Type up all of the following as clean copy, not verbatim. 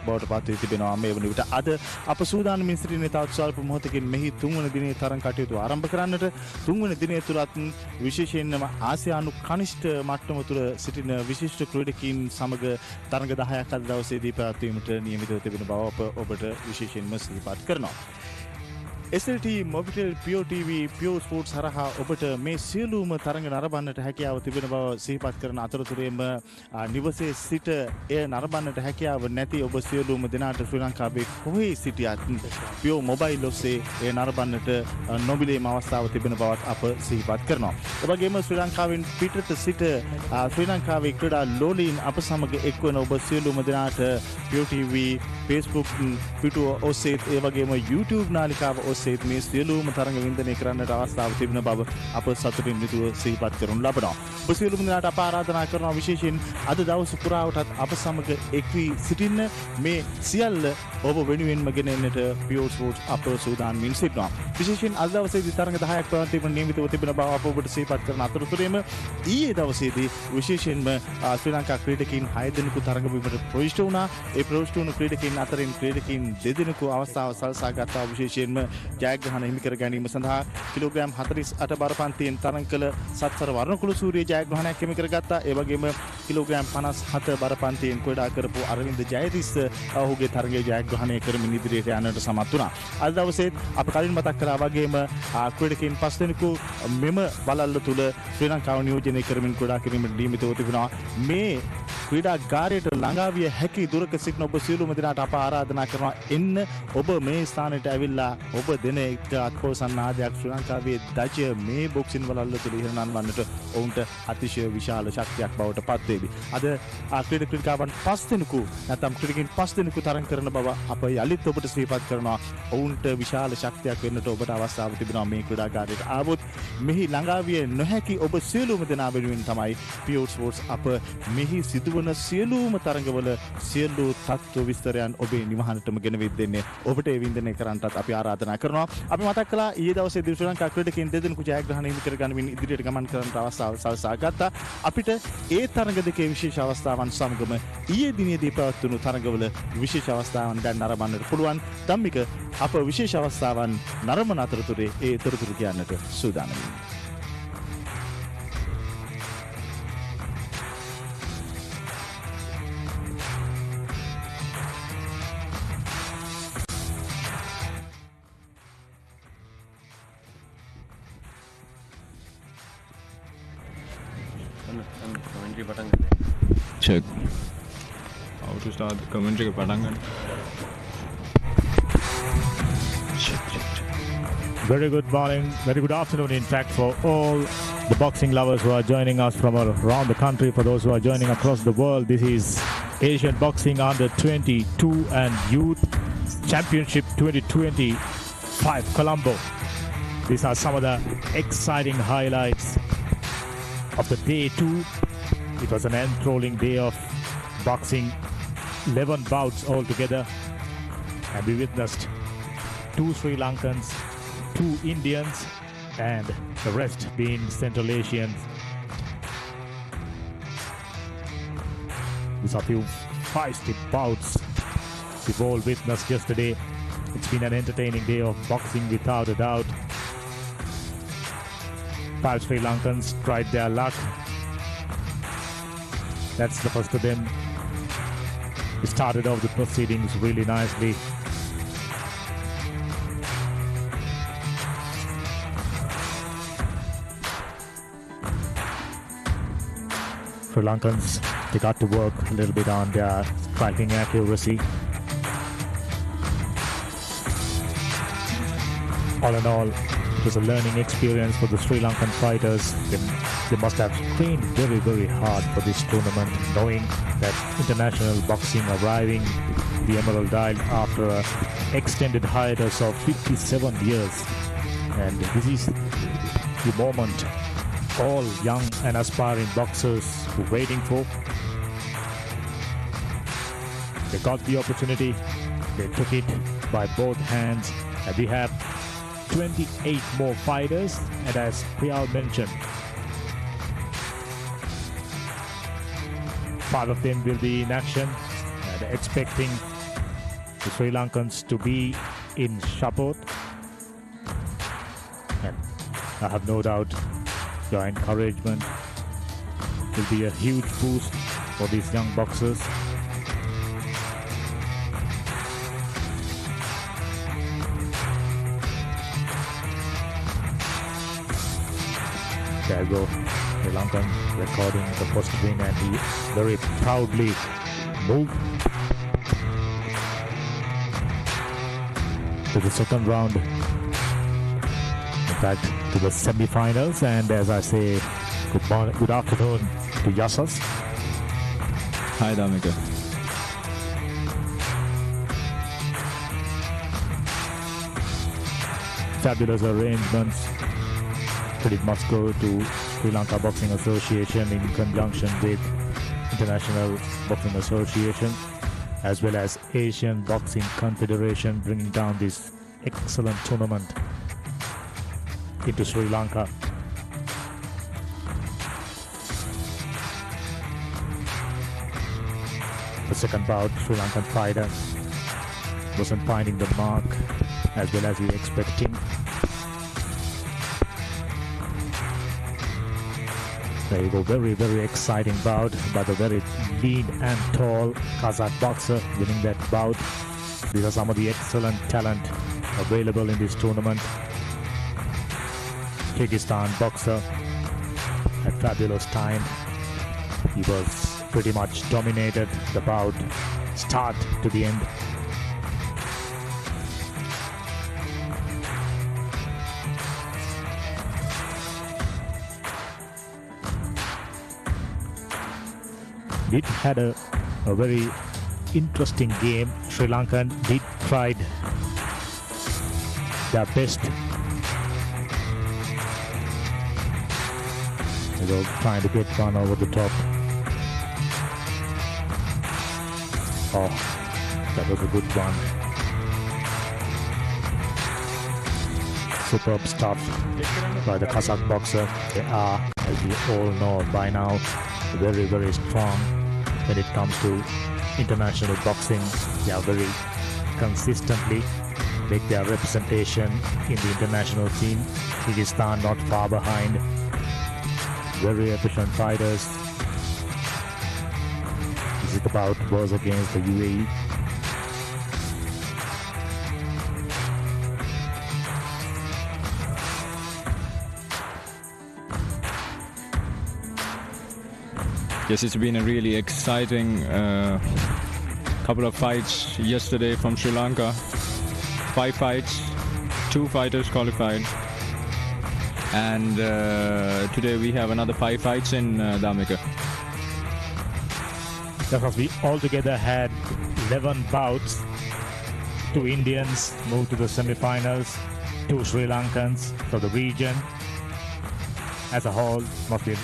බවට පත් වී තිබෙනවා මේ වන විට අද අප සූදානම්ින් සිටින තවත් ස්වල්ප මොහොතකින් මෙහි තුන්වන දිනයේ තරඟ කටයුතු ආරම්භ කරන්නට තුන්වන දිනය තුලත් විශේෂයෙන්ම ආසියානු කනිෂ්ඨ මට්ටම තුල සිටින විශිෂ්ට ක්‍රීඩකයින් සමග තරඟ 10ක් අද දවසේදී පැවැත්වීමට නියමිතව තිබෙන බව අප ඔබට විශේෂයෙන්ම සිහිපත් කරනවා. SLT Mobitel PEO TV PEO Sports හරහා ඔබට මේ සියලුම තරඟ නරඹන්නට හැකියාව තිබෙන බව සිහිපත් කරන අතරතුරේම නිවසේ සිට එය නරඹන්නට හැකියාව නැති ඔබ සියලුම දෙනාට ශ්‍රී ලංකාවේ කොහේ සිටියත් PEO මොබයිල් ඔස්සේ එය නරඹන්නට නොමිලේම අවස්ථාව තිබෙන බවත් අප සිහිපත් කරනවා. ඒ වගේම ශ්‍රී ලංකාවෙන් පිටත සිට ශ්‍රී ලංකාවේ ක්‍රීඩා ලෝලීන් අප සමග එක්වන ඔබ සියලුම දෙනාට PEO TV Facebook පිටුව ඔස්සේ ඒ වගේම YouTube නාලිකාව ඔස්සේ මේ සියලුම තරඟ වින්දනය කරන්නට අවස්ථාව තිබෙන බව අප සතුටින් යුතුව සිහිපත් කරනු ලබනවා. ඔබ සියලුම දෙනාට අප ආරාධනා කරනවා විශේෂයෙන් අද දවස පුරාවටත් අප සමග එක් වී සිටින්න මේ සියල්ල ඔබ වෙනුවෙන්ම ගෙන එන්නට PEO Sports අප සූදානම්ින් සිටිනවා. විශේෂයෙන් අද දවසේදී තරඟ 10ක් පැවැත්වීමට නියමිතව තිබෙන බව අප ඔබට සිහිපත් කරන අතරතුරේම ඊයේ දවසේදී විශේෂයෙන්ම ශ්‍රී ලංකා ක්‍රීඩකයින් 6 දෙනෙකු තරඟ බිමට ප්‍රවිෂ්ඨ වුණා. ඒ ප්‍රවිෂ්ඨ වුණු ක්‍රීඩකයින් අතරින් ක්‍රීඩකයින් 2 දෙනෙකු අවස්ථාව සලසා ගත්තා. විශේෂයෙන්ම ජයග්‍රහණ හිමි කර ගැනීම සඳහා කිලෝග්‍රෑම් 48 බර පන්තියෙන් තරඟ කළ සත්සර වර්ණකුළු සූරිය ජයග්‍රහණයක් හිමි කරගත්තා. ඒ වගේම කිලෝග්‍රෑම් 57 බර පන්තියෙන් ක්‍රීඩා කරපු අරවින්ද ජයතිස්ස ඔහුගේ තරගයේ ජයග්‍රහණය කරමින් ඉදිරියට යන්නට සමත් වුණා. අද දවසේ අප කලින් මතක් කළා වගේම ක්‍රීඩකයින් 5 දෙනෙකු මෙම බලල්ල තුල ශ්‍රී ලංකාව නියෝජනය කරමින් ක්‍රීඩා කිරීමට නියමිතව තිබෙනවා. මේ ක්‍රීඩාගාරයට ළඟා විය හැකි දුරක සිටින ඔබ සියලුම දෙනාට අප ආරාධනා කරනවා එන්න ඔබ මේ ස්ථානයට ඇවිල්ලා ඔබ දෙන එක අත්පොසන්න ආදයක් ශ්‍රී ලංකාවේ දජය මේ බොක්සින් වලල්ල තුල ඉහළනන් වන්නට ඔවුන්ට අතිශය විශාල ශක්තියක් බවට පත් වේවි. අද ක්‍රීඩකයන් 5 දෙනෙකු නැත්නම් ක්‍රීඩකයන් 5 දෙනෙකු තරඟ කරන බව අප යලිත් ඔබට සිහිපත් කරනවා. ඔවුන්ට විශාල ශක්තියක් වෙන්නට ඔබට අවස්ථාව තිබෙනවා මේ ක්‍රීඩාගාරයට ආවොත්. මෙහි ළඟා විය නොහැකි ඔබ සියලුම දෙනා වෙනුවෙන් තමයි PEO Sports අප මෙහි සිදුවන සියලුම තරඟවල සියලු තත්ත්ව විස්තරයන් ඔබේ නිවහනටම ගෙනවිත් දෙන්නේ. ඔබට ඒ වින්දනය කරන්නටත් අපි ආරාධනා කරනවා. අපි මතක් කළා ඊයේ දවසේ ශ්‍රී ලංකා ක්‍රීඩකයන් 2 දෙනෙකු ජයග්‍රහණ හිමි කරගනිමින් ඉදිරියට ගමන් කරන්නට අවස්ථාව සලසා ගත්තා. අපිට ඒ තරඟ දෙකේ විශේෂ අවස්ථාවන් සමගම ඊයේ දිනේදී පැවැත්වුණු තරඟවල විශේෂ අවස්ථාවන් දැන් නරඹන්නට පුළුවන්. ධම්මික අප විශේෂ අවස්ථාවන් නරඹන අතරතුරේ ඒ තොරතුරු කියන්නට සූදානම් වෙනවා. Check. How to start the commentary patangan. Very good morning, very good afternoon in fact for all the boxing lovers who are joining us from around the country. For those who are joining across the world, this is Asian Boxing Under 22 and Youth Championship 2025 Colombo. These are some of the exciting highlights of the day 2. It was an enthralling day of boxing, 11 bouts altogether, and we witnessed 2 Sri Lankans, 2 Indians, and the rest being Central Asians. These are few feisty bouts we've all witnessed yesterday. It's been an entertaining day of boxing without a doubt. 5 Sri Lankans tried their luck. That's the first of them. He started off the proceedings really nicely. Sri Lankans, they got to work a little bit on their striking accuracy. All in all, it was a learning experience for the Sri Lankan fighters. They must have trained very, very hard for this tournament, knowing that international boxing arriving the Emerald Isle after an extended hiatus of 57 years. And this is the moment all young and aspiring boxers were waiting for. They got the opportunity, they took it by both hands, and we have 28 more fighters, and as Priyal mentioned, 5 of them will be in action, and expecting the Sri Lankans to be in support. And I have no doubt your encouragement will be a huge boost for these young boxers. There you go, Sri Lankan recording the first win, and he very proudly moved to the second round, in fact to the semi-finals. And as I say, good afternoon to Yasas. Hi, Damika. Fabulous arrangements. Credit must go to Sri Lanka Boxing Association in conjunction with International Boxing Association, as well as Asian Boxing Confederation, bringing down this excellent tournament into Sri Lanka. The second bout, Sri Lankan fighter wasn't finding the mark as well as he expecting. There you go, very, very exciting bout by the very lean and tall Kazakh boxer winning that bout. These are some of the excellent talent available in this tournament. Kyrgyzstan boxer had fabulous time. He was pretty much dominated the bout, start to the end. It had a very interesting game. Sri Lankan did tried their best. They were trying to get one over the top. Oh, that was a good one. Superb stuff by the Kazakh boxer. They are, as you all know by now, very, very strong when it comes to international boxing. They are very consistently make their representation in the international scene. Kyrgyzstan not far behind. Very efficient fighters. This is about was against the UAE. Yes, it's been a really exciting couple of fights yesterday from Sri Lanka. 5 fights, 2 fighters qualified. And today we have another 5 fights in Damika. Because we altogether had 11 bouts. 2 Indians moved to the semi-finals, 2 Sri Lankans for the region. As a whole, must be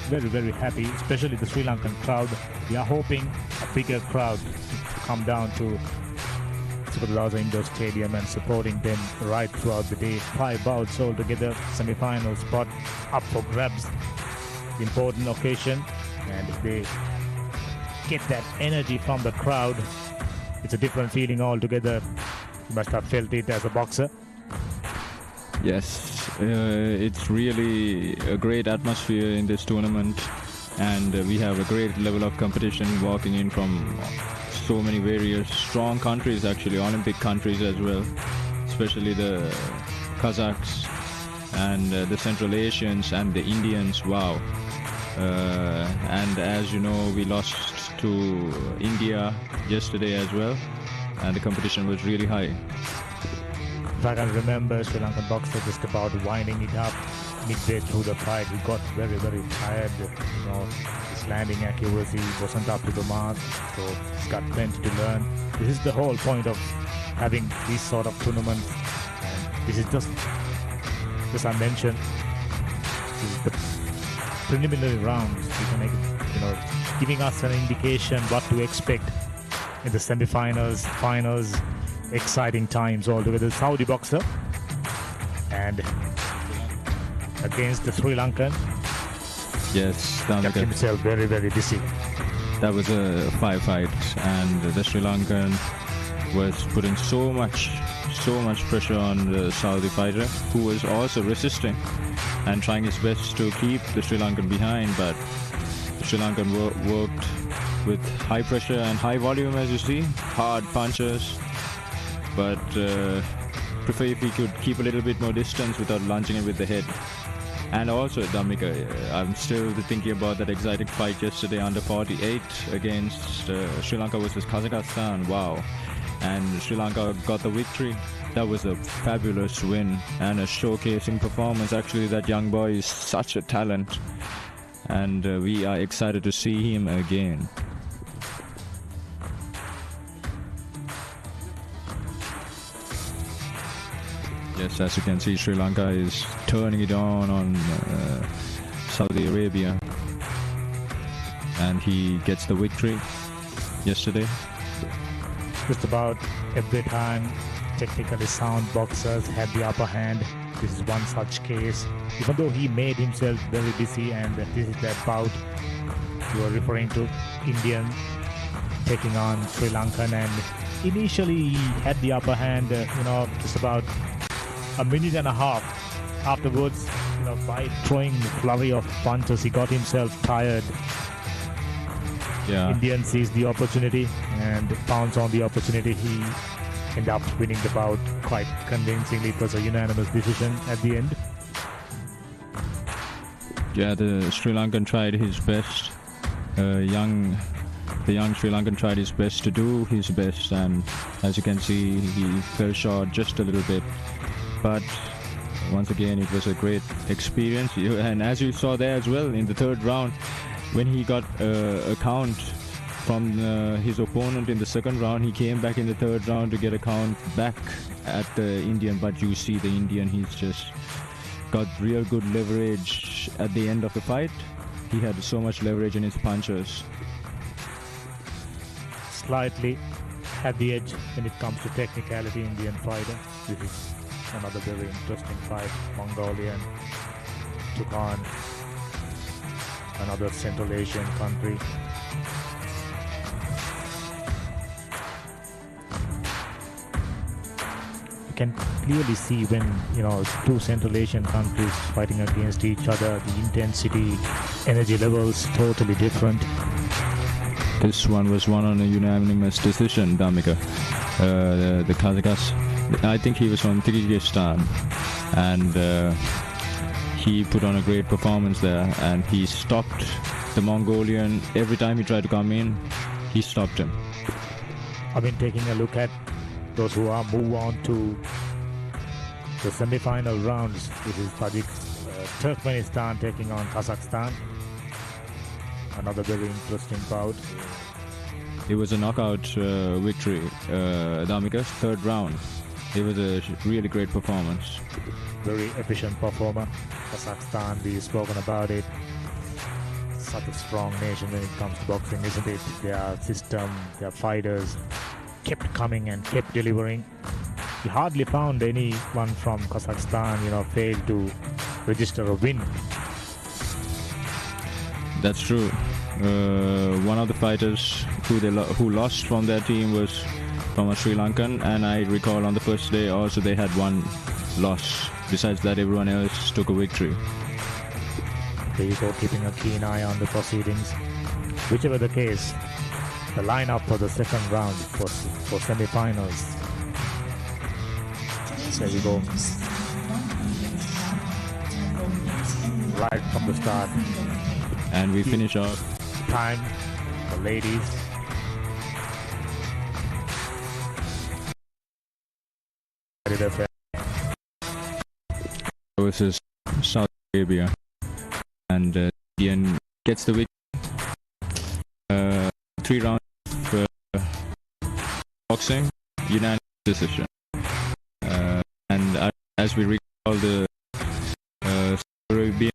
very, very happy, especially the Sri Lankan crowd. We are hoping a bigger crowd to come down to Superlaza Indoor Stadium and supporting them right throughout the day. 5 bouts altogether, semi-final spot up for grabs. Important occasion, and if they get that energy from the crowd, it's a different feeling altogether. You must have felt it as a boxer. Yes, it's really a great atmosphere in this tournament, and we have a great level of competition walking in from so many various strong countries, actually Olympic countries as well, especially the Kazakhs and the Central Asians and the Indians. Wow. And as you know, we lost to India yesterday as well, and the competition was really high. If I can remember, Sri Lankan boxer just about winding it up midway through the fight. He got very, very tired. You know, his landing accuracy wasn't up to the mark, so he's got plenty to learn. This is the whole point of having these sort of tournaments. And this is just, as I mentioned, this is the preliminary rounds. You can make it, you know, giving us an indication what to expect in the semi-finals, finals. Exciting times altogether. Saudi boxer and against the Sri Lankan. Yes, Kept himself very, very busy. That was a 5 fight, and the Sri Lankan was putting so much pressure on the Saudi fighter, who was also resisting and trying his best to keep the Sri Lankan behind, but the Sri Lankan worked with high pressure and high volume, as you see, hard punches, but prefer if he could keep a little bit more distance without lunging it with the head. And also, Dhammika, I'm still thinking about that exciting fight yesterday under 48 against Sri Lanka versus Kazakhstan. Wow. And Sri Lanka got the victory. That was a fabulous win and a showcasing performance. Actually, that young boy is such a talent. And we are excited to see him again. Yes, as you can see, Sri Lanka is turning it on Saudi Arabia, and he gets the victory yesterday. Just about every time technically sound boxers had the upper hand. This is one such case. Even though he made himself very busy, and this is that bout you are referring to, Indian taking on Sri Lankan, and initially he had the upper hand, just about a minute and a half afterwards, by throwing flurry of punches, he got himself tired. Yeah. Indian seized the opportunity and pounced on the opportunity. He ended up winning the bout quite convincingly. It was a unanimous decision at the end. Yeah, the Sri Lankan tried his best. The young Sri Lankan tried his best to do his best, and as you can see, he fell short just a little bit. But once again, it was a great experience. And as you saw there as well, in the third round, when he got a count from his opponent in the second round, he came back in the third round to get a count back at the Indian. But you see the Indian, he's just got real good leverage at the end of the fight. He had so much leverage in his punches. Slightly had the edge when it comes to technicality, Indian fighter. This is another very interesting fight. Mongolian took on another Central Asian country. You can clearly see when two Central Asian countries fighting against each other, the intensity, energy levels totally different. This one was won on a unanimous decision, Dhammika. The Kazakhs, I think he was from Kyrgyzstan, and he put on a great performance there, and he stopped the Mongolian. Every time he tried to come in, he stopped him. I mean, taking a look at those who are move on to the semi-final rounds. This is Turkmenistan taking on Kazakhstan. Another very interesting bout. It was a knockout victory, Dhammika's third round. It was a really great performance. Very efficient performer. Kazakhstan, we've spoken about it. Such a strong nation when it comes to boxing, isn't it? Their system, their fighters kept coming and kept delivering. We hardly found anyone from Kazakhstan, failed to register a win. That's true. One of the fighters who lost from their team was from a Sri Lankan, and I recall on the first day also they had one loss. Besides that, everyone else took a victory. There you go, keeping a keen eye on the proceedings. Whichever the case, the lineup for the second round for semi-finals. There you go. Right from the start. And we finish off. Time for ladies. Versus Saudi Arabia, and Indian gets the victory. 3 rounds of boxing, unanimous decision. And as we recall, the Saudi Arabian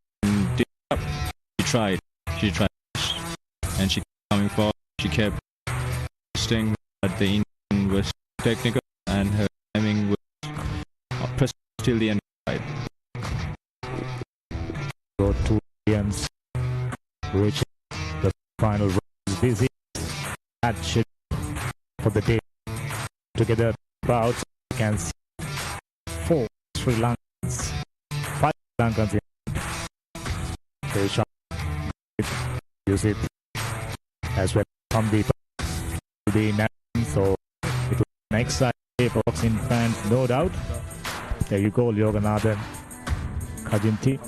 did up. She tried, and she kept coming forward. She kept resisting, but the Indian was technical, and her timing was pressed till the end of the fight. Go to Indians, reaching the final round. This is match for the day together bouts. You can see 4 Sri Lankans, 5 Sri Lankans. They shot, use it as well from the net. So it was an exciting boxing fans, no doubt. There you go, Yoganathan Kajinti.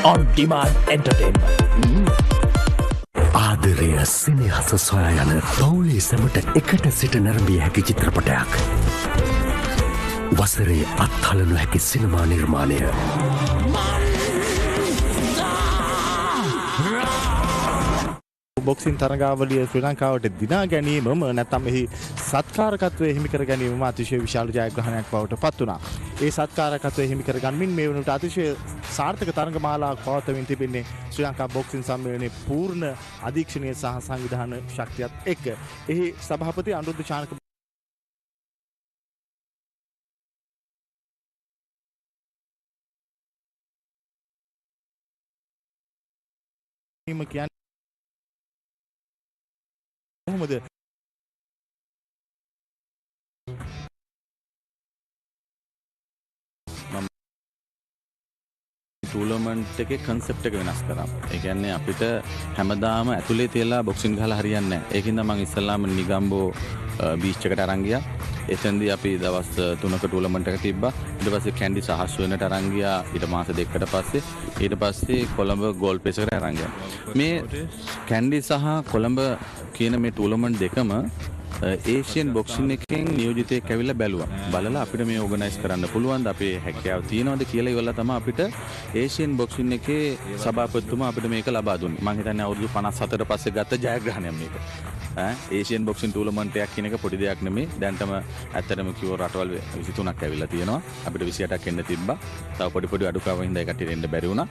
On demand entertainment. ආදරය සිනහස සොයා යන පවුලේ සැමට එකට සිට නැරඹිය හැකි චිත්‍රපටයක්. වසරේ අත්හළ නොහැකි සිනමා නිර්මාණය. බොක්සින් තරගාවලිය ශ්‍රී ලංකාවට දිනා ගැනීමම නැත්නම් එහි සත්කාරකත්වයේ හිමි කර ගැනීමම අතිශය විශාල ජයග්‍රහණයක් බවට පත් වුණා. ඒ සත්කාරකත්වයේ හිමි කර ගනිමින් මේ වුණට අතිශය සාර්ථක තරගමාලාවක් පවත්වමින් තිබෙන්නේ ශ්‍රී ලංකා බොක්සින් සම්මේලනයේ පූර්ණ අධීක්ෂණීය සහ සංවිධාන ශක්තියත් එක්ක. එහි සභාපති අනුරුද්ධ චානක කියන්නේ කොහොමද ටූර්නමන්ට් එකේ කන්සෙප්ට් එක වෙනස් කරා. ඒ කියන්නේ අපිට හැමදාම ඇතුලේ තියලා බොක්සින් ගහලා හරියන්නේ නැහැ. ඒකින්ද මම ඉස්සල්ලාම නිගම්බෝ බීච් එකට අරන් ගියා. එතෙන්දී අපි දවස් 3ක ටූර්නමන්ට් එක තිබ්බා. ඊට පස්සේ කැන්ඩි සහස් වෙනට අරන් ගියා. ඊට මාස 2කට පස්සේ ඊට පස්සේ කොළඹ ගෝල් පේස් එකට අරන් ගියා. මේ කැන්ඩි සහ කොළඹ කියන මේ ටූර්නමන්ට් දෙකම ඒෂියන් බොක්සින් එකෙන් නියෝජිතයෙක් ඇවිල්ලා බැලුවා. බලලා අපිට මේ ඕගනයිස් කරන්න පුළුවන්ද, අපේ හැකියාව තියෙනවද කියලා ඉවරලා තමයි අපිට ඒෂියන් බොක්සින් එකේ සභාපතිතුමා අපිට මේක ලබා දුන්නේ. මම හිතන්නේ අවුරුදු 54 පස්සේ ගත්ත ජයග්‍රහණයක් මේක. ඒෂියන් බොක්සින් ටූර්නමන්ට් එකක් කියන එක පොඩි දෙයක් නෙමෙයි. දැන්ටම ඇත්තටම කිව්ව රටවල් 23ක් ඇවිල්ලා තියෙනවා. අපිට 28ක් එන්න තිබ්බා. තව පොඩි අඩුකාව හින්දා ඒකට එන්න බැරි වුණා.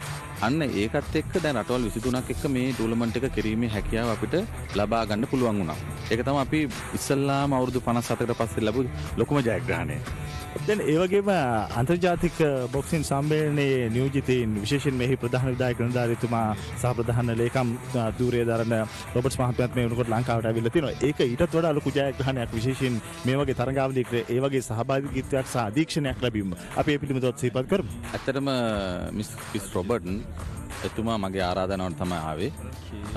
අන්න ඒකත් එක්ක දැන් රටවල් 23ක් එක්ක මේ ටූර්නමන්ට් එක කිරීමේ හැකියාව අපිට ලබා ගන්න පුළුවන් වුණා. ඒක තමයි අපි ඉස්සල්ලාම අවුරුදු 57කට පස්සේ ලැබු ලොකුම ජයග්‍රහණය. දැන් ඒ වගේම අන්තර්ජාතික බොක්සින් සම්මේලනයේ නියෝජිතයින් විශේෂයෙන් මෙහි ප්‍රධාන විධායක නිලධාරීතුමා සහ ප්‍රධාන ලේකම් ධූරය දරන රොබර්ට්ස් මහත්මයාත් මේ වෙනකොට ලංකාවට ඇවිල්ලා තිනවා. ඒක ඊටත් වඩා ලොකු ජයග්‍රහණයක් විශේෂයෙන් මේ වගේ තරගාවලියක ඒ වගේ සහභාගීත්වයක් සහ අධීක්ෂණයක් ලැබීම. අපි ඒ පිළිබඳව සිහිපත් කරමු. ඇත්තටම මිස් රොබර්ට් එතුමා මගේ ආරාධනාවට තමයි ආවේ.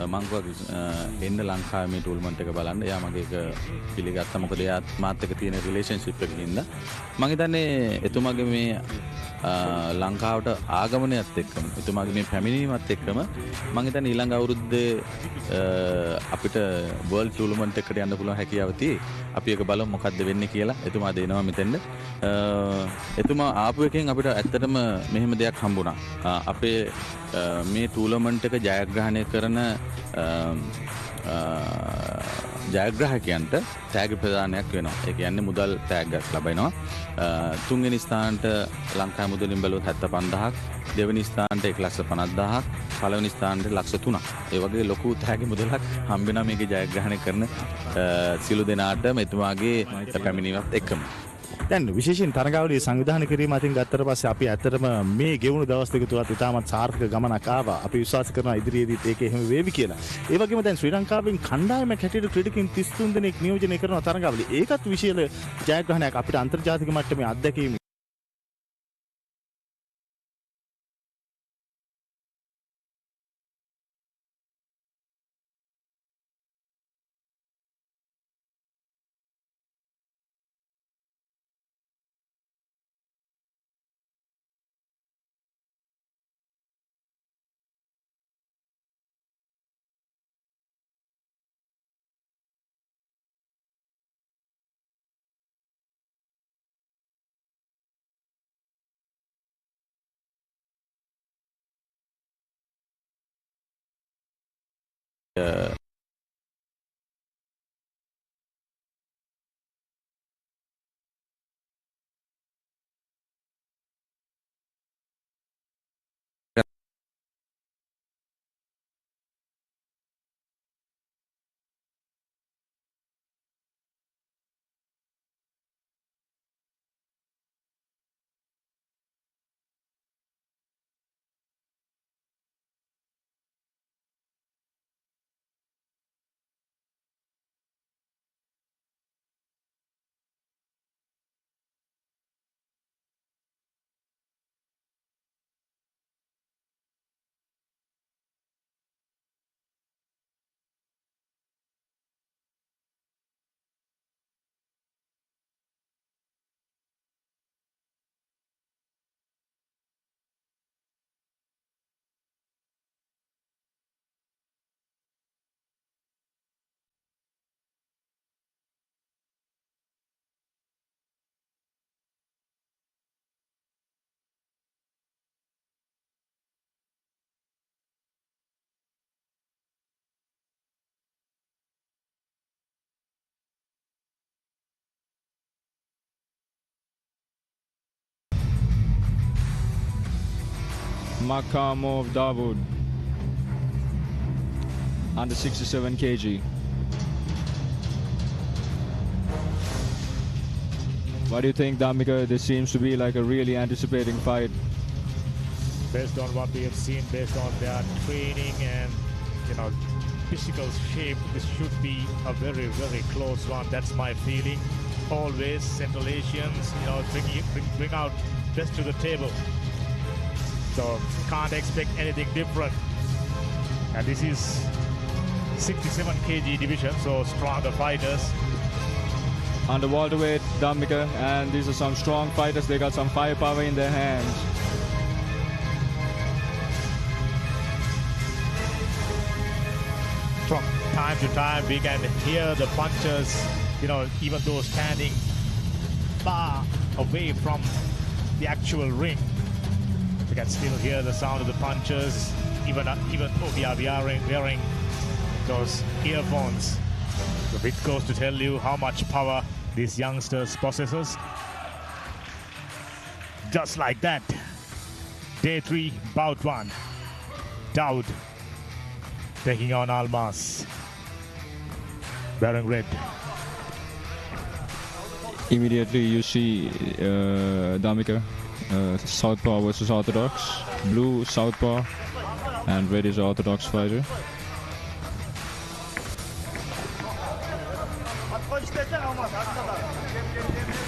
මම කිව්වා එන්න ලංකාවේ මේ ටූර්නමන්ට් එක බලන්න. එයා මගේ එක පිළිගත්තා. මොකද එයා මාත් එක්ක තියෙන රිලේෂන්ෂිප් එකකින් ඉඳලා මම හිතන්නේ එතුමාගේ මේ ලංකාවට ආගමනයත් එක්කම එතුමාගේ මේ පැමිණීමත් එක්කම මම හිතන්නේ ඊළඟ අවුරුද්දේ අපිට වර්ල්ඩ් ටූර්නමන්ට් එකකට යන්න පුළුවන් හැකියාව තියෙයි. අපි ඒක බලමු මොකද්ද වෙන්නේ කියලා. එතුමා දෙනවා මෙතෙන්ද. එතුමා ආපු එකෙන් අපිට ඇත්තටම මෙහෙම දෙයක් හම්බුණා. අපේ මේ ටූර්නමන්ට් එක ජයග්‍රහණය කරන ජයග්‍රාහකයන්ට තෑග ප්‍රදානයක් වෙනවා. ඒ කියන්නේ මුදල් තෑග්ගක් ලබනවා. තුන්වෙනි ස්ථානට ලංකා මුදලින් බැලුවොත් 75000ක්, දෙවෙනි ස්ථානට 1,50,000ක්, පළවෙනි ස්ථානට 3,00,000ක්. ඒ වගේ ලොකු තෑග මුදලක් හම්බ වෙනවා මේකේ ජයග්‍රහණය කරන සියලු දෙනාට මෙතුමාගේ පැමිණීමත් එක්කම. දැන් විශේෂයෙන් තරගාවලිය සංවිධානය කිරීම අතින් ගත්තට පස්සේ අපි ඇත්තටම මේ ගෙවුණු දවස් දෙක තුලත් ඉතාමත් සාර්ථක ගමනක් ආවා. අපි විශ්වාස කරනවා ඉදිරියේදීත් ඒක එහෙම වේවි කියලා. ඒ වගේම දැන් ශ්‍රී ලංකාවෙන් කණ්ඩායමක් හැටියට ක්‍රීඩකයන් 33 දෙනෙක් නියෝජනය කරන තරගාවලිය. ඒකත් විශේෂ ජයග්‍රහණයක් අපිට අන්තර්ජාතික මට්ටමේ අත්දැකීම් Makamov Dawood, under 67 kg. What do you think, Damika? This seems to be like a really anticipating fight. Based on what we have seen, based on their training and physical shape, this should be a very, very close one. That's my feeling. Always Central Asians, bring out best to the table. So can't expect anything different. And this is 67 kg division, so stronger fighters. Under welterweight, Damika, and these are some strong fighters. They got some firepower in their hands. From time to time, we can hear the punches, even though standing far away from the actual ring. We can still hear the sound of the punches, even though we are wearing those earphones. So it goes to tell you how much power these youngsters possesses. Just like that, day 3, bout 1. Dawood taking on Almas, wearing red. Immediately you see Damika, Southpaw versus Orthodox. Blue, Southpaw, and red is Orthodox fighter.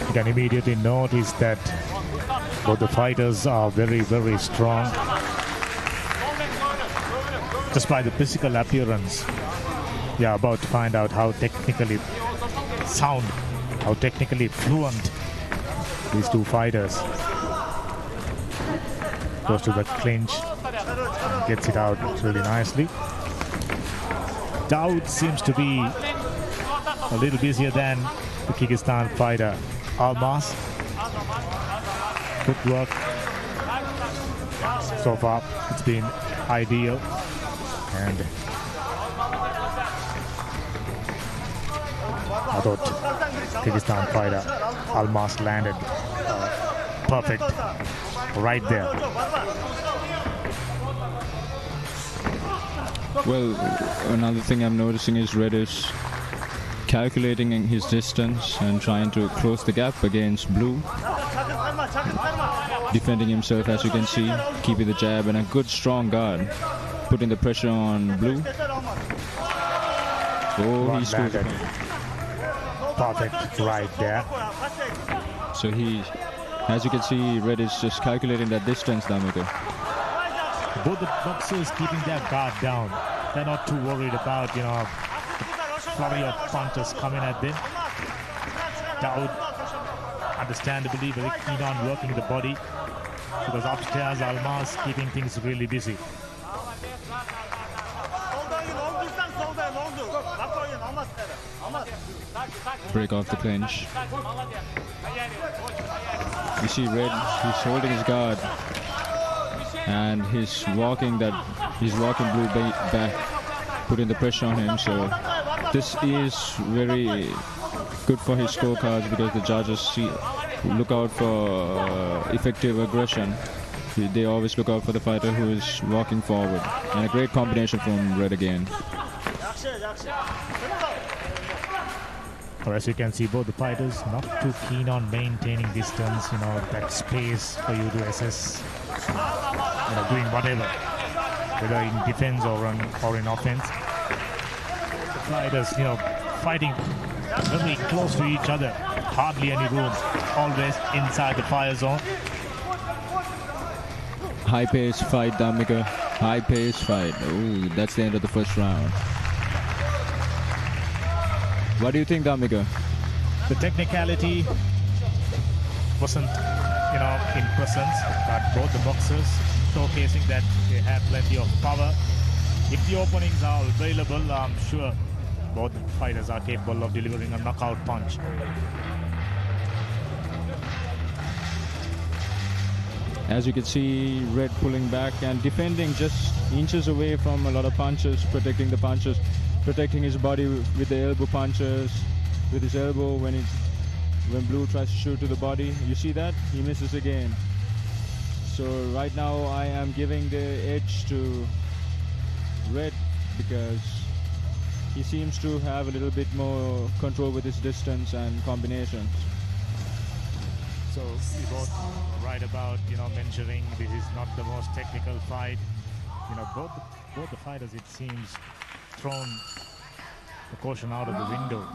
You can immediately notice that both the fighters are very, very strong. Just by the physical appearance, we are about to find out how technically sound, how technically fluent these two fighters. Goes to the clinch and gets it out really nicely. Dawood seems to be a little busier than the Kyrgyzstan fighter Almas. Good work so far. It's been ideal, and I thought Kyrgyzstan fighter Almas landed perfect right there. Well, another thing I'm noticing is Red is calculating his distance and trying to close the gap against Blue. Defending himself, as you can see, keeping the jab and a good strong guard, putting the pressure on Blue. Oh, he scores it. Perfect right there. So he, as you can see, Red is just calculating that distance, Damika. Both the boxers keeping their guard down. They're not too worried about, the flurry of punches coming at them. Dawood, understandably, very keen on working the body, because upstairs Almas keeping things really busy. Break off the clinch. You see Red, he's holding his guard, and he's walking Blue back, putting the pressure on him. So this is very good for his scorecards, because the judges look out for effective aggression. They always look out for the fighter who is walking forward, and a great combination from Red again. Or as you can see, both the fighters not too keen on maintaining distance, that space for you to assess, doing whatever, whether in defense or in offense. The fighters, fighting very close to each other, hardly any room, always inside the fire zone. High-paced fight, Damika. High-paced fight. Oh, that's the end of the first round. What do you think, Damika? The technicality wasn't, in presence, but both the boxers showcasing that they have plenty of power. If the openings are available, I'm sure both fighters are capable of delivering a knockout punch. As you can see, Red pulling back and defending just inches away from a lot of punches, protecting the punches, protecting his body with the elbow punches, with his elbow when Blue tries to shoot to the body. You see that? He misses again. So right now I am giving the edge to Red because he seems to have a little bit more control with his distance and combinations. So we both right about, mentioning this is not the most technical fight. Both the fighters, it seems, thrown the caution out of the window.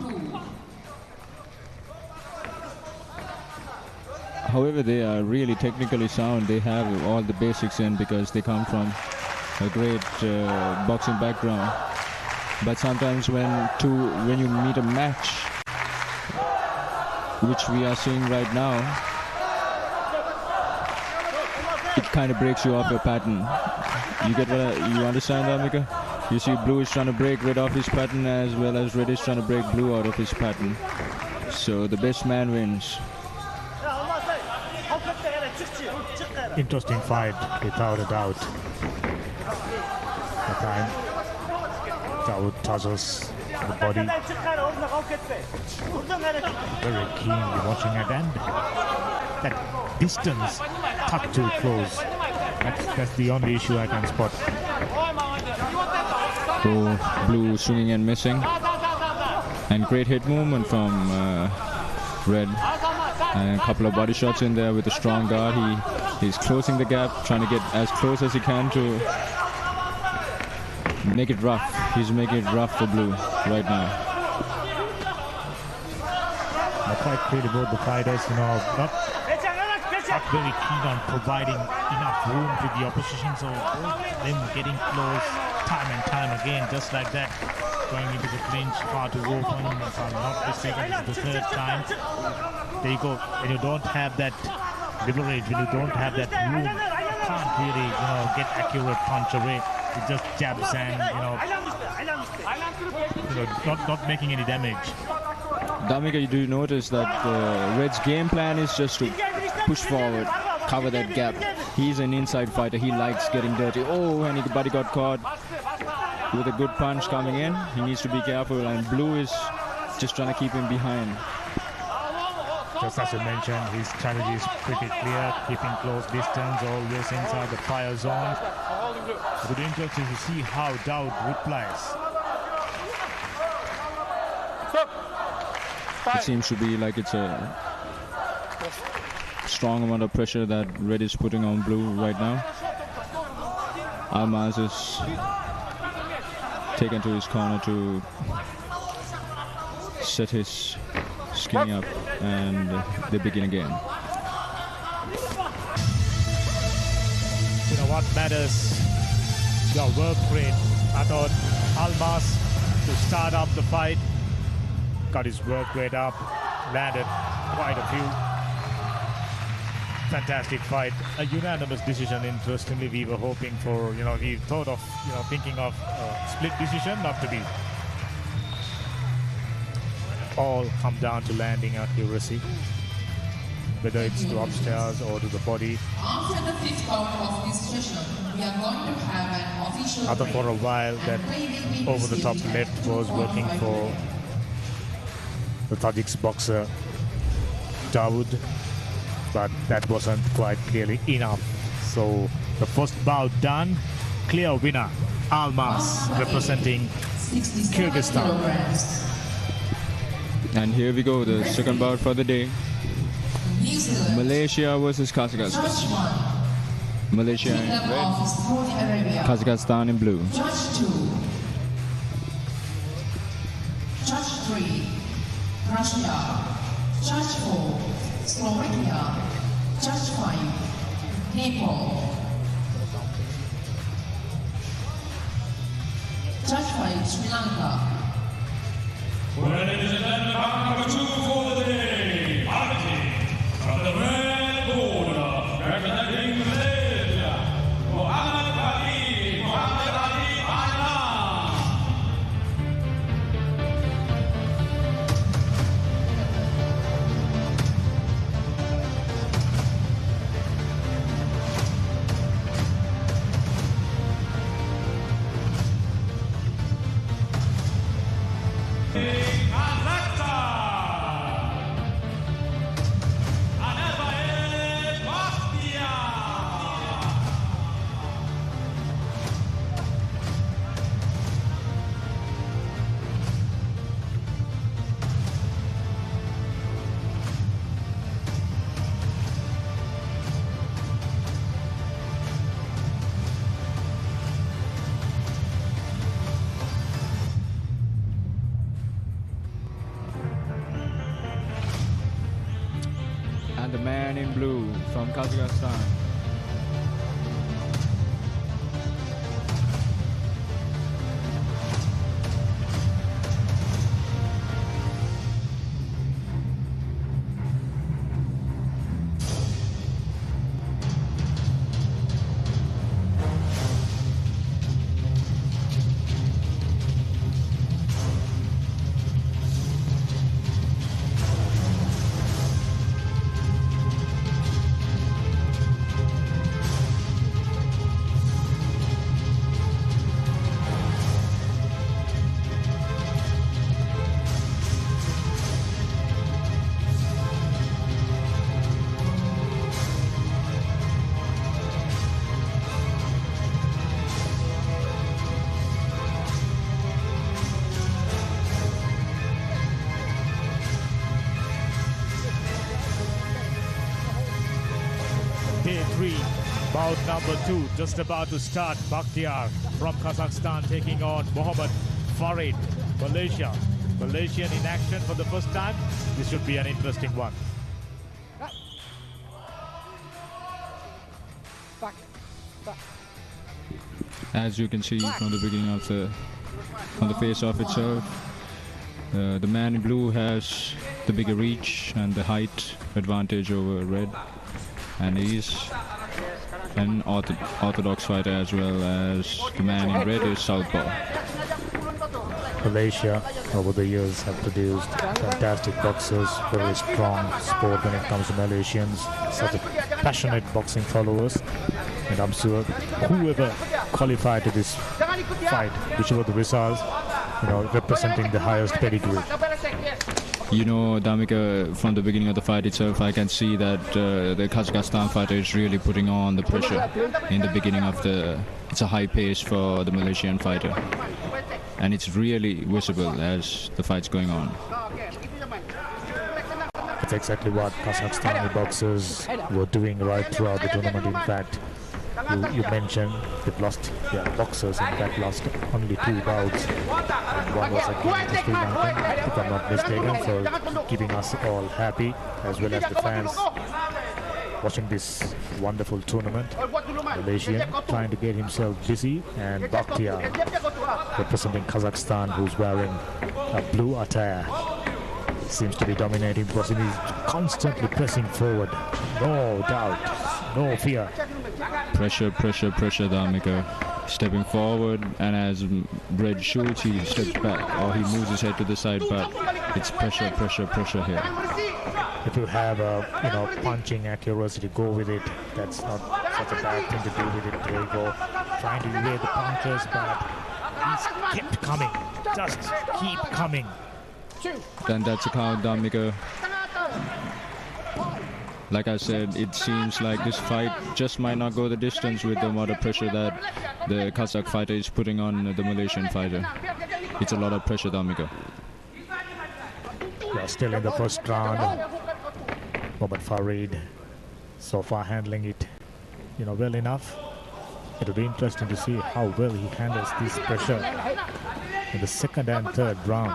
However, they are really technically sound. They have all the basics in because they come from a great boxing background. But sometimes when you meet a match, which we are seeing right now, it kind of breaks you off your pattern. You understand that, Mika? You see Blue is trying to break Red off his pattern as well as Red is trying to break Blue out of his pattern. So the best man wins. Interesting fight, without a doubt. The time Dawood touches the body. Very keenly watching it, and that distance cut too close. That's the only issue I can spot. So Blue swinging and missing, and great hit movement from Red, and a couple of body shots in there with a strong guard. He's closing the gap, trying to get as close as he can to make it rough. He's making it rough for Blue right now. Quite clearly both the fighters, not very keen on providing enough room to the opposition, so both them getting close time and time again, just like that, going into the clinch, far to go. If I'm not mistaken, this is the third time. There you go. When you don't have that leverage, when you don't have that room, you can't really, get accurate punch away. It just jabs and, not making any damage. Damika, do you notice that Red's game plan is just to push forward, cover that gap? He's an inside fighter. He likes getting dirty. Oh, and anybody got caught with a good punch coming in. He needs to be careful, and Blue is just trying to keep him behind. Just as you mentioned, his strategy is pretty clear, keeping close distance, always inside the fire zone. It would be interesting to see how Dawood replies. It seems to be like it's a strong amount of pressure that Red is putting on Blue right now. Almaz is taken to his corner to set his skinny up, and they begin again. What matters? Your work rate. I thought Almaz, to start up the fight, got his work rate up, landed quite a few. Fantastic fight. A unanimous decision, interestingly. We were hoping for, we thought of, thinking of a split decision, not to be. All come down to landing accuracy, whether it's to upstairs or to the body. After the fifth round of this session, we are going to have an official. Other for a while, that over the top left was working for the Tajik boxer Dawood, but that wasn't quite clearly enough. So the first bout done, clear winner, Almaz, representing Kyrgyzstan. And here we go, the second bout for the day. Malaysia versus Kazakhstan. Malaysia in red, Kazakhstan in blue. Judge 2. Judge 3. Russia. Judge 4. Slovakia. Judge 5. Nepal. Judge 5. Sri Lanka. Ladies and gentlemen, bout number 2 for the day. Fighting from the red border, representing Malaysia, Muhammad Ali Anand. Hey, and the man in blue from Kazakhstan. Day 3, bout number 2, just about to start. Bakhtiar from Kazakhstan taking on Mohammad Farid, Malaysia. Malaysian in action for the first time. This should be an interesting one. As you can see from the beginning of from the face-off itself, the man in blue has the bigger reach and the height advantage over red, and he's an orthodox fighter as well as the man in red is southpaw. Malaysia over the years have produced fantastic boxers, very strong sport when it comes to Malaysians, such a passionate boxing followers, and I'm sure whoever qualified to this fight, whichever the results, representing the highest pedigree. You know, Damika, from the beginning of the fight itself, I can see that the Kazakhstan fighter is really putting on the pressure in the beginning of it's a high pace for the Malaysian fighter. And it's really visible as the fight's going on. That's exactly what Kazakhstani boxers were doing right throughout the tournament. In fact, you mentioned they've lost their boxers, in fact lost only 2 bouts, and one was against Sri Lanka, if I'm not mistaken, for keeping us all happy as well as the fans watching this wonderful tournament. Malaysian trying to get himself busy, and Bakhtiar representing Kazakhstan, who's wearing a blue attire, seems to be dominating because he's constantly pressing forward. No doubt, no fear. Pressure, Damika. Stepping forward, and as Red shoots, he steps back, or he moves his head to the side, but it's pressure here. If you have a punching accuracy to go with it, that's not such a bad thing to do with it. There you go, trying to evade the punches, but he's kept coming, just keep coming. Then that's a count, Damika. Like I said, it seems like this fight just might not go the distance with the amount of pressure that the Kazakh fighter is putting on the Malaysian fighter. It's a lot of pressure, Damika. We are still in the first round. Mohammad Farid so far handling it, well enough. It'll be interesting to see how well he handles this pressure in the second and third round.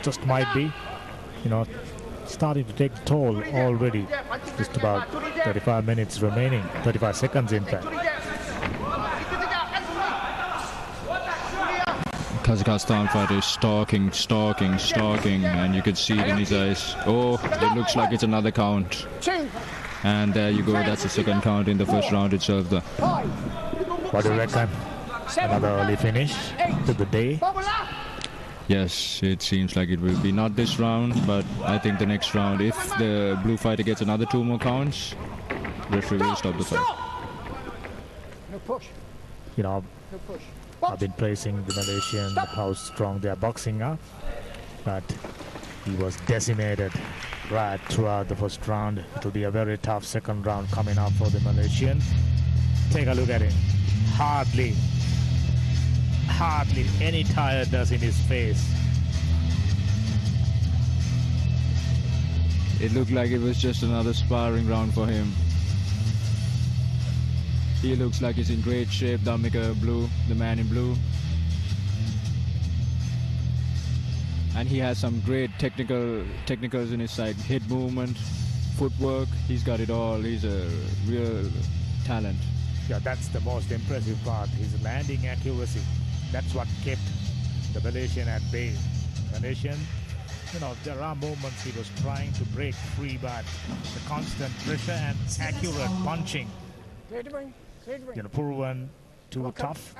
Just might be, starting to take toll already. Just about 35 minutes remaining, 35 seconds in fact. Kazakhstan fighter is stalking, and you can see it in his eyes. Oh, it looks like it's another count. And there you go, that's the second count in the first round itself. What do you reckon? Another early finish to the day? Yes, it seems like it will be not this round, but I think the next round, if the blue fighter gets another 2 more counts, referee will stop the fight. I've been praising the Malaysian, how strong their boxing are, but he was decimated right throughout the first round. It will be a very tough second round coming up for the Malaysian. Take a look at him. Hardly any tiredness in his face. It looked like it was just another sparring round for him. He looks like he's in great shape, Damika Blue, the man in blue. And he has some great technicals in his side. Head movement, footwork, he's got it all. He's a real talent. Yeah, that's the most impressive part. His landing accuracy. That's what kept the Malaysian at bay. Malaysian, there are moments he was trying to break free, but the constant pressure and accurate punching, proven too tough.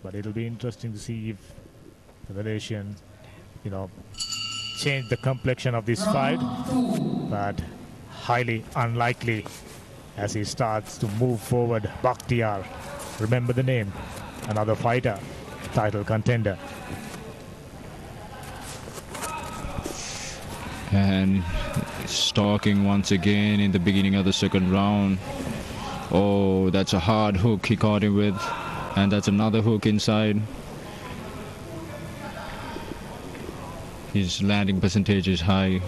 But it'll be interesting to see if the Malaysian, change the complexion of this fight. But highly unlikely as he starts to move forward. Bakhtiar, remember the name, another fighter, title contender. And stalking once again in the beginning of the second round. Oh, that's a hard hook he caught him with. And that's another hook inside. His landing percentage is high.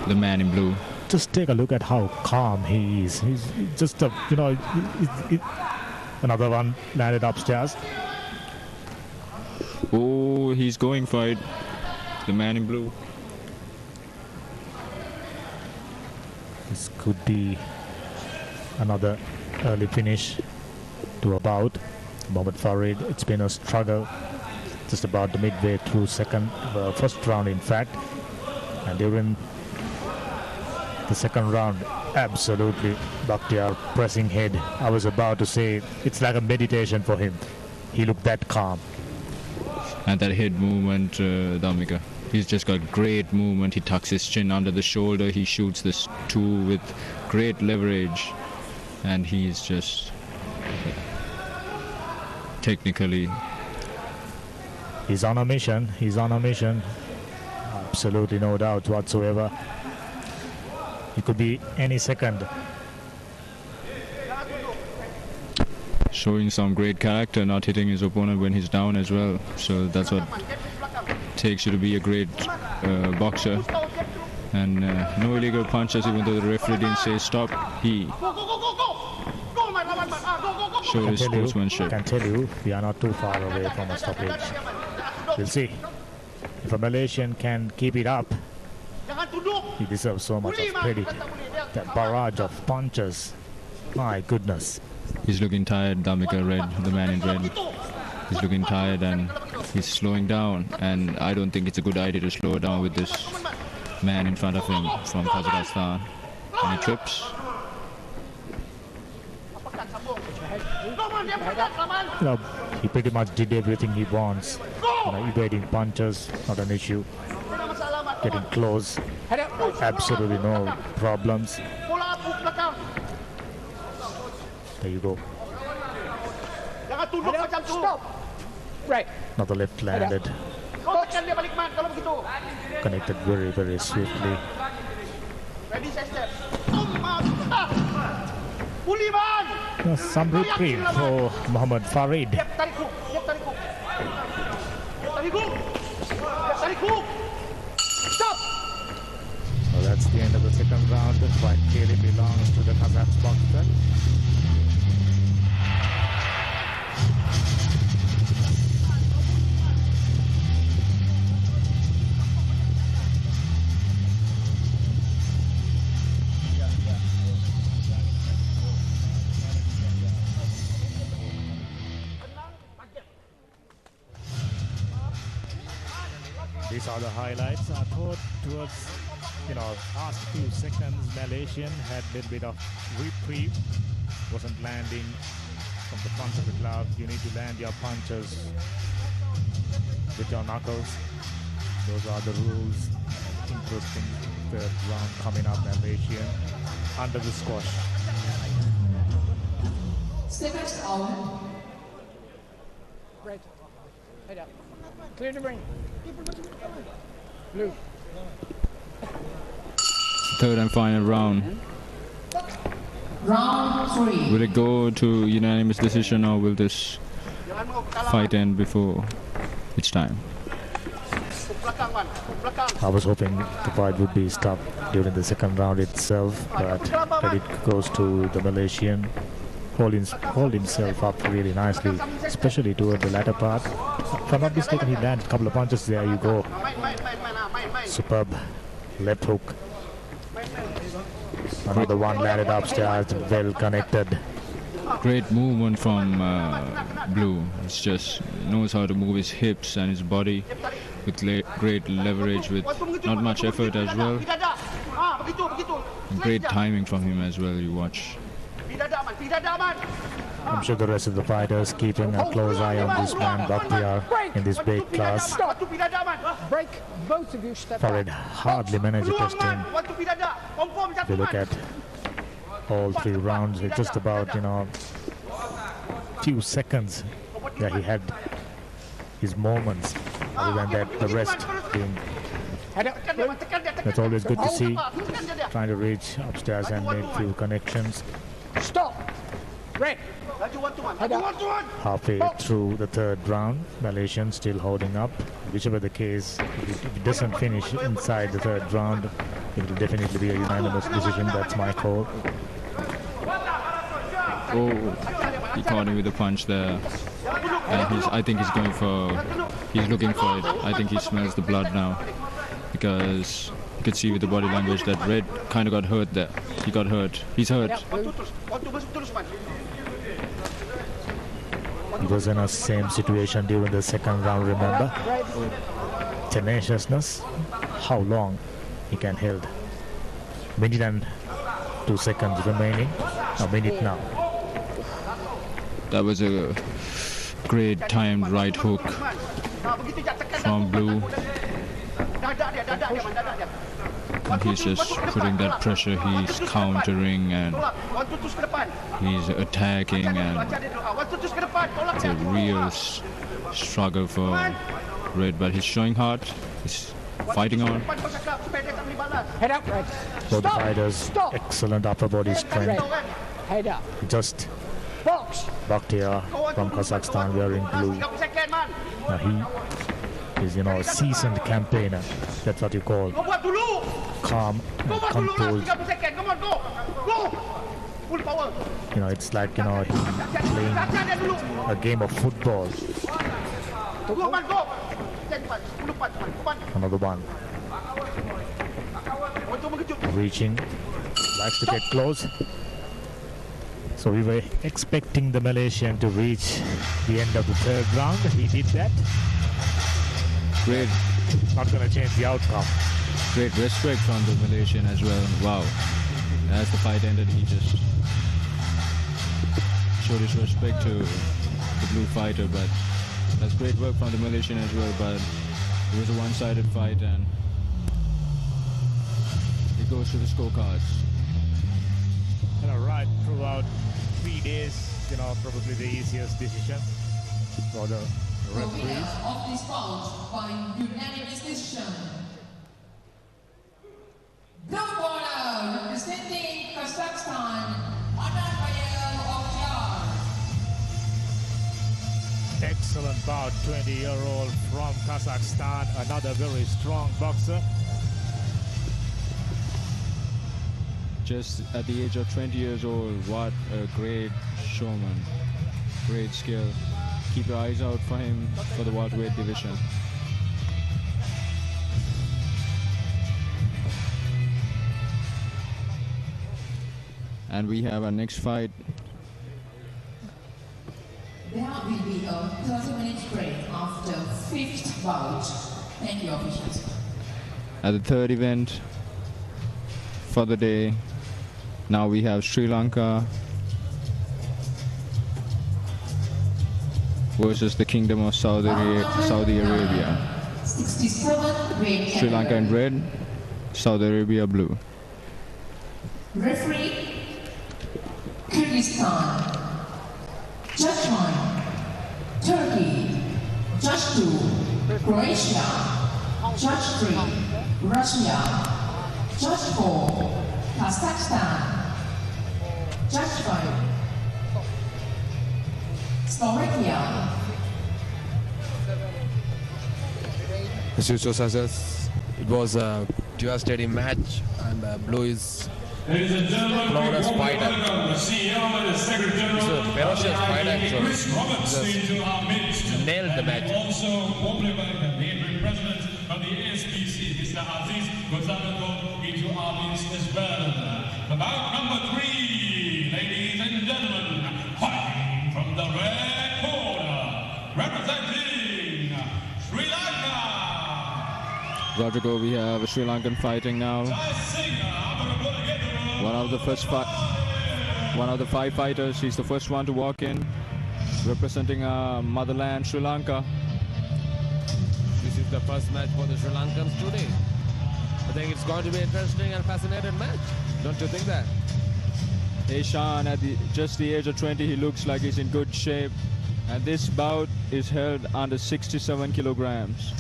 The man in blue. Just take a look at how calm he is. He's just another one landed upstairs. Oh, he's going for it. The man in blue. This could be another early finish to a bout. Mohamed Farid, it's been a struggle just about the midway through first round in fact. And during the second round, absolutely Bakhtiar pressing head. I was about to say it's like a meditation for him. He looked that calm. And that head movement, Damika. He's just got great movement. He tucks his chin under the shoulder. He shoots this two with great leverage. And he's just technically... He's on a mission. He's on a mission. Absolutely no doubt whatsoever. He could be any second. Showing some great character, not hitting his opponent when he's down as well. So that's what takes you to be a great boxer. And no illegal punches, even though the referee didn't say stop. He showed his sportsmanship. I can tell you, we are not too far away from a stoppage. We'll see. If a Malaysian can keep it up, he deserves so much of credit. That barrage of punches. My goodness. He's looking tired, Damika Red, the man in red. He's looking tired and he's slowing down. And I don't think it's a good idea to slow down with this man in front of him from Kazakhstan. And he trips. He pretty much did everything he wants. Evading punches, not an issue. Getting close, absolutely no problems. There you go. Right. Another left landed. Connected very, very swiftly. Some reprieve for Mohamed Farid. So that's the end of the second round. The fight clearly belongs to the Kazakh boxer. These are the highlights. I thought towards, last few seconds, Malaysian had a little bit of reprieve. Wasn't landing from the front of the glove. You need to land your punches with your knuckles. Those are the rules. Interesting third round coming up, Malaysian under the squash. Second out. Red. Head up. Clear the ring. Blue. Third and final round. Round 3. Will it go to unanimous decision or will this fight end before it's time? I was hoping the fight would be stopped during the second round itself, but credit goes to the Malaysian. Hold himself up really nicely, especially toward the latter part. If I'm not mistaken, he landed a couple of punches. There you go. Superb left hook. Another one landed upstairs, well connected. Great movement from Blue. He just knows how to move his hips and his body with great leverage, with not much effort as well. Great timing from him as well, you watch. I'm sure the rest of the fighters keeping a close eye on this man, Bakhtiar, in this weight class. Break. Both of you step Farid back. hardly managed to test him. If you look at all 3 rounds, it's just about, few seconds that he had his moments. Other than that, the rest being... Head up, Blue. That's always good to see. Trying to reach upstairs and make few connections. Stop. Red. Head up. Halfway through the 3rd round, Malaysian still holding up. Whichever the case, if it doesn't finish inside the 3rd round, it will definitely be a unanimous decision. That's my call. Oh, he caught him with a punch there. And I think he's looking for it. I think he smells the blood now, because you could see with the body language that Red kind of got hurt there. He got hurt. He's hurt. He was in the same situation during the 2nd round, remember? Tenaciousness, how long he can hold. Minute and 2 seconds remaining, a minute now. That was a great timed right hook from Blue. And he's just putting that pressure, he's countering and he's attacking, and it's a real struggle for Red, but he's showing heart, he's fighting on. Head up, Red. Both the fighters, excellent upper body strength. Head up. Just Box. Bakhtiar from Kazakhstan wearing blue. Now he is, a seasoned campaigner. That's what you call calm and composed. It's like, playing a game of football. Another one. Reaching. Likes to get close. So we were expecting the Malaysian to reach the end of the 3rd round. He did that. Great. Not going to change the outcome. Great respect from the Malaysian as well. Wow. As the fight ended, he just showed his respect to the blue fighter, but that's great work from the Malaysian as well, but it was a one-sided fight and it goes to the scorecards. Right throughout 3 days, probably the easiest decision for the referees. Of this bout by unanimous decision. Blue corner representing Kazakhstan, Excellent bout, 20-year-old from Kazakhstan, another very strong boxer. Just at the age of 20 years old, what a great showman, great skill. Keep your eyes out for him for the welterweight division. And we have our next fight. There will be a 30-minute break after 5th bout. Thank you, officials. At the 3rd event for the day, now we have Sri Lanka versus the Kingdom of Saudi Arabia. 67 Sri Lanka in red, Saudi Arabia blue. Referee, Kyrgyzstan. Judge 1, Turkey. Judge 2, Croatia. Judge 3, Russia. Judge 4, Kazakhstan. Judge 5, Slovakia. As usual, success. It was a devastating match, and Blue is flawless fighter. He's a ferocious fighter, actually. Just nailed the match. Also complimented the president of the ASBC Mr. Aziz Gonzalo into audience as well. About number 3, ladies and gentlemen, fighting from the red corner, representing Sri Lanka. Rodrigo, we have a Sri Lankan fighting now. One of the 5 fighters. He's the first one to walk in, representing motherland Sri Lanka. This is the first match for the Sri Lankans today. I think it's going to be an interesting and fascinating match. Don't you think that? Eshan, at just the age of 20, he looks like he's in good shape. And this bout is held under 67 kilograms.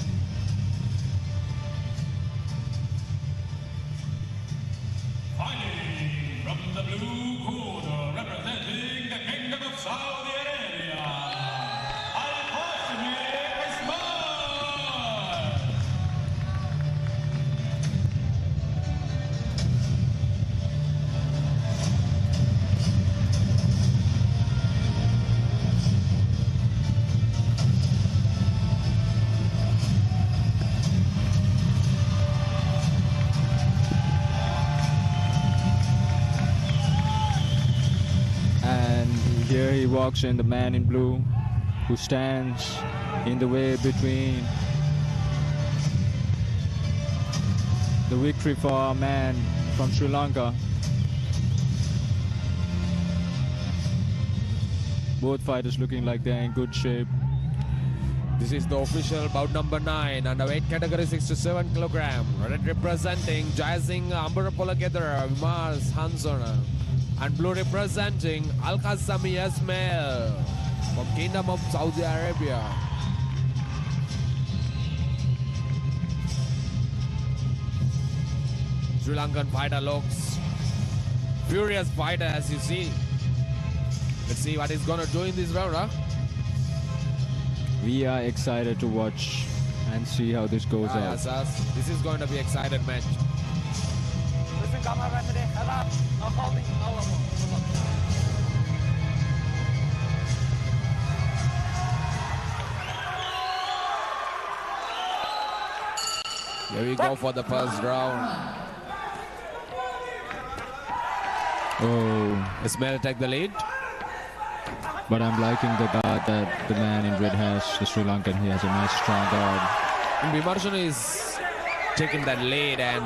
Fighting from the blue corner, representing the Kingdom of Saudi Arabia, Al-Qasimi Ismail. Here he walks in, the man in blue, who stands in the way between the victory for our man from Sri Lanka. Both fighters looking like they're in good shape. This is the official bout number 9 under weight category 67 kilogram. Representing Jayasingh Ambarapolagedara, Mars Hansona. And blue representing Al-Qasimi Ismail from Kingdom of Saudi Arabia. Sri Lankan fighter looks furious fighter, as you see. Let's see what he's gonna do in this round, huh? We are excited to watch and see how this goes out. Yes, this is going to be an exciting match. Here we go for the first round. Oh, Ismail take the lead. But I'm liking the guard that the man in red has, the Sri Lankan. He has a nice strong guard. Vimarshan is taking that lead and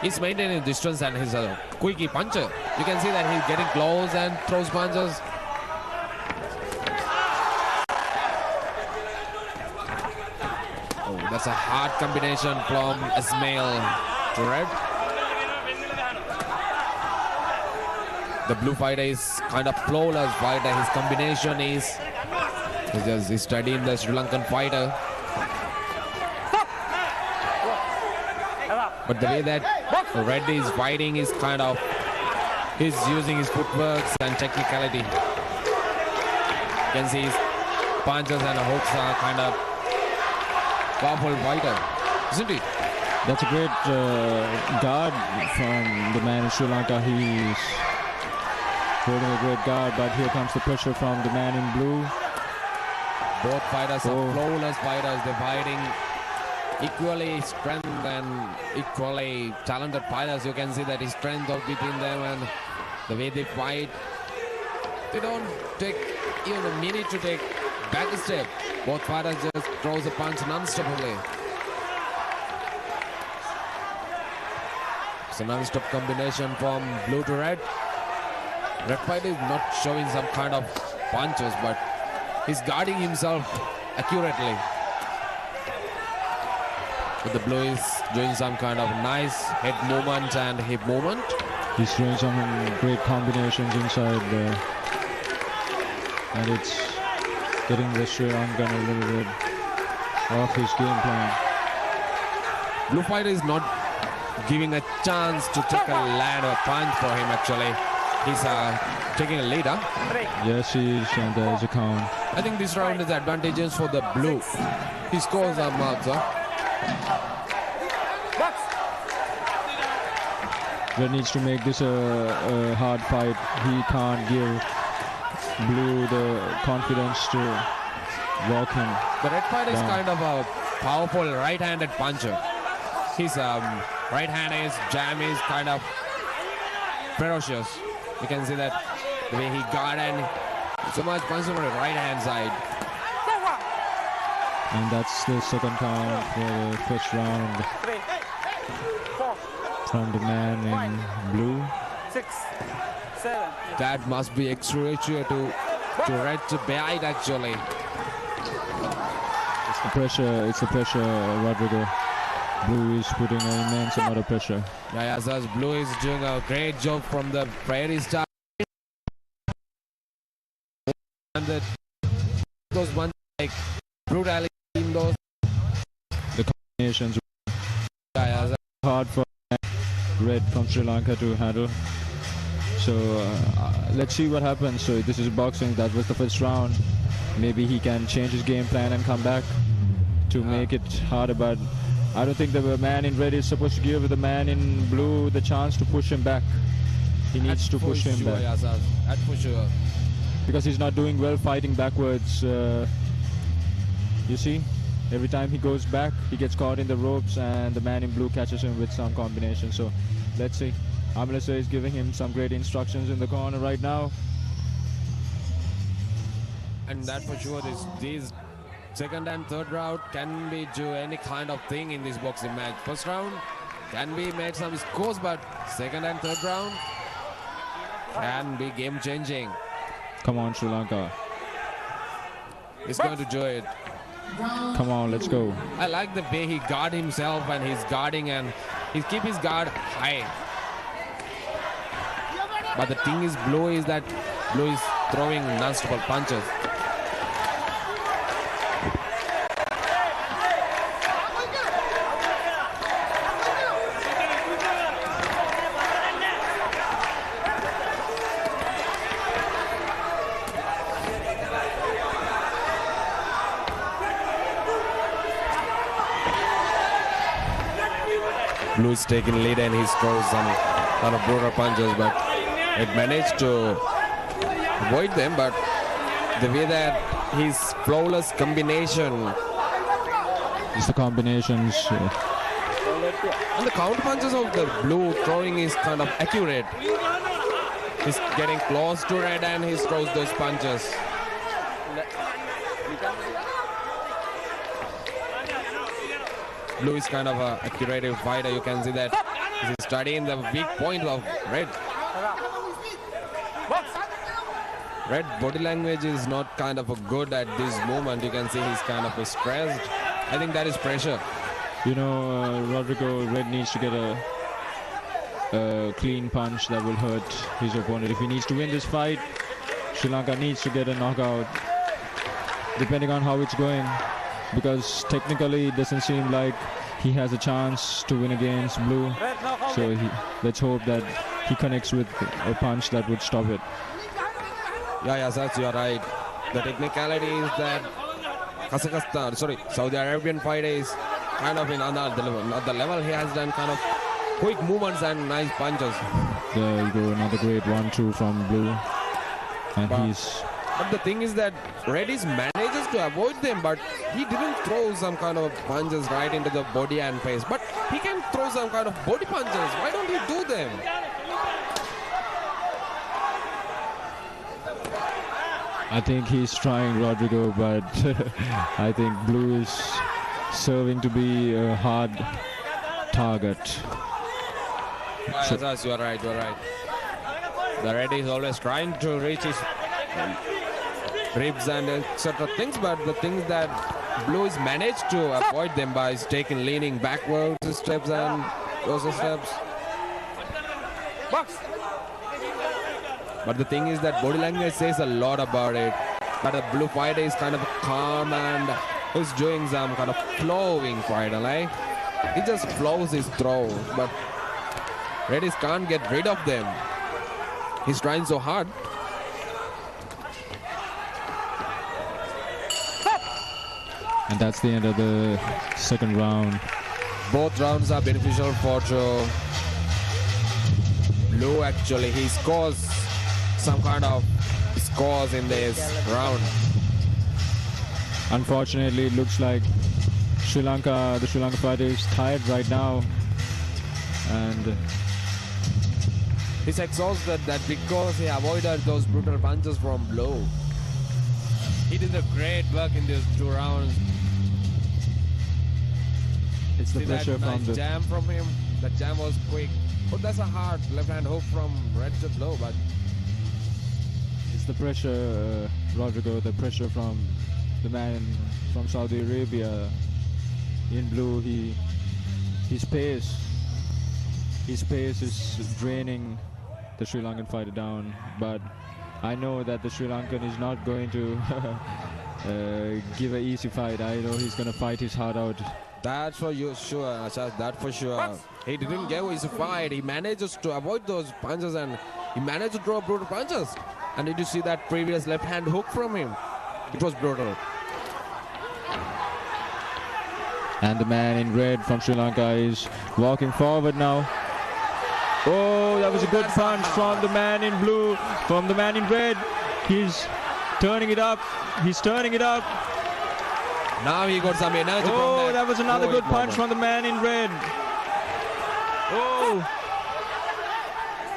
he's maintaining distance, and he's a quickie puncher. You can see that he's getting close and throws punches. Oh, that's a hard combination from Ismail to red. The blue fighter is kind of flawless fighter. His combination is he's studying the Sri Lankan fighter. But the way that Red is fighting is kind of, he's using his footwork and technicality. You can see his punches and hooks are kind of powerful fighter, isn't he? That's a great guard from the man in Sri Lanka. He's holding a great guard, but here comes the pressure from the man in blue. Both fighters are flawless fighters. They're fighting equally strength and equally talented fighters. You can see that his strength of between them and the way they fight. They don't take even a minute to take back a step. Both fighters just throws a punch non-stoply. It's a non-stop combination from blue to red. Red fighter is not showing some kind of punches, but he's guarding himself accurately. But the blue is doing some kind of nice head movement and hip movement. He's doing some great combinations inside there. And it's getting the Sri Lankan a little bit off his game plan. Blue fighter is not giving a chance to take a land or punch for him actually. He's taking a lead, huh? Yes, he is, and there's a count. I think this round is advantageous for the blue. He scores a marks, huh? Red needs to make this a hard fight. He can't give blue the confidence to walk him. The red fighter is kind of a powerful right-handed puncher. his right hand is jam is kind of ferocious. You can see that the way he got and so much punch on the right hand side. And that's the second count for the first round from the man in blue. 6, 7. That must be extraordinary to Red to bite actually. It's the pressure, Rodrigo. Blue is putting an immense amount of pressure. Yeah, so Blue is doing a great job from the very start. And those ones like brutality in those. The combinations are hard for Red from Sri Lanka to handle. So let's see what happens. So this is boxing. That was the first round. Maybe he can change his game plan and come back to make it harder. But I don't think the man in red is supposed to give the man in blue the chance to push him back. He needs to push him back. Yes, that's for sure. Because he's not doing well fighting backwards. You see, every time he goes back, he gets caught in the ropes and the man in blue catches him with some combination. So let's see. Amelasa is giving him some great instructions in the corner right now. And that for sure, these second and third round can be do any kind of thing in this boxing match. First round can be made some scores, but second and third round can be game changing. Come on, Sri Lanka. He's going to do it. Come on, let's go. I like the way he guard himself and he's guarding and he keep his guard high. But the thing is Blue is that Blue is throwing non-stop punches. Blue is taking lead and he throws some kind of brutal punches, but it managed to avoid them. But the way that his flawless combination, it's the combinations. And the counter punches of the Blue throwing is kind of accurate. He's getting close to Red and he throws those punches. Blue is kind of a accurate fighter. You can see that he's studying the weak point of Red. Red body language is not kind of a good at this moment. You can see he's kind of stressed. I think that is pressure. You know, Rodrigo, Red needs to get a clean punch that will hurt his opponent. If he needs to win this fight, Sri Lanka needs to get a knockout, depending on how it's going. Because technically it doesn't seem like he has a chance to win against Blue. So let's hope that he connects with a punch that would stop it. Yeah, that's you're right. The technicality is that Saudi Arabian fighter is kind of in another level. He has done kind of quick movements and nice punches. There you go, another great 1-2 from Blue. And But the thing is that Redis manages to avoid them, but he didn't throw some kind of punches right into the body and face. But he can throw some kind of body punches. Why don't he do them? I think he's trying, Rodrigo, but I think Blue is serving to be a hard target. Yes, you are right, you are right. The Red is always trying to reach his ribs and etc. things, but the things that Blue is managed to avoid them by taking leaning backwards steps and those steps. But the thing is that body language says a lot about it. But the Blue fighter is kind of calm and he's doing some kind of flowing fighter, like he just flows his throws, but Redis can't get rid of them. He's trying so hard. And that's the end of the second round. Both rounds are beneficial for Blue. Actually, he scores some kind of scores in this round. Unfortunately, it looks like Sri Lanka, the Sri Lanka fighter is tired right now, and he's exhausted that because he avoided those brutal punches from Blow. He did a great work in these 2 rounds. it's the See that pressure from nice the jam from him. That jam was quick. Oh, that's a hard left hand hook from Red to Blow, but it's the pressure, Rodrigo, the pressure from the man from Saudi Arabia in blue. His pace is draining the Sri Lankan fighter down, but I know that the Sri Lankan is not going to give an easy fight. I know he's going to fight his heart out. that's for you sure, Ashad, that for sure. He didn't give his fight. He manages to avoid those punches and he managed to throw brutal punches. And did you see that previous left hand hook from him? It was brutal. And the man in red from Sri Lanka is walking forward now. Oh, that was a good punch from the man in blue, from the man in red. He's turning it up. He's turning it up. Now he got some energy from Oh, that. that was another good punch moment. from the man in red. Oh,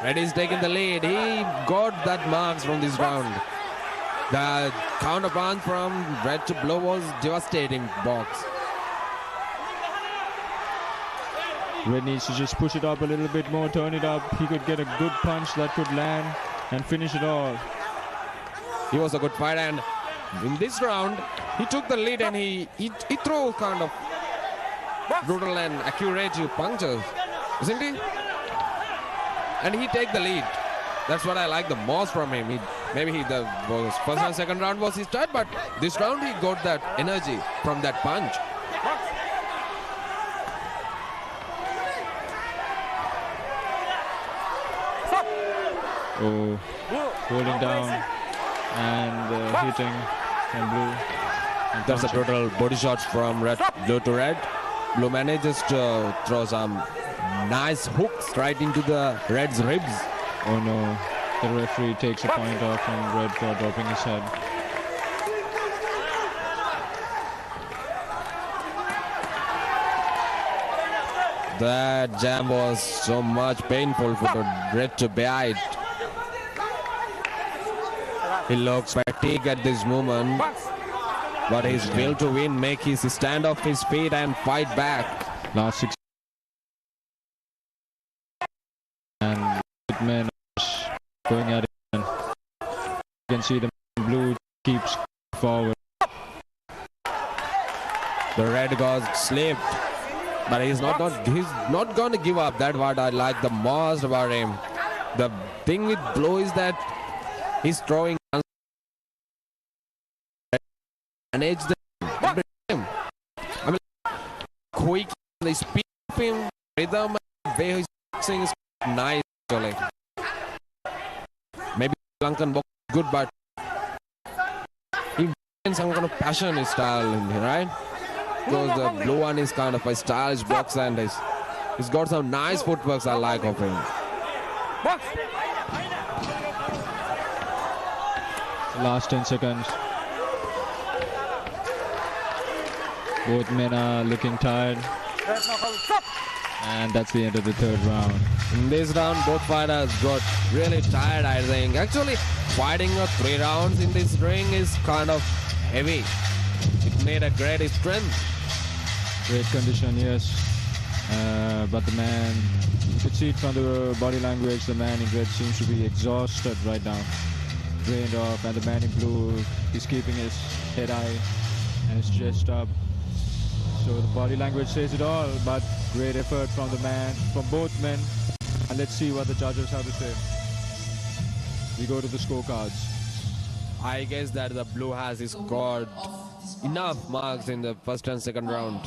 Red is taking the lead. He got that marks from this round. The counter punch from Red to Blue was devastating box. Red needs to just push it up a little bit more, turn it up. He could get a good punch that could land and finish it all. He was a good fighter, and in this round, he took the lead and he threw kind of brutal and accurate punches, isn't he? And he take the lead. That's what I like the most from him. Maybe the first and second round was his start, but this round he got that energy from that punch. Oh, holding down and hitting and blue. And That's a punching. brutal body shots from blue to red. Blue manages to throw some nice hooks right into the red's ribs. Oh no, the referee takes a point off from red for dropping his head. That jam was so much painful for the red to bear it. He looks fatigued at this moment, but his will to win make him stand off his feet and fight back. Last 6 and men going at it. And you can see the blue keeps forward. The red got slipped, but he's not going to give up. That's what I like the most about him. The thing with blue is that he's throwing manage the him. I mean, quick, the speed of him, rhythm, and way he's boxing is nice. Actually. Maybe Lankan box is good, but he brings some kind of passion in his style, right? Because the blue one is kind of a stylish box and he's got some nice footworks I like of him. Last 10 seconds. Both men are looking tired. And that's the end of the third round. In this round, both fighters got really tired, I think. Actually, fighting 3 rounds in this ring is kind of heavy. It made a great strength. Great condition, yes. But the man, you could see it from the body language, the man in red seems to be exhausted right now. Drained off, and the man in blue is keeping his head high and his chest up. So the body language says it all, but great effort from the man, from both men. And let's see what the judges have to say. We go to the scorecards. I guess that the blue has scored enough marks in the first and second round.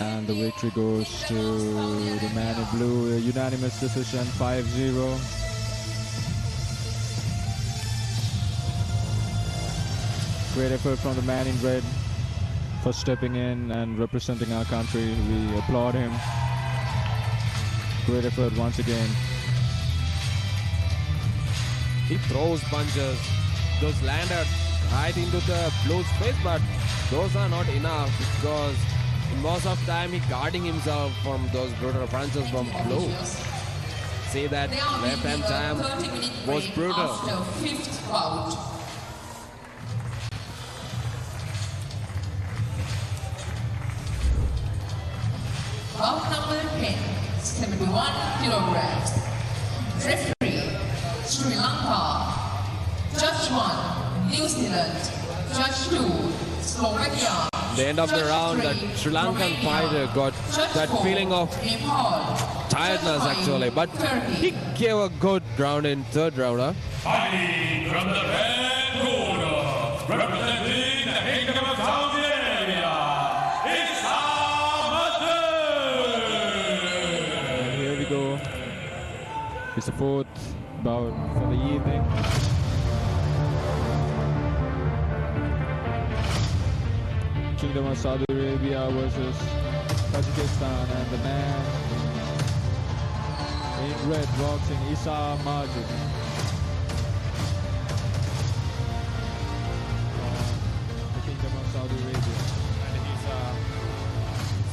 And the victory goes to the man in blue, a unanimous decision, 5-0. Great effort from the man in red for stepping in and representing our country. We applaud him. Great effort once again. He throws punches. those landed right into the blue's face, but those are not enough because most of the time he guarding himself from those brutal punches from blue. See that left hand jam was brutal. After fifth bout. Bout number 10, 71 kilograms. Referee, Sri Lanka. Judge 1, New Zealand. Judge 2, Slovakia. The end of the round, that Sri Lankan fighter got that feeling of tiredness actually, but he gave a good round in third round. Fighting from the red corner, representing the Kingdom of Saudi Arabia, it's And here we go. It's the fourth bout for the evening. Kingdom of Saudi Arabia versus Tajikistan, and the man in red boxing Isa Majid. The Kingdom of Saudi Arabia. And he's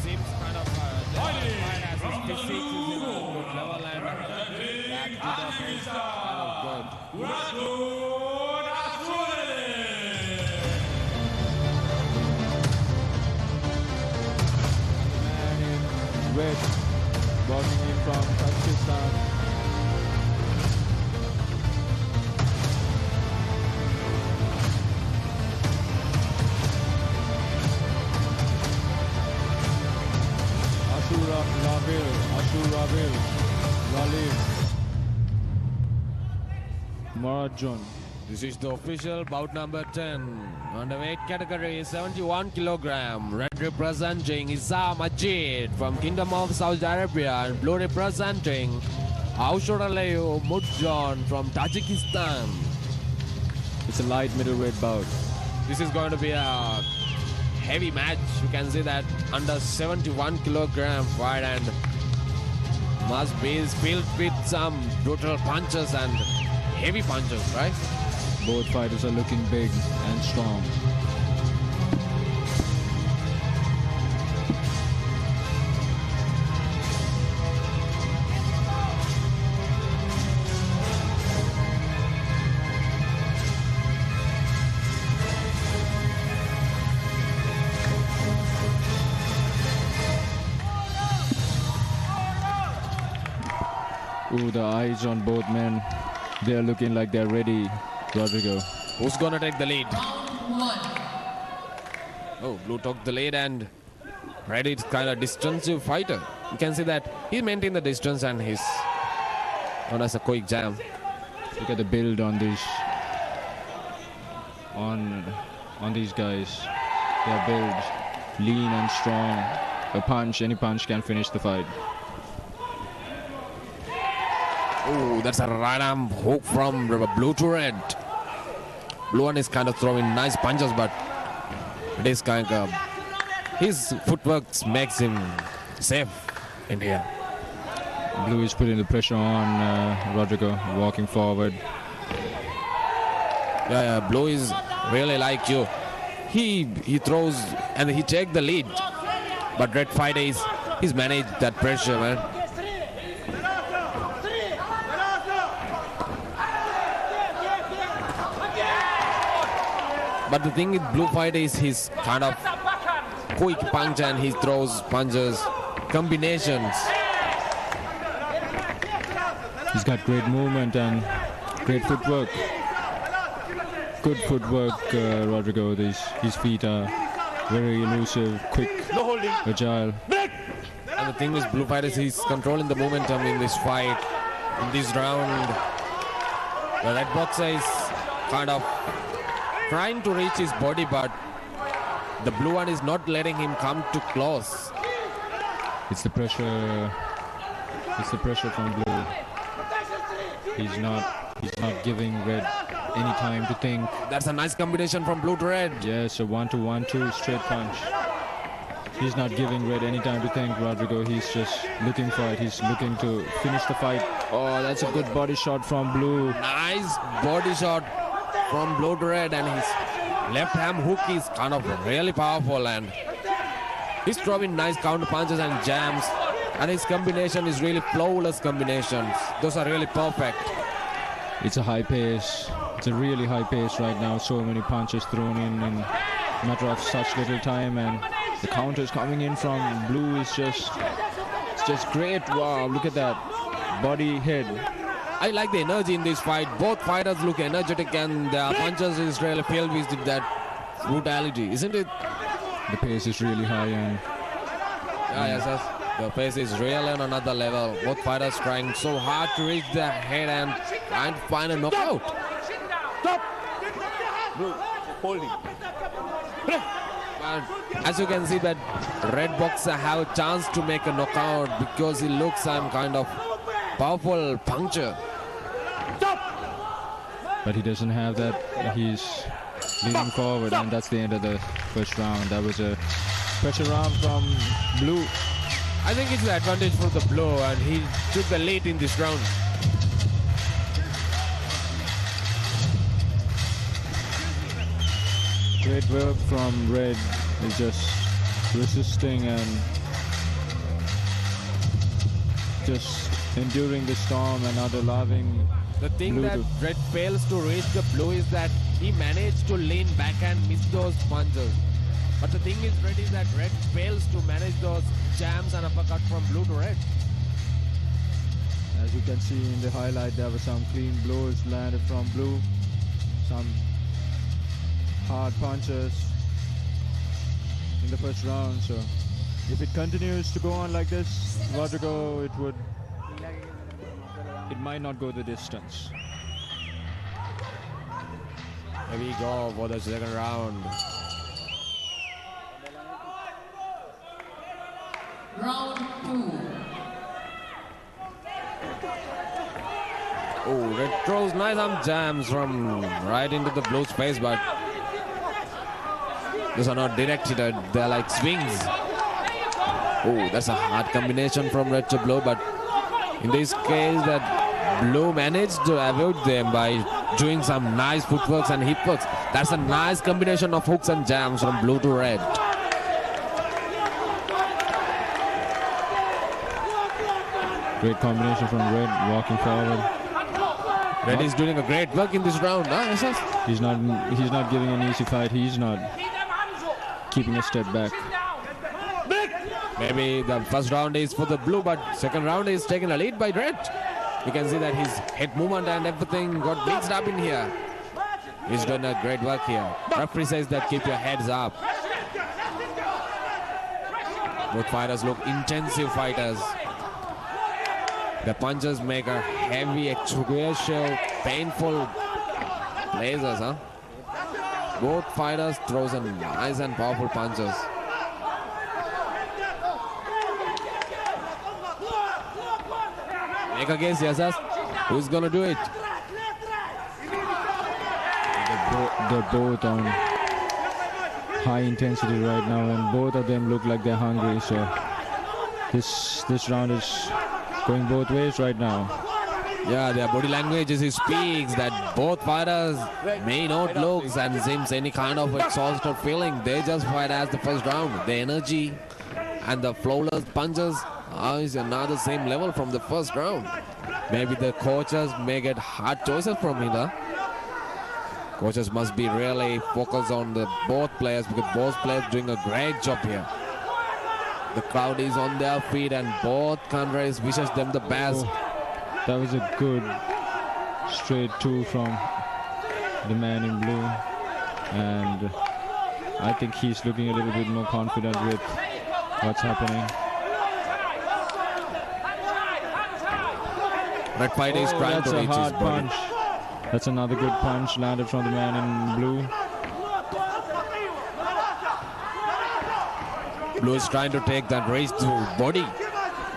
seems kind of fine as his physique is in a good level and that defense kind of good. Red boxing in from Pakistan. Ashur Rabil, Marajon. This is the official bout number 10. Underweight category 71 kilogram. Red representing Isa Majid from Kingdom of Saudi Arabia and blue representing Aushoraleo Mudjon from Tajikistan. It's a light middleweight bout. This is going to be a heavy match. You can see that under 71 kilogram fight and must be filled with some brutal punches and heavy punches, right? Both fighters are looking big and strong. Ooh, the eyes on both men. They're looking like they're ready. Rodrigo. Who's gonna take the lead? Oh, blue took the lead and red is kind of distansive fighter. You can see that he maintained the distance and he's known as a quick jam. Look at the build on these these guys. They're built lean and strong. Any punch can finish the fight. Oh, that's a right arm hook from blue to red. Blue one is kind of throwing nice punches, but it is kind of his footwork makes him safe in here. Blue is putting the pressure on Rodrigo, walking forward. Yeah, blue is really like you. He throws and he takes the lead, but red fighter he's managed that pressure, man. But the thing with blue fighter is he's kind of quick punch and he throws punches, combinations. He's got great movement and great footwork. Good footwork, Rodrigo. His feet are very elusive, quick, agile. And the thing with blue fighters, he's controlling the momentum in this fight, in this round. The red boxer is kind of trying to reach his body, but the blue one is not letting him come too close. It's the pressure. It's the pressure from blue. He's not giving red any time to think. That's a nice combination from blue to red. Yes, a 1-2-1-2 straight punch. He's not giving red any time to think, Rodrigo. He's just looking for it. He's looking to finish the fight. Oh, that's a good body shot from blue. Nice body shot from blue to red, and his left hand hook is kind of really powerful, and he's throwing nice counter punches and jams, and his combination is really flawless combinations. Those are really perfect. It's a high pace. It's a really high pace right now. So many punches thrown in a matter of such little time, and the counters coming in from blue is just great. Wow, look at that body head. I like the energy in this fight. Both fighters look energetic, and their punches is really filled with that brutality, isn't it? The pace is really high, and yes. The pace is really on another level. Both fighters trying so hard to reach the head and trying to find a knockout. Holding. But as you can see, that red boxer have a chance to make a knockout because he looks some kind of powerful puncher. but he doesn't have that. He's leaning forward, and that's the end of the first round. That was a pressure round from blue. I think it's the advantage for the blue, and he took the lead in this round. Great work from red. He's just resisting and just enduring the storm and not allowing The thing blue that red fails to reach the blue is that he managed to lean back and miss those punches. But the thing is that red fails to manage those jams and uppercut from blue to red. As you can see in the highlight, there were some clean blows landed from blue, some hard punches in the first round. So if it continues to go on like this, Rodrigo, it might not go the distance. Here we go for the second round. Round 2. Oh, red throws nice arm jams from right into the blue's face, but those are not directed, they're like swings. Oh, that's a hard combination from red to blue, but in this case that blue managed to avoid them by doing some nice footworks and hip works. That's a nice combination of hooks and jams from blue to red. Great combination from red, walking forward. Red is doing a great work in this round, huh? He's not giving an easy fight. He's not keeping a step back. Maybe the first round is for the blue, but second round is taking a lead by red. You can see that his head movement and everything got mixed up in here. He's done a great work here. Referee says that keep your heads up. Both fighters look intensive fighters. The punches make a heavy, excrucial, painful lasers, huh? Both fighters throw some nice and powerful punches. Make a guess, Yasas. Who's gonna do it? They're both on high intensity right now, and both of them look like they're hungry. So this round is going both ways right now. Yeah, their body language speaks that both fighters may not look and seems any kind of exhausted feeling. They just fight as the first round. The energy and the flawless punches is another same level from the first round. Maybe the coaches may get hard choices from either. Coaches must be really focused on the both players because both players doing a great job here. The crowd is on their feet and both countries wishes them the best. Oh, that was a good straight two from the man in blue, and I think he's looking a little bit more confident with what's happening. Red fight is trying to reach his body. Punch. That's another good punch landed from the man in blue. Blue is trying to take that race to body,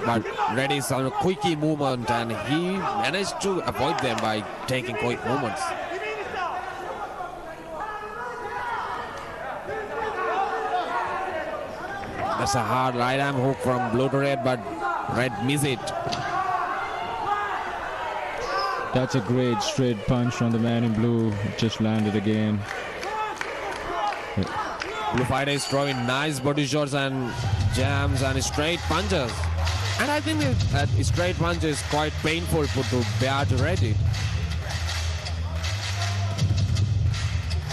but Red is on a quickie movement and he managed to avoid them by taking quick movements. That's a hard right arm hook from blue to red, but Red missed it. That's a great straight punch from the man in blue. It just landed again. Blue fighter is throwing nice body shots and jams and straight punches. And I think that straight punch is quite painful to bear to ready.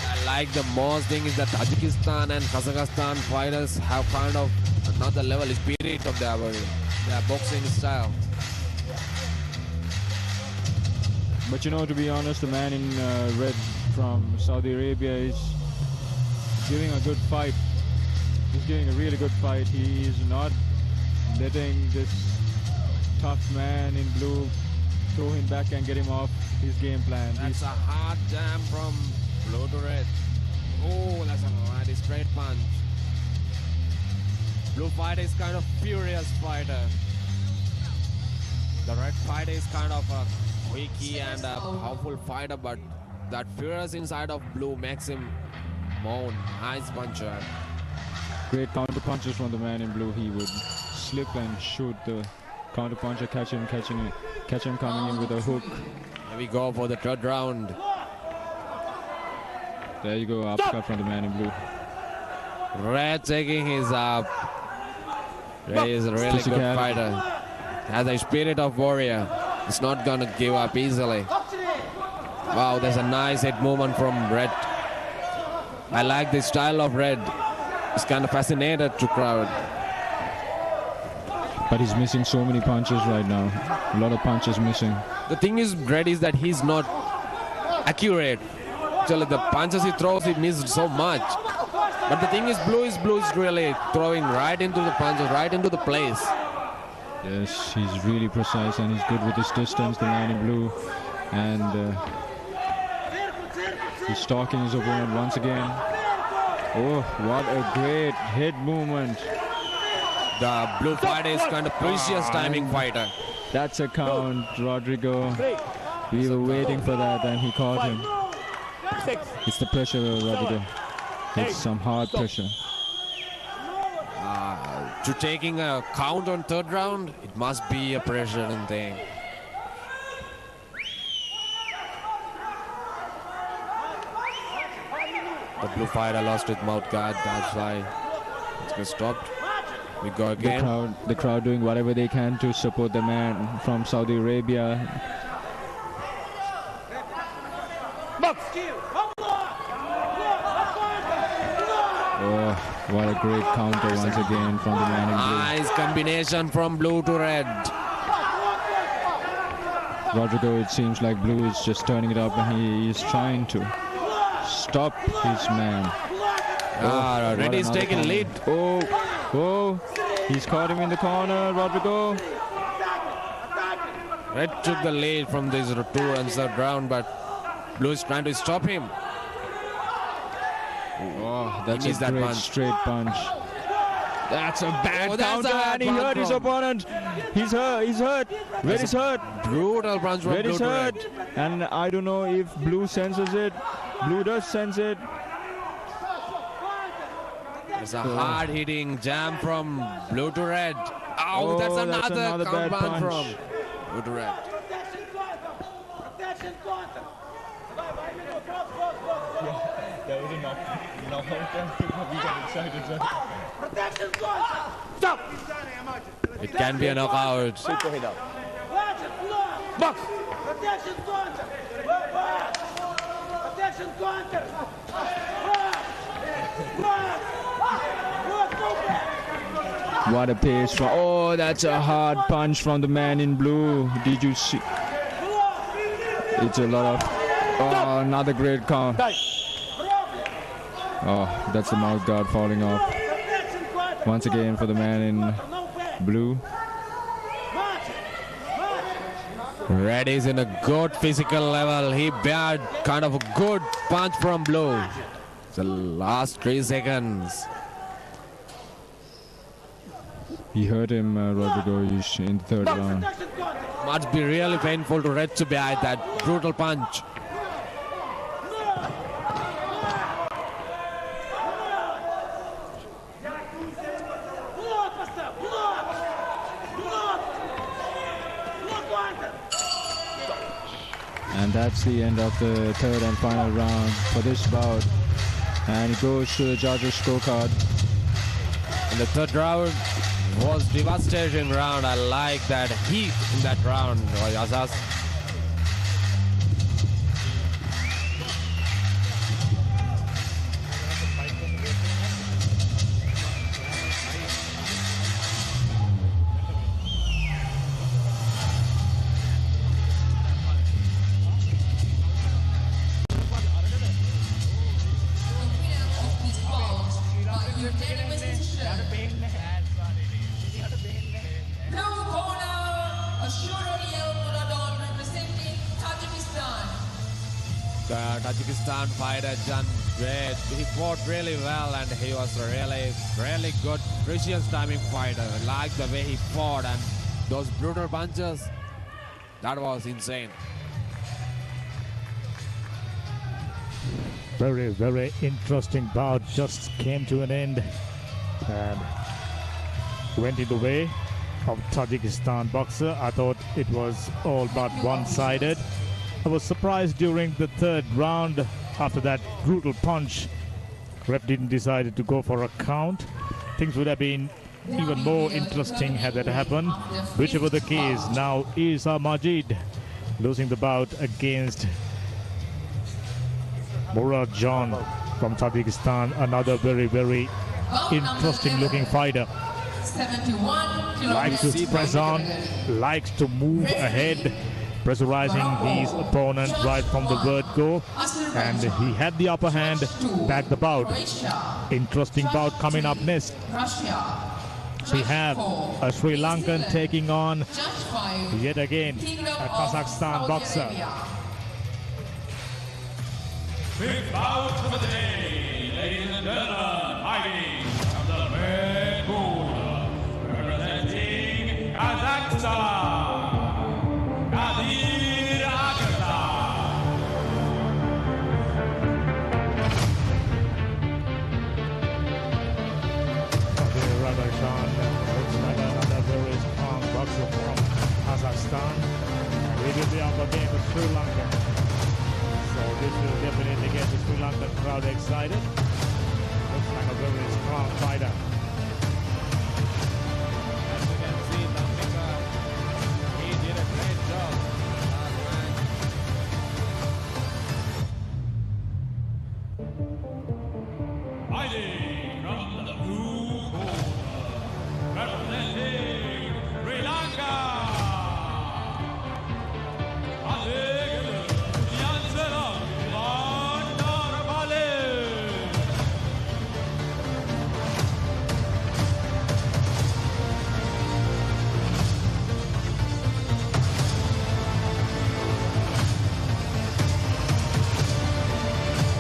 I like the most thing is that Tajikistan and Kazakhstan fighters have kind of another level spirit of their boxing style. But you know, to be honest, the man in red from Saudi Arabia is giving a good fight. He's giving a really good fight. He is not letting this tough man in blue throw him back and get him off his game plan. That's a hard jam from blue to red. Oh, that's a right straight punch. Blue fighter is kind of furious fighter. The red fighter is kind of a quickie and a powerful fighter, but that furious inside of blue makes him more nice puncher. Great counter punches from the man in blue. He would slip and shoot the counter puncher, catch him coming in with a hook. Here we go for the third round. There you go, uppercut from the man in blue. Red taking his up. Red is a really good fighter. Has a spirit of warrior. He's not gonna give up easily. Wow, there's a nice head movement from Red. I like the style of Red. He's kind of fascinated to crowd. But he's missing so many punches right now. A lot of punches missing. The thing is, Red is that he's not accurate. Actually, the punches he throws, he missed so much. But the thing is, blue is really throwing right into the punches, right into the place. Yes, he's really precise and he's good with his distance, the man in blue. And he's stalking his opponent once again. Oh, what a great head movement. The blue fighter is kind of precious timing fighter. That's a count, Rodrigo. We were waiting for that and he caught him. It's the pressure, Rodrigo. It's some hard pressure. To taking a count on third round, it must be a pressure and thing. The blue fighter lost with mouth guard, that's why it's been stopped. We go again. The crowd doing whatever they can to support the man from Saudi Arabia. Oh, what a great counter once again from the man in blue. Nice combination from blue to red. Rodrigo, it seems like blue is just turning it up and he is trying to stop his man. Red is taking lead. Oh, he's caught him in the corner, Rodrigo. Red took the lead from this 2 and third round, but blue is trying to stop him. Oh, that's a great straight punch. That's a bad counter and he hurt his opponent. He's hurt. Red is hurt. Brutal punch from Red blue is to hurt. red. And I don't know if blue senses it. Blue does sense it. There's a hard hitting jam from blue to red. Oh, that's another bad punch from punch. blue to red. There was a knock. We got excited. Stop! It can be a knockout. Box! Protection counter! Protection counter! What a pace from. Oh, that's a hard punch from the man in blue. Did you see? It's a lot of. Oh, another great count. Oh, that's the mouth guard falling off. Once again for the man in blue. Red is in a good physical level. He bared kind of a good punch from blue. The last 3 seconds. He hurt him, Rodrigo, in the third round. Must be really painful to Red to bear that brutal punch. And that's the end of the third and final round for this bout. And it goes to the judges' scorecard. And the third round was devastating round. I like that heat in that round, Azaz. Tajikistan fighter done great. He fought really well and he was a really good, precious timing fighter. I like the way he fought and those brutal punches. That was insane. Very, very interesting bout just came to an end and went in the way of Tajikistan boxer. I thought it was all but one-sided. I was surprised during the third round after that brutal punch. Ref didn't decide to go for a count. Things would have been even more interesting had that happened. Whichever the case, now Isa Majid losing the bout against Murad John from Tajikistan. Another very, very interesting looking fighter. Likes to press on, likes to move ahead, pressurizing his opponent right from the word go, and he had the upper hand back the bout. Interesting bout coming up next. We have a Sri Lankan taking on yet again a Kazakhstan boxer. Fifth bout of the day, ladies and gentlemen, fighting from the red corner, representing Kazakhstan. Kazakhstan. He will be up against Sri Lanka. So this will definitely get the Sri Lankan crowd excited. Looks like a very strong fighter. As you can see, Lanka, he did a great job. Fighting from the blue corner, representing Sri Lanka.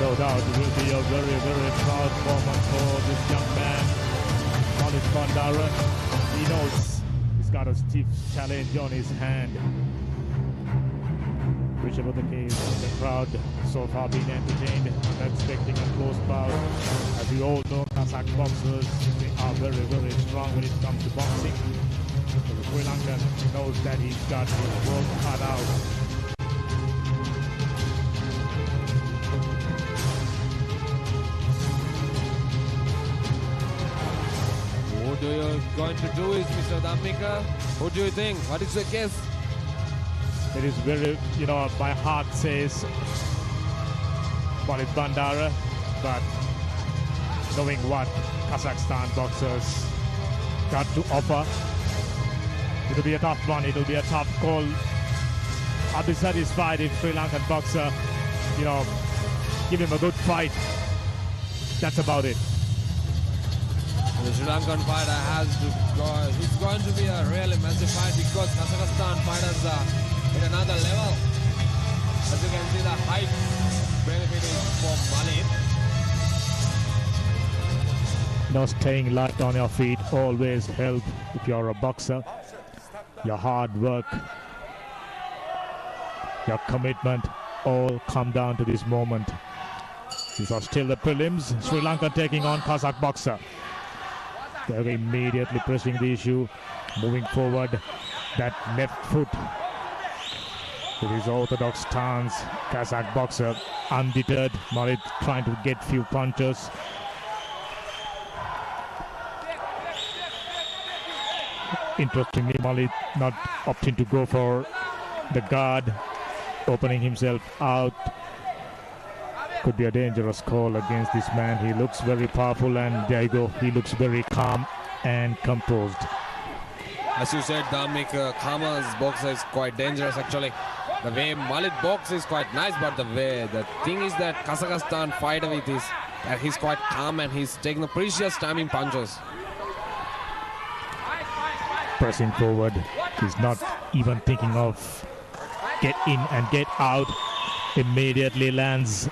No doubt it will be a very, very proud moment for this young man, Khalid Bandara. He knows he's got a stiff challenge on his hand. Whichever the case, the crowd so far been entertained and expecting a close bout. As we all know, Kazakh boxers, they are very, very strong when it comes to boxing. So the Sri Lankan knows that he's got his work cut out. What do you going to do is Mr. Dhammika? What do you think? What is the guess? It is very, my heart says Khalid Bandara, but knowing what Kazakhstan boxers got to offer, it'll be a tough one, it'll be a tough call. I'll be satisfied if Sri Lankan boxer, give him a good fight. That's about it. The Sri Lankan fighter has to go. It's going to be a really massive fight because Kazakhstan fighters are at another level. As you can see, the height benefiting for Malik. Staying light on your feet always help if you're a boxer. Your hard work, your commitment, all come down to this moment. These are still the prelims. Sri Lanka taking on Kazakh boxer. They're immediately pressing the issue, moving forward. That left foot With his orthodox stance, Kazakh boxer undeterred. Malik trying to get few punches. Interestingly, Malik not opting to go for the guard, opening himself out. Could be a dangerous call against this man. He looks very powerful, and there you go. He looks very calm and composed. As you said, Damik, Kama's boxer is quite dangerous actually. The way Malik boxes is quite nice, but the thing is that Kazakhstan fighter with his, he's quite calm and he's taking the precious timing punches. Pressing forward, he's not even thinking of get in and get out. Immediately lands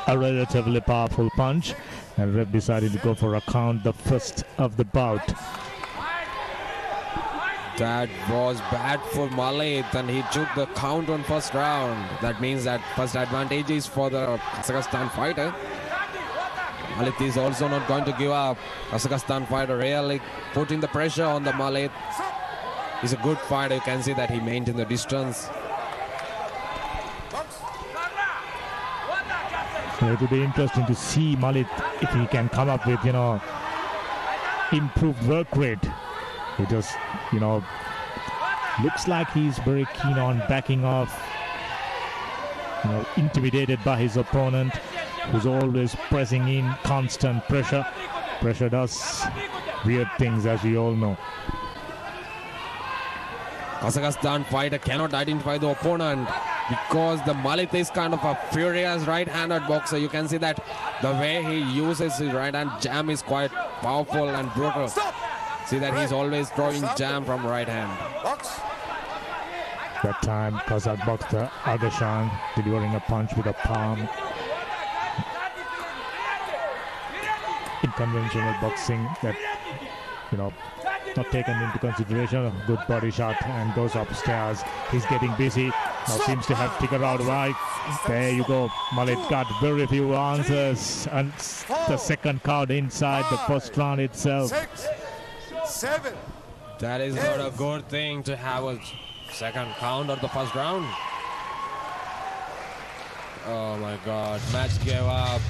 a relatively powerful punch, and Ref decided to go for a count, the first of the bout. That was bad for Malik, and he took the count on first round. That means that first advantage is for the Kazakhstan fighter. Malik is also not going to give up. Kazakhstan fighter really putting the pressure on the Malik. He's a good fighter. You can see that he maintained the distance. It will be interesting to see Malik if he can come up with, improved work rate. He just, looks like he's very keen on backing off, intimidated by his opponent, who's always pressing in, constant pressure. Pressure does weird things, as we all know. Kazakhstan fighter cannot identify the opponent because the Malik is kind of a furious right-handed boxer. You can see that the way he uses his right-hand jam is quite powerful and brutal. See that he's always throwing jam from right hand. That time, Kazakh boxer Agashan delivering a punch with a palm. In conventional boxing, that, not taken into consideration. A good body shot and goes upstairs. He's getting busy. Now seems to have figured out why. There you go. Malik got very few answers. And the second count inside the first round itself. 6, 7. That is not a good thing to have a second count of the first round. Oh my God. Match gave up.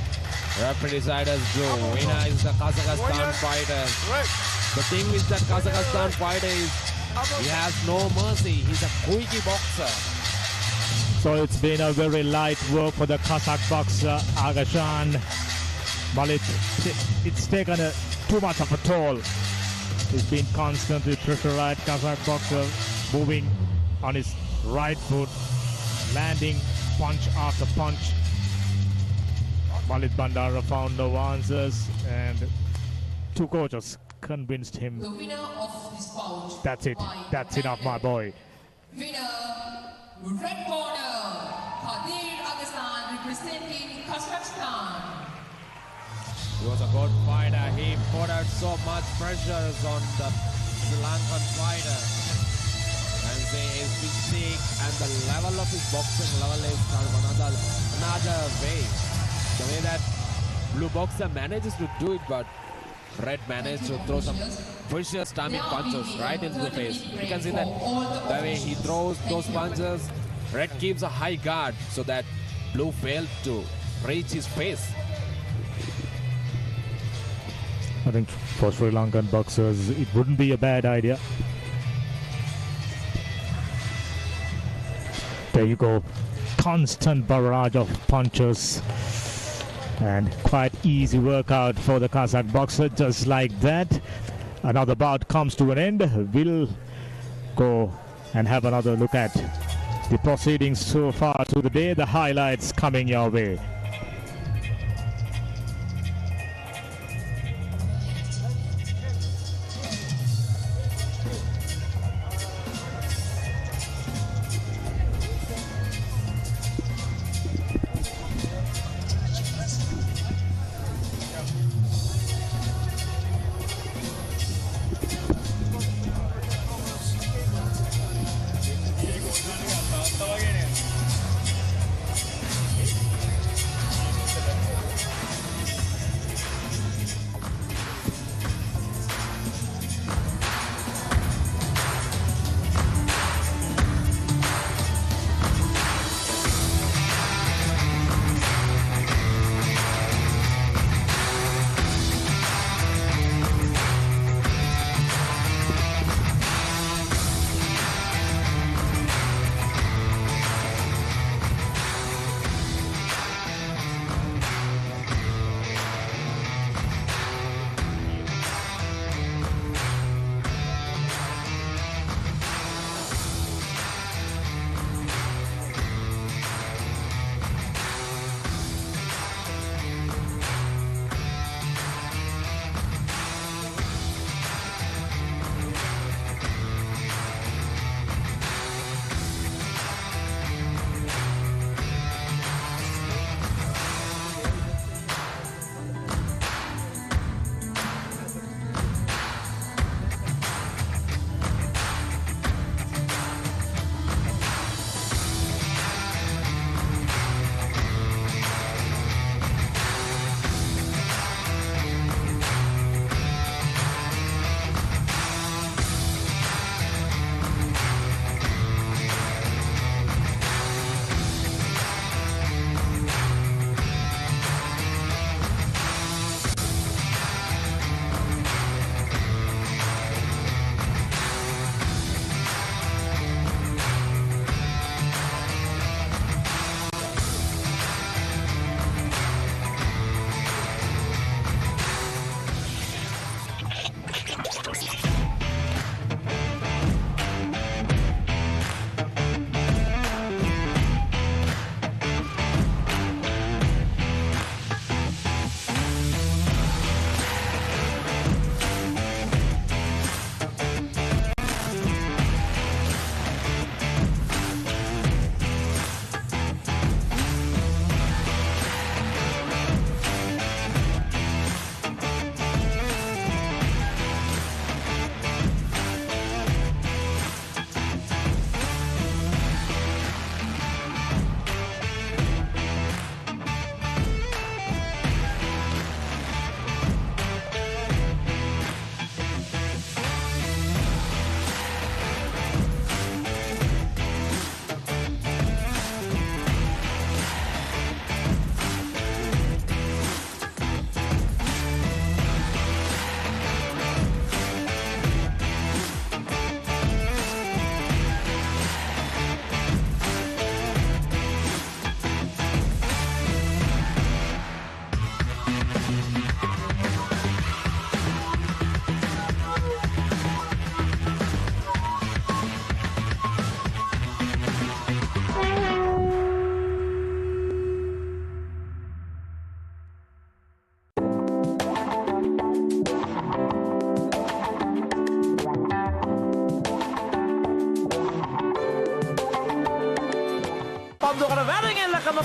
Referee decided blue. Winner is the Kazakhstan fighter. The thing is that Kazakhstan fighter he has no mercy. He's a quickie boxer. So it's been a very light work for the Kazakh boxer Agashan. Malik, it's taken too much of a toll. He's been constantly pressurized. Kazakh boxer moving on his right foot, landing punch after punch. Malik Bandara found no answers, and two coaches convinced him. The winner of this bout. That's it. That's enough, my boy. Winner, red corner, Kadir Agassan representing Kazakhstan. He was a good fighter. He put out so much pressure on the Sri Lankan fighter. And his physique and the level of his boxing level is kind of another way. The way that blue boxer manages to do it, but red managed to throw some vicious timing punches right into the face. You can see that the way he throws those punches, red keeps a high guard so that blue failed to reach his face. I think for Sri Lankan boxers, it wouldn't be a bad idea. There you go. Constant barrage of punches. And quite easy workout for the Kazakh boxer. Just like that, another bout comes to an end. We'll go and have another look at the proceedings so far to the day. The highlights coming your way.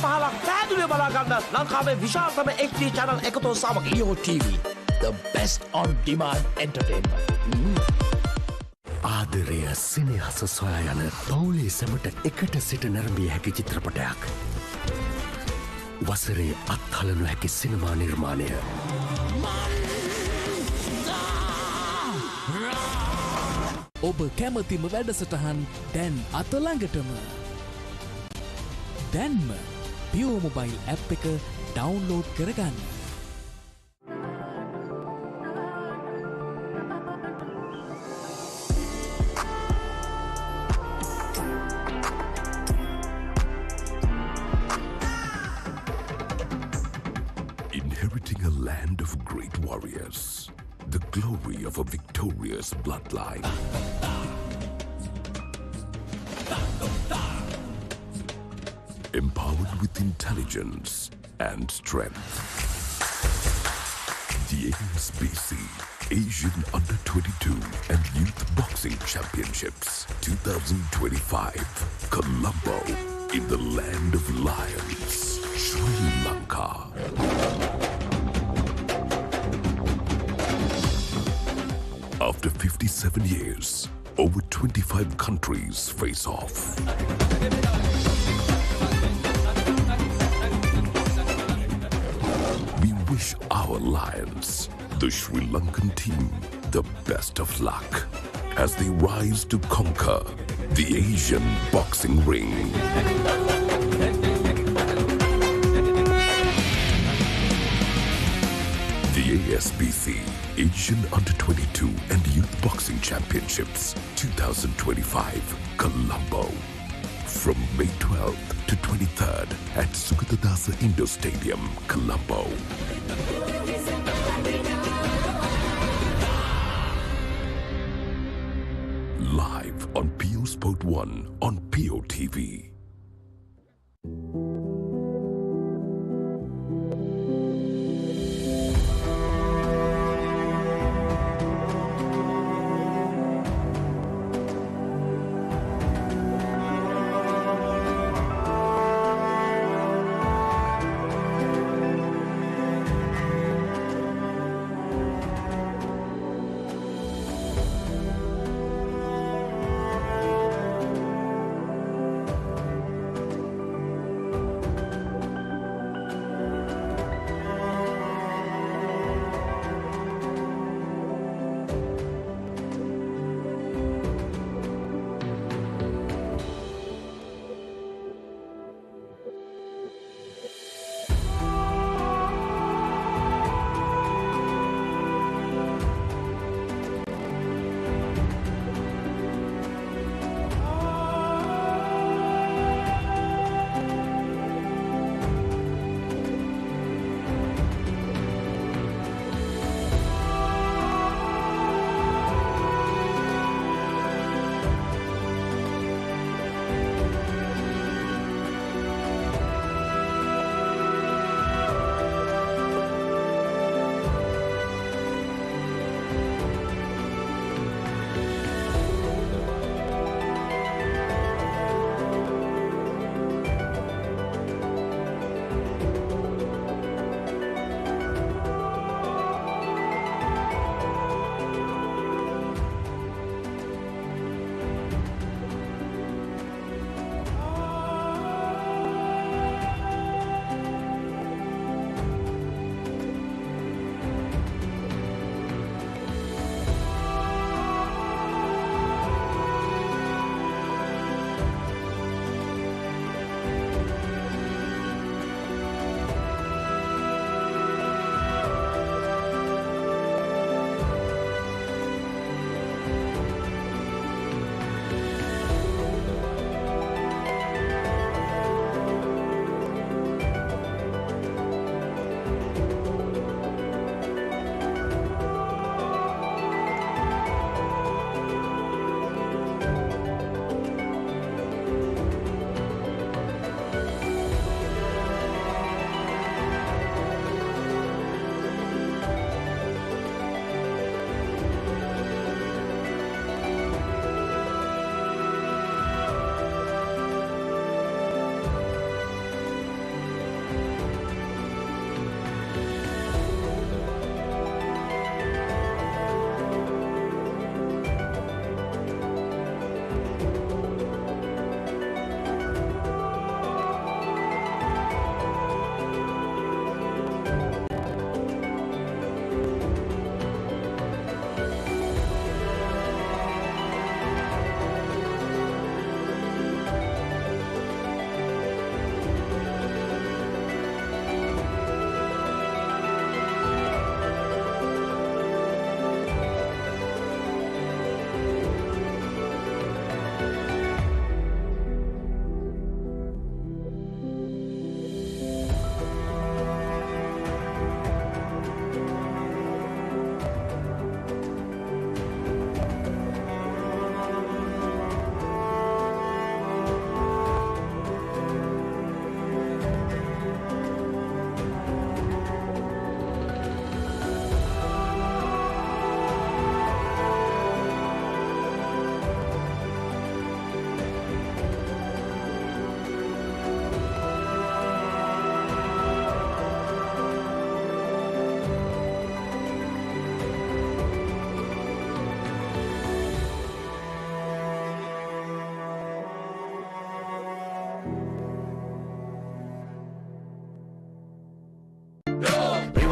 15ක් පැහැදිලිව බලා ගන්න ලංකාවේ විශාලතම HD channel එකතු සමග PEO TV, the best on demand entertainment. ආදරය සෙනෙහස සොයා යන පවුලේ සැමට එකට සිට නැරඹිය හැකි චිත්‍රපටයක්. වසරේ අත්හළ නොහැකි සිනමා නිර්මාණය. ඔබ කැමතිම වැඩසටහන් දැන් අතළඟටම. දැන්ම PEO මොබයිල් ඇප් එක ඩවුන්ලෝඩ් කරගන්න. Inheriting a land of great warriors, the glory of a victorious bloodline. Empowered with intelligence and strength. The ASBC Asian Under-22 and Youth Boxing Championships 2025, Colombo, in the land of lions, Sri Lanka. After 57 years, over 25 countries face off. We wish our lions, the Sri Lankan team, the best of luck as they rise to conquer the Asian boxing ring. The ASBC Asian Under-22 and Youth Boxing Championships 2025, Colombo. From May 12th to 23rd at Sukatadasa Indoor Stadium, Colombo. Live on PEO Sport 1 on PEO TV.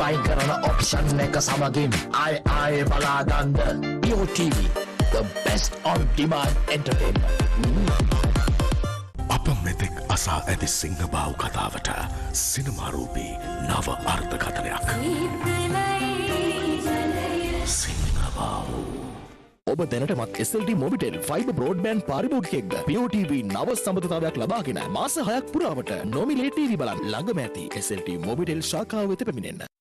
වයින් කරන option එක සමගින් ආයේ බලා ගන්න PEO TV the best on demand entertainment. අප මෙතෙක් අසා ඇති සිංහබාහු කතාවට සිනමාරූපී නව අර්ථකථනයක්. සිංහබාහු. ඔබ දැනටමත් SLT මොබිටෙල් ෆයිබර් බ්‍රෝඩ්බෑන්ඩ් පාරිභෝගිකයෙක්ද? PEO TV නව සම්බන්ධතාවයක් ලබාගෙන මාස 6ක් පුරාවට නොමිලේ TV බලන්න ළඟම ඇති SLT මොබිටෙල් ශාඛාව වෙත පැමිණෙන්න.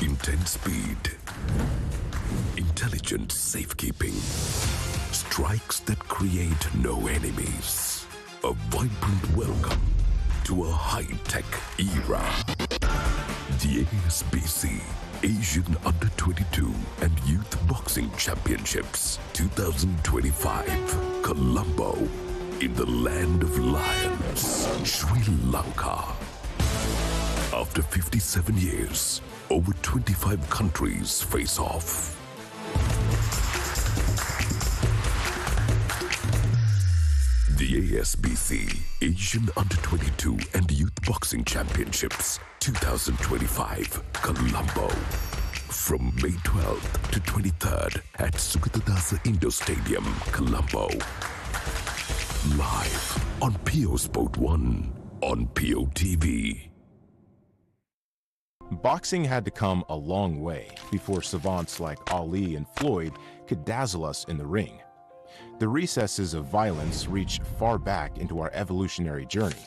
Intense speed, intelligent safekeeping, strikes that create no enemies. A vibrant welcome to a high-tech era. The ASBC Asian Under-22 and Youth Boxing Championships 2025, Colombo, in the land of lions, Sri Lanka. After 57 years, over 25 countries face off. The ASBC Asian Under-22 and Youth Boxing Championships 2025, Colombo. From May 12th to 23rd at Sukatadasa Indo Stadium, Colombo. Live on PEO Sport 1 on PEO TV. Boxing had to come a long way before savants like Ali and Floyd could dazzle us in the ring. The recesses of violence reach far back into our evolutionary journey,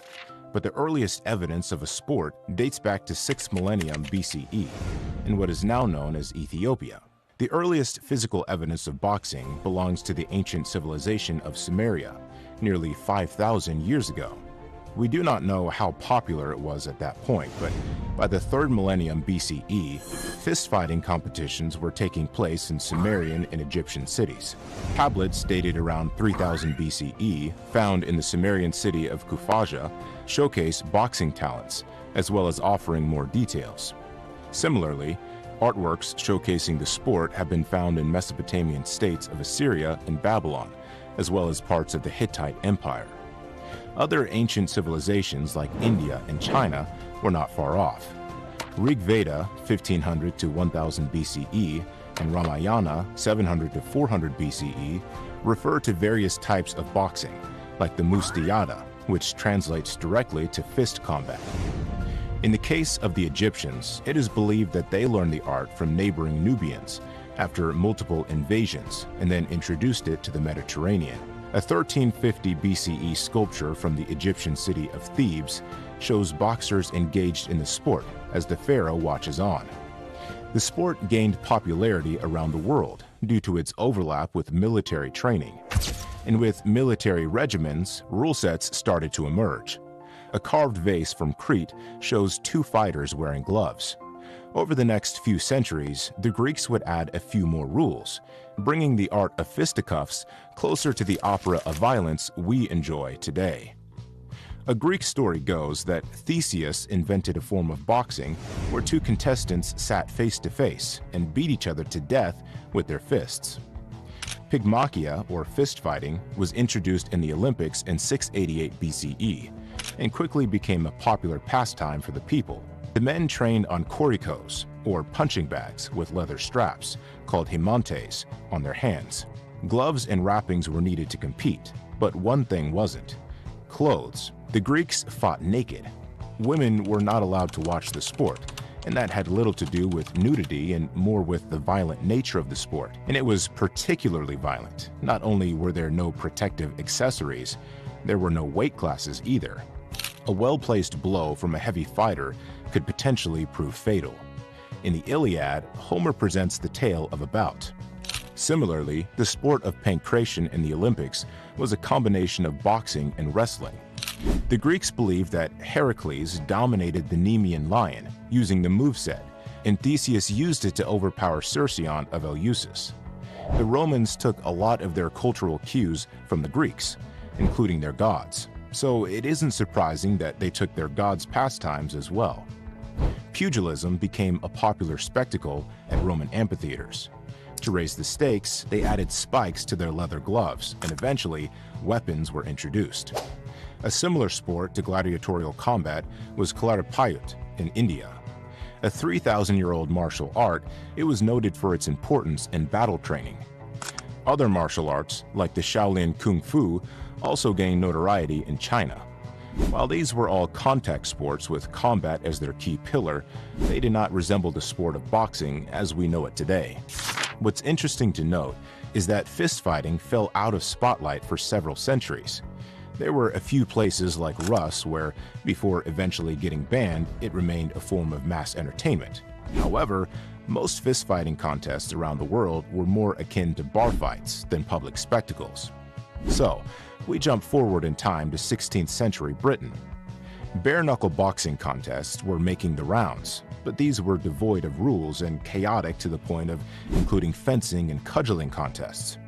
but the earliest evidence of a sport dates back to 6th millennium BCE in what is now known as Ethiopia. The earliest physical evidence of boxing belongs to the ancient civilization of Sumeria, nearly 5,000 years ago. We do not know how popular it was at that point, but by the 3rd millennium BCE, fist-fighting competitions were taking place in Sumerian and Egyptian cities. Tablets dated around 3000 BCE, found in the Sumerian city of Kufaja, showcase boxing talents, as well as offering more details. Similarly, artworks showcasing the sport have been found in Mesopotamian states of Assyria and Babylon, as well as parts of the Hittite Empire. Other ancient civilizations like India and China were not far off. Rig Veda 1500 to 1000 BCE and Ramayana 700 to 400 BCE refer to various types of boxing, like the Mustiyada, which translates directly to fist combat. In the case of the Egyptians, it is believed that they learned the art from neighboring Nubians after multiple invasions and then introduced it to the Mediterranean. A 1350 BCE sculpture from the Egyptian city of Thebes shows boxers engaged in the sport as the pharaoh watches on. The sport gained popularity around the world due to its overlap with military training. And with military regimens, rule sets started to emerge. A carved vase from Crete shows 2 fighters wearing gloves. Over the next few centuries, the Greeks would add a few more rules, bringing the art of fisticuffs closer to the opera of violence we enjoy today. A Greek story goes that Theseus invented a form of boxing where 2 contestants sat face to face and beat each other to death with their fists. Pygmachia, or fist fighting, was introduced in the Olympics in 688 BCE and quickly became a popular pastime for the people. The men trained on korikos, or punching bags with leather straps, called himantes, on their hands. Gloves and wrappings were needed to compete, but one thing wasn't: clothes. The Greeks fought naked. Women were not allowed to watch the sport, and that had little to do with nudity and more with the violent nature of the sport. And it was particularly violent. Not only were there no protective accessories, there were no weight classes either. A well-placed blow from a heavy fighter could potentially prove fatal. In the Iliad, Homer presents the tale of a bout. Similarly, the sport of pancration in the Olympics was a combination of boxing and wrestling. The Greeks believed that Heracles dominated the Nemean lion using the moveset, and Theseus used it to overpower Cercyon of Eleusis. The Romans took a lot of their cultural cues from the Greeks, including their gods, so it isn't surprising that they took their gods' pastimes as well. Pugilism became a popular spectacle at Roman amphitheaters. To raise the stakes, they added spikes to their leather gloves, and eventually, weapons were introduced. A similar sport to gladiatorial combat was Kalaripayut in India. A 3,000-year-old martial art, it was noted for its importance in battle training. Other martial arts, like the Shaolin Kung Fu, also gained notoriety in China. While these were all contact sports with combat as their key pillar, they did not resemble the sport of boxing as we know it today. What's interesting to note is that fistfighting fell out of spotlight for several centuries. There were a few places like Rus where, before eventually getting banned, it remained a form of mass entertainment. However, most fistfighting contests around the world were more akin to bar fights than public spectacles. So, we jump forward in time to 16th century Britain. Bare-knuckle boxing contests were making the rounds, but these were devoid of rules and chaotic to the point of including fencing and cudgeling contests.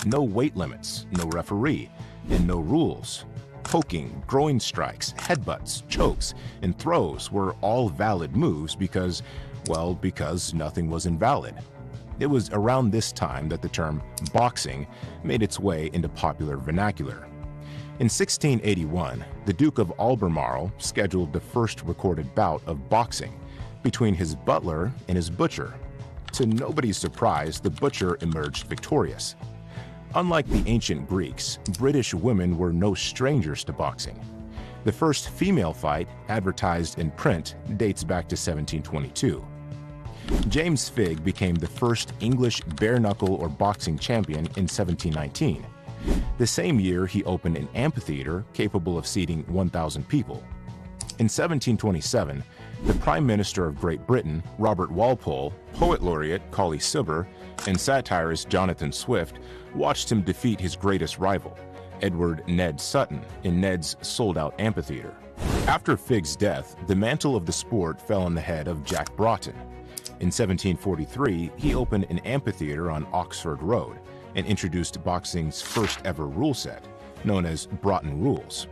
No weight limits, no referee, and no rules. Poking, groin strikes, headbutts, chokes, and throws were all valid moves because nothing was invalid. It was around this time that the term boxing made its way into popular vernacular. In 1681, the Duke of Albemarle scheduled the first recorded bout of boxing between his butler and his butcher. To nobody's surprise, the butcher emerged victorious. Unlike the ancient Greeks, British women were no strangers to boxing. The first female fight, advertised in print, dates back to 1722. James Figg became the first English bare-knuckle or boxing champion in 1719. The same year, he opened an amphitheater capable of seating 1,000 people. In 1727, the Prime Minister of Great Britain, Robert Walpole, Poet Laureate Colley Cibber, and satirist Jonathan Swift watched him defeat his greatest rival, Edward Ned Sutton, in Ned's sold-out amphitheater. After Figg's death, the mantle of the sport fell on the head of Jack Broughton. In 1743, he opened an amphitheater on Oxford Road and introduced boxing's first ever rule set, known as Broughton Rules.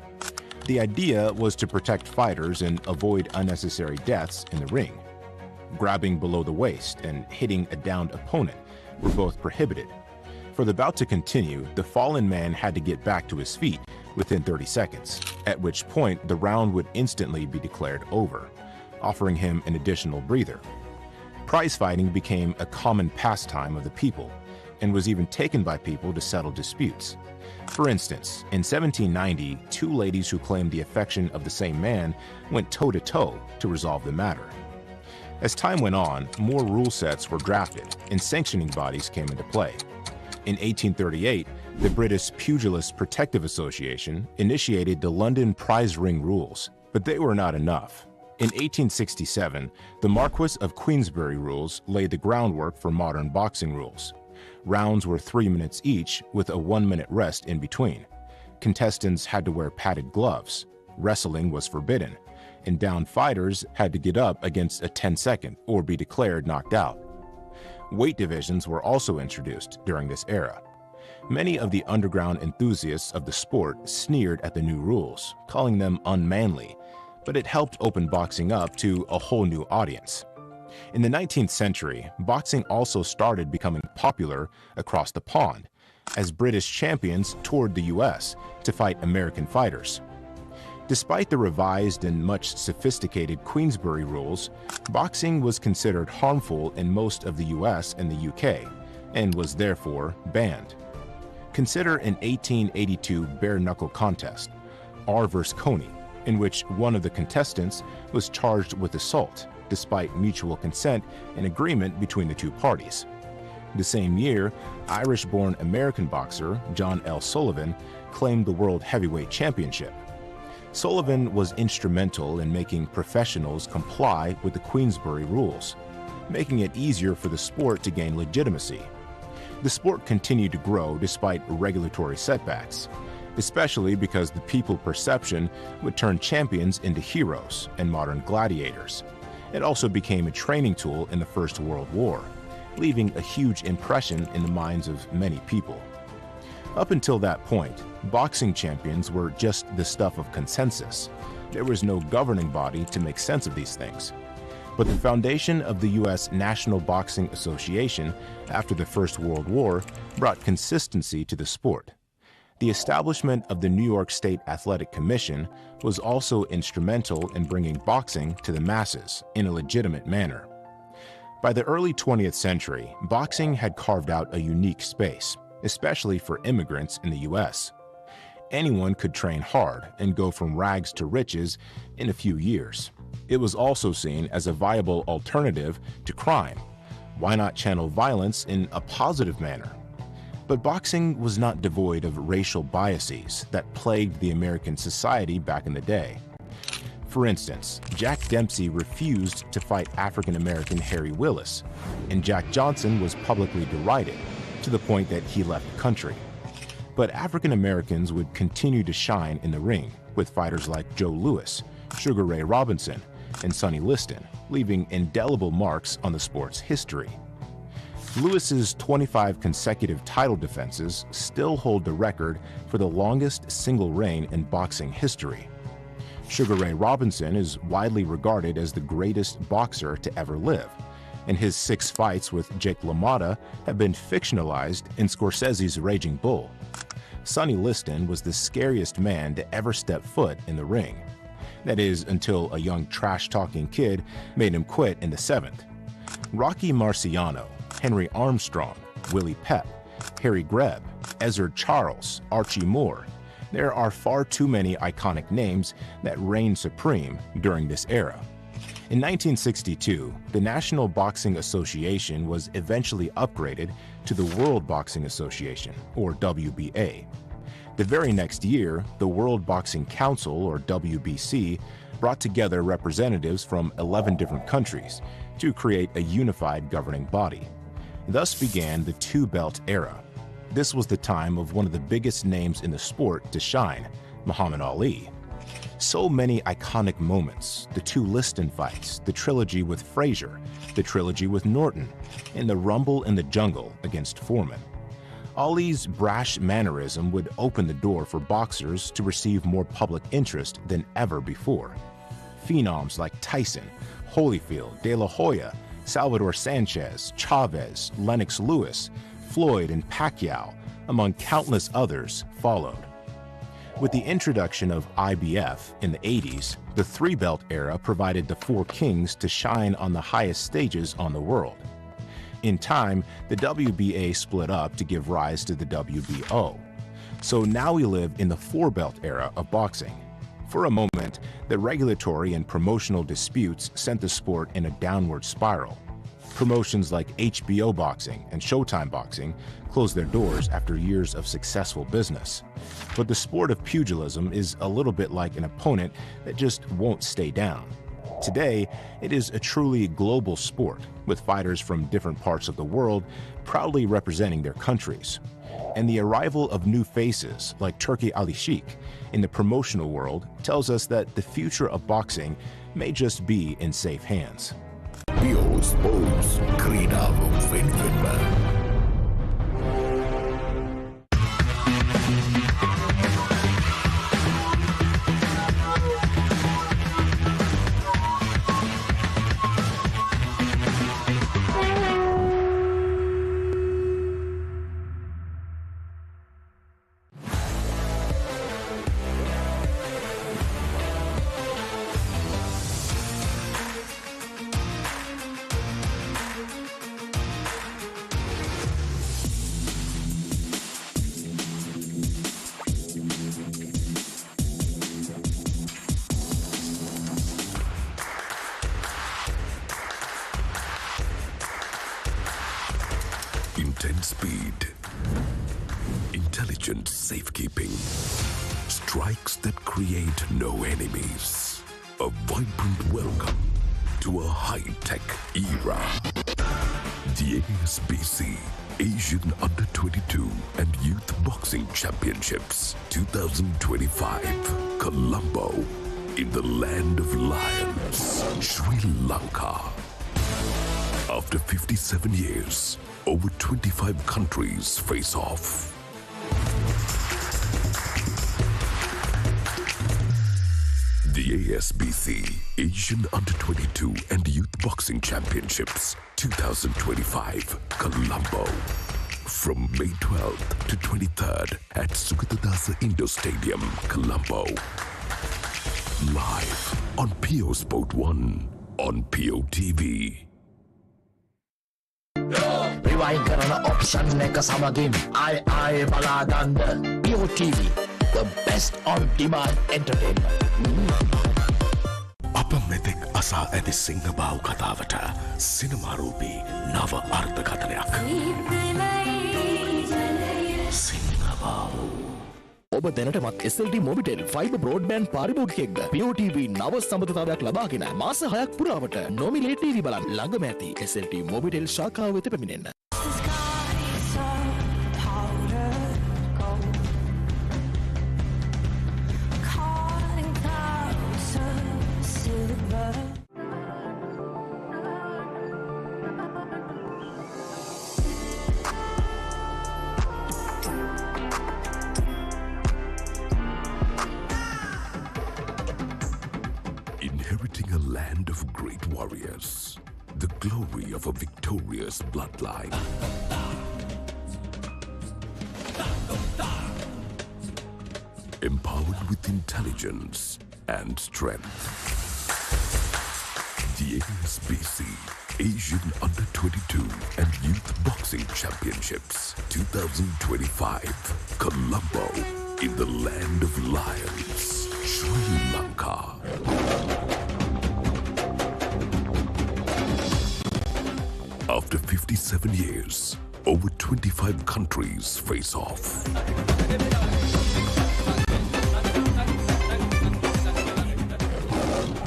The idea was to protect fighters and avoid unnecessary deaths in the ring. Grabbing below the waist and hitting a downed opponent were both prohibited. For the bout to continue, the fallen man had to get back to his feet within 30 seconds, at which point the round would instantly be declared over, offering him an additional breather. Prize fighting became a common pastime of the people, and was even taken by people to settle disputes. For instance, in 1790, two ladies who claimed the affection of the same man went toe-to-toe to resolve the matter. As time went on, more rule sets were drafted, and sanctioning bodies came into play. In 1838, the British Pugilist Protective Association initiated the London Prize Ring Rules, but they were not enough. In 1867, the Marquess of Queensberry Rules laid the groundwork for modern boxing rules. Rounds were 3 minutes each, with a 1-minute rest in between. Contestants had to wear padded gloves. Wrestling was forbidden, and downed fighters had to get up against a 10-second or be declared knocked out. Weight divisions were also introduced during this era. Many of the underground enthusiasts of the sport sneered at the new rules, calling them unmanly, but it helped open boxing up to a whole new audience. In the 19th century, boxing also started becoming popular across the pond, as British champions toured the U.S. to fight American fighters. Despite the revised and much sophisticated Queensberry rules, boxing was considered harmful in most of the U.S. and the U.K., and was therefore banned. Consider an 1882 bare-knuckle contest, R vs. Coney, in which one of the contestants was charged with assault, despite mutual consent and agreement between the two parties. The same year, Irish-born American boxer John L. Sullivan claimed the World Heavyweight Championship. Sullivan was instrumental in making professionals comply with the Queensberry rules, making it easier for the sport to gain legitimacy. The sport continued to grow despite regulatory setbacks, especially because the people perception would turn champions into heroes and modern gladiators. It also became a training tool in the First World War, leaving a huge impression in the minds of many people. Up until that point, boxing champions were just the stuff of consensus. There was no governing body to make sense of these things. But the foundation of the U.S. National Boxing Association after the First World War brought consistency to the sport. The establishment of the New York State Athletic Commission was also instrumental in bringing boxing to the masses in a legitimate manner. By the early 20th century, boxing had carved out a unique space, especially for immigrants in the U.S. Anyone could train hard and go from rags to riches in a few years. It was also seen as a viable alternative to crime. Why not channel violence in a positive manner? But boxing was not devoid of racial biases that plagued the American society back in the day. For instance, Jack Dempsey refused to fight African-American Harry Willis, and Jack Johnson was publicly derided, to the point that he left the country. But African Americans would continue to shine in the ring with fighters like Joe Louis, Sugar Ray Robinson, and Sonny Liston, leaving indelible marks on the sport's history. Lewis's 25 consecutive title defenses still hold the record for the longest single reign in boxing history. Sugar Ray Robinson is widely regarded as the greatest boxer to ever live, and his 6 fights with Jake LaMotta have been fictionalized in Scorsese's Raging Bull. Sonny Liston was the scariest man to ever step foot in the ring. That is, until a young trash-talking kid made him quit in the 7th. Rocky Marciano, Henry Armstrong, Willie Pep, Harry Greb, Ezzard Charles, Archie Moore. There are far too many iconic names that reigned supreme during this era. In 1962, the National Boxing Association was eventually upgraded to the World Boxing Association, or WBA. The very next year, the World Boxing Council, or WBC, brought together representatives from 11 different countries to create a unified governing body. Thus began the two-belt era. This was the time of one of the biggest names in the sport to shine, Muhammad Ali. So many iconic moments, the 2 Liston fights, the trilogy with Frazier, the trilogy with Norton, and the rumble in the jungle against Foreman. Ali's brash mannerism would open the door for boxers to receive more public interest than ever before. Phenoms like Tyson, Holyfield, De La Hoya, Salvador Sanchez, Chavez, Lennox Lewis, Floyd, and Pacquiao, among countless others, followed. With the introduction of IBF in the 80s, the 3-belt era provided the 4 kings to shine on the highest stages on the world. In time, the WBA split up to give rise to the WBO. So now we live in the 4-belt era of boxing. For a moment, the regulatory and promotional disputes sent the sport in a downward spiral. Promotions like HBO Boxing and Showtime Boxing closed their doors after years of successful business. But the sport of pugilism is a little bit like an opponent that just won't stay down. Today, it is a truly global sport, with fighters from different parts of the world proudly representing their countries. And the arrival of new faces like Turki Ali Sheikh in the promotional world tells us that the future of boxing may just be in safe hands. PEO Sports, Creedavo Venezuela. Intense speed, intelligent safekeeping, strikes that create no enemies. A vibrant welcome to a high-tech era. The ASBC Asian Under-22 and Youth Boxing Championships 2025, Colombo, in the land of lions, Sri Lanka. After 57 years, over 25 countries face off. The ASBC Asian Under-22 and Youth Boxing Championships 2025, Colombo. From May 12th to 23rd at Sukatadasa Indo Stadium, Colombo. Live on PEO Sport 1 on PEO TV. Rewind කරන option එක සමගින් I බලාගන්න PEO TV, the best on demand entertainment. අප මෙතෙක් අසා ඇති සිංහබාහු කතාවට සිනමාරූපී නව අර්ථකථනයක්. සිංහබාහු. ඔබ දැනටමත් SLT මොබිටෙල් ෆයිබර් බ්‍රෝඩ්බෑන්ඩ් පාරිභෝගිකයෙක්ද? PEO TV නව සම්බන්ධතාවයක් ලබාගෙන මාස 6ක් පුරාවට නොමිලේ TV බලන්න ළඟම ඇති SLT මොබිටෙල් ශාඛාව වෙත පැමිණෙන්න. Inheriting a land of great warriors, the glory of a victorious bloodline. Empowered with intelligence and strength. The ASBC Asian Under-22 and Youth Boxing Championships 2025, Colombo, in the land of lions, Sri Lanka. After 57 years, over 25 countries face off.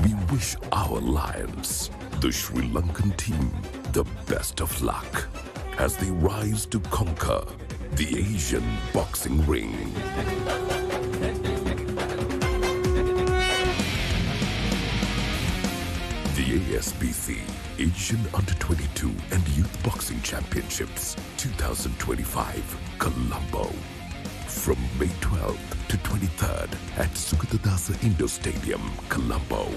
We wish our lions, the Sri Lankan team, the best of luck as they rise to conquer the Asian boxing ring. The ASBC Asian Under-22 and Youth Boxing Championships 2025, Colombo. From May 12th to 23rd at Sukatadasa Indo Stadium, Colombo.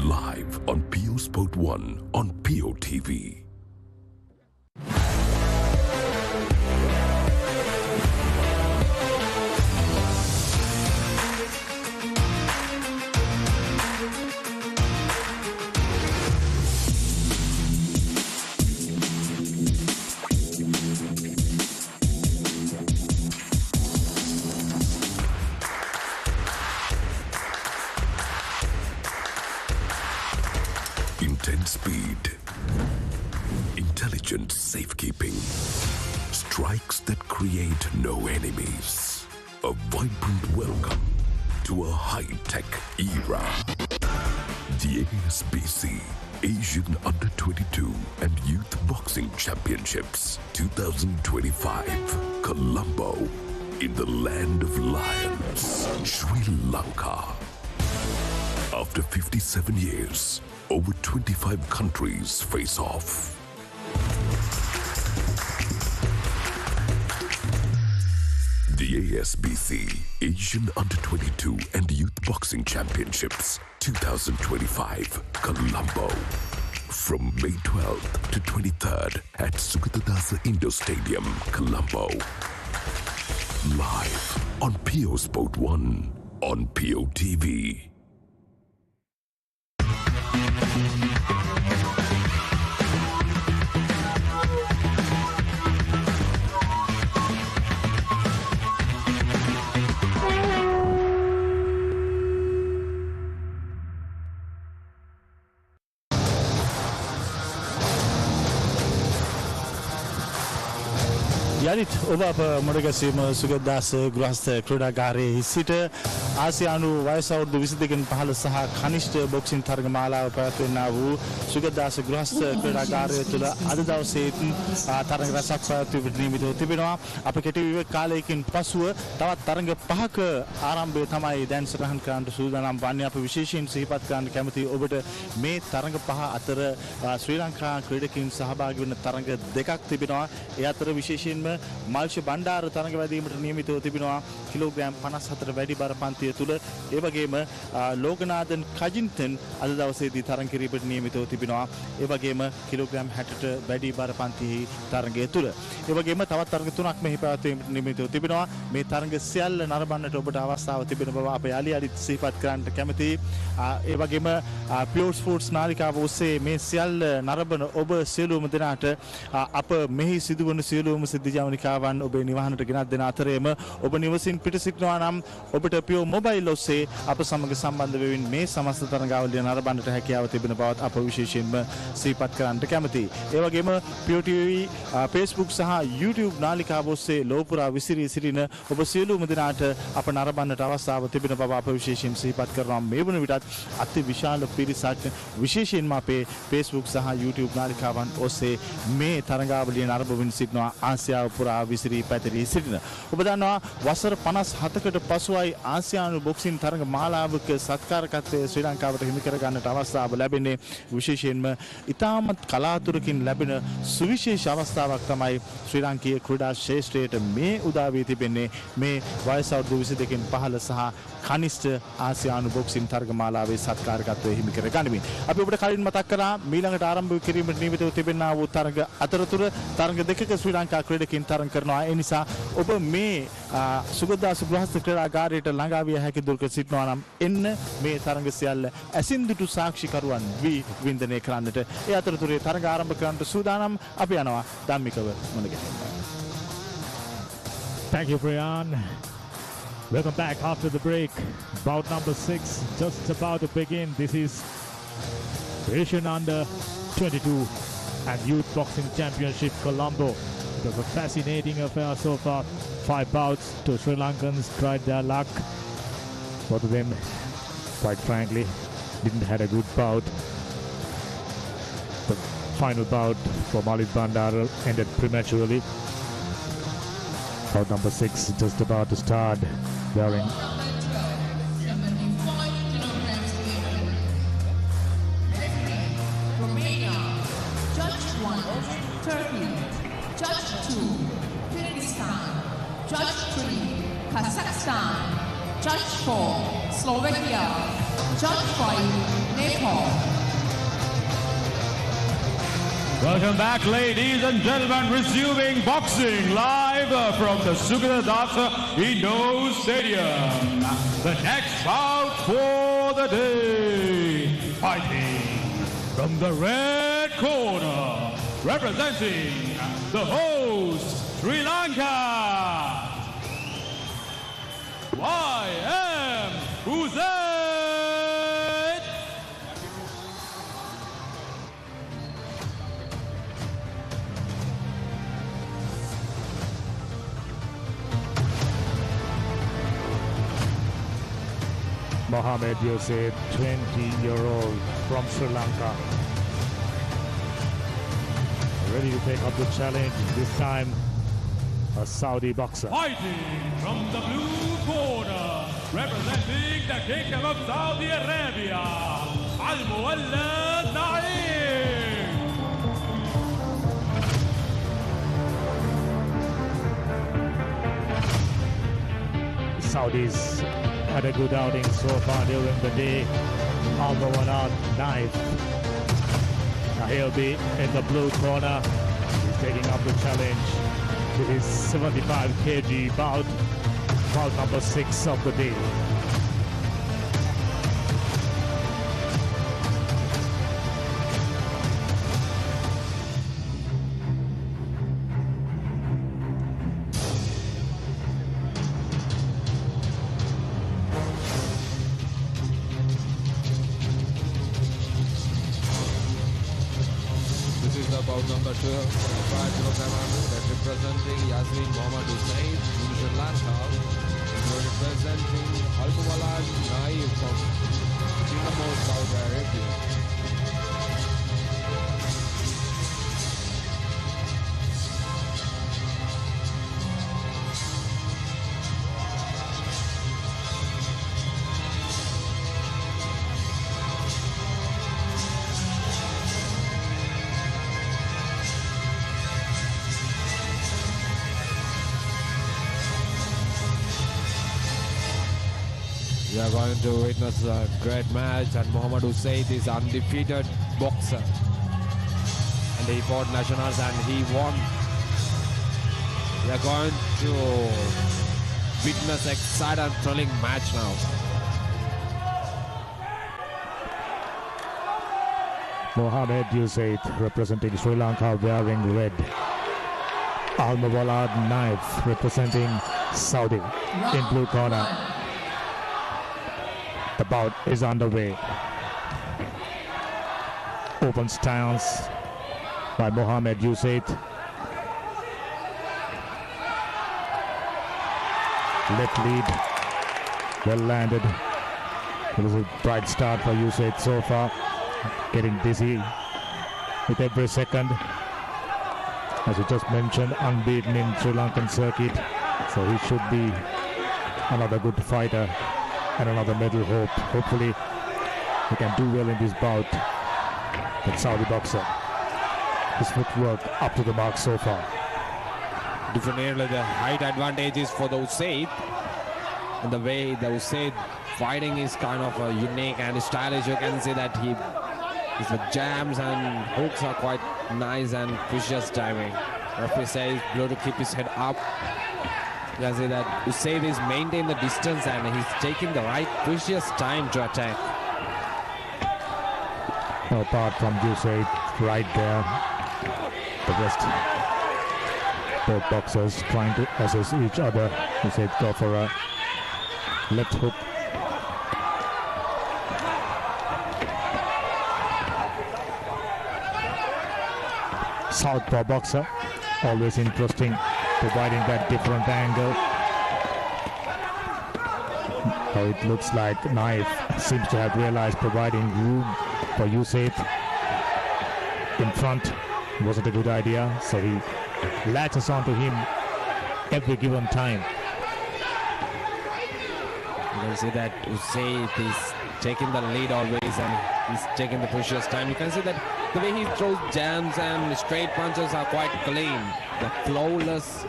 Live on PEO Sport 1 on PEO TV. Intense speed, intelligent safekeeping, strikes that create no enemies. A vibrant welcome to a high-tech era. The ASBC Asian Under-22 and Youth Boxing Championships 2025, Colombo, in the land of lions, Sri Lanka. After 57 years, over 25 countries face off. The ASBC Asian Under-22 and Youth Boxing Championships 2025, Colombo. From May 12th to 23rd at Sukatadasa Indo Stadium, Colombo. Live on PEO Sport 1 on PEO TV. යළිත් ඔබ අප මුණගැසීම සුගතදාස ගෘහස්ත ක්‍රීඩාගාරයේ සිට ආසියානු වයස අවුරුදු 22කින් පහළ සහ කනිෂ්ඨ boxing තරග මාලාව පැවැත්වෙනා වූ සුගතදාස ගෘහස්ත ක්‍රීඩාගාරය තුළ අද දවසේත් තරග රසක් පැවැත්වීමට නියමිතව තිබෙනවා. අප කෙටි විවේක කාලයකින් පසුව තවත් තරග 5ක ආරම්භය තමයි දැන් සටහන් කරන්නට සූදානම් වන්නේ. අප විශේෂයෙන් සිහිපත් කරන්න කැමති ඔබට මේ තරග 5 අතර ශ්‍රී ලංකා ක්‍රීඩකයන් සහභාගී වන තරග 2ක් තිබෙනවා. ඒ අතර විශේෂයෙන්ම මල්ෂ බණ්ඩාර තරග වැදීමට නියමිතව තිබෙනවා කිලෝග්‍රෑම් 54 වැඩි බර පන්තිය තුල. ඒ වගේම ලෝකනාදන් කජින්තන් අද දවසේදී තරග කිරීමට නියමිතව තිබෙනවා. ඒ වගේම කිලෝග්‍රෑම් 60ට වැඩි බර පන්තියේ තරගය තුල. ඒ වගේම තවත් තරග 3ක් මෙහි පැවැත්වීමට නියමිතව තිබෙනවා. මේ තරග සියල්ල නරඹන්නට ඔබට අවස්ථාව තිබෙන බව අප යලිත් සිහිපත් කරන්නට කැමතියි. ඒ වගේම PEO Sports නාලිකාව ඔස්සේ මේ සියල්ල නරඹන ඔබ සියලුම දෙනාට අප මෙහි සිදුවන සියලුම සිද්ධි ජවනිකාවන් ඔබේ නිවහනට ගෙනත් දෙන අතරේම ඔබ නිවසින් පිට සිටිනවා නම් ඔබට PEO මොබයිල් ඔස්සේ අප සමග සම්බන්ධ වෙමින් මේ සමස්ත තරගාවලිය නරඹන්නට හැකියාව තිබෙන බවත් අප විශේෂයෙන්ම සිහිපත් කරන්නට කැමතියි. ඒ වගේම PEO TV Facebook සහ YouTube නාලිකාව ඔස්සේ ලෝපුරා විසිරී සිටින ඔබ සියලුම දෙනාට අප නරඹන්නට අවස්ථාව තිබෙන බව අප විශේෂයෙන් සිහිපත් කරනවා. මේ වන විටත් අති විශාල පිරිසක් විශේෂයෙන්ම අපේ Facebook සහ YouTube නාලිකාවන් ඔස්සේ මේ තරගාවලිය නරඹමින් සිටිනවා ආසියාව පුරා විසිරී පැතිරී සිටින. ඔබ දන්නවා වසර 57කට පසුවයි ආසියානු බොක්සින් තරග මාලාවක සත්කාරකත්වය ශ්‍රී ලංකාවට හිමි කර ගන්නට අවස්ථාව ලැබෙන්නේ. විශේෂයෙන්ම ඉතාමත් කලාතුරකින් ලැබෙන සුවිශේෂ අවස්ථාවක් තමයි ශ්‍රී ලාංකීය ක්‍රීඩා ශ්‍රේෂ්ඨයට මේ උදා වී තිබෙන්නේ. මේ වයස අවුරුදු 22කින් පහළ සහ කනිෂ්ඨ ආසියානු බොක්සින් තරග මාලාවේ සත්කාරකත්වය හිමි කර ගනිමින් අපි ඔබට කලින් මතක් කළා මීළඟට ආරම්භ කිරීමට නියමිතව තිබෙනා වූ තරග අතරතුර තරග 2ක ශ්‍රී ලංකා ක්‍රීඩකයන් තරග කරනවා. ඒ නිසා ඔබ මේ සුගතදාස ගෘහස්ත ක්‍රීඩාගාරයට ළඟා විය හැකි දුරක සිටිනවා නම් එන්න මේ තරග සියල්ල ඇසින්දුටු සාක්ෂිකරුවන් වී වින්දනය කරන්නට. ඒ අතරතුරේ තරග ආරම්භ කරන්නට සූදානම් අපි යනවා ධම්මිකව මුණගැසීමට. Thank you, Brian. Welcome back after the break. Bout number 6 just about to begin. This is Asian Under 22 and Youth Boxing Championship Colombo. It was a fascinating affair so far. 5 bouts to Sri Lankans tried their luck. Both of them, quite frankly, didn't have a good bout. The final bout for Malik Bandara ended prematurely. Bout number 6 just about to start. Wearing Romania, Judge 1, Turkey, Judge 2, Kyrgyzstan, Judge 3, Kazakhstan, Judge 4, Slovakia, Judge 5, Nepal. Welcome back, ladies and gentlemen, resuming boxing live from the Sugata Indoor Stadium. The next bout for the day, fighting from the red corner, representing the host, Sri Lanka, YM Hussein. Mohamed Yosef, 20-year-old from Sri Lanka. Ready to take up the challenge, this time a Saudi boxer. Fighting from the blue corner, representing the Kingdom of Saudi Arabia, Al-Muwallad Naeem. Saudis had a good outing so far during the day. Although one out knife. Now he'll be in the blue corner. He's taking up the challenge to his 75 kg bout number 6 of the day. This is the bout number 12, 45 kilogram that representing Yasmin Mohammad Hussain in Sri Lanka. Representing Almuwalan Naif from Colombo, Saudi Arabia. We are going to witness a great match, and Mohammad Hussain is undefeated boxer. And he fought nationals and he won. We are going to witness exciting and thrilling match now. Mohammad Hussain representing Sri Lanka wearing red. Almuwalan Naif representing Saudi in blue corner. The bout is underway. Open stance by Mohammad Hussain. Left lead, well landed. It was a bright start for Hussain so far. Getting dizzy with every second. As you just mentioned, unbeaten in Sri Lankan circuit. So he should be another good fighter. And another medal hope. Hopefully he can do well in this bout. That Saudi boxer. His footwork up to the mark so far. Definitely the height advantage is for the Hussain. And the way the Hussain fighting is kind of unique and stylish. You can see that his jams and hooks are quite nice and precious timing. Referee says blue to keep his head up. You can see that Hussain is maintaining the distance and he's taking the right precious time to attack. Apart from Hussain, right there, the rest, both boxers trying to assess each other. Hussain go for a left hook. Southpaw boxer, always interesting, providing that different angle. Oh, it looks like Naif seems to have realized providing room for Hussain in front wasn't a good idea, so he latches onto him every given time. You can see that Hussain is taking the lead always and he's taking the precious time. You can see that the way he throws jams and straight punches are quite clean. The flawless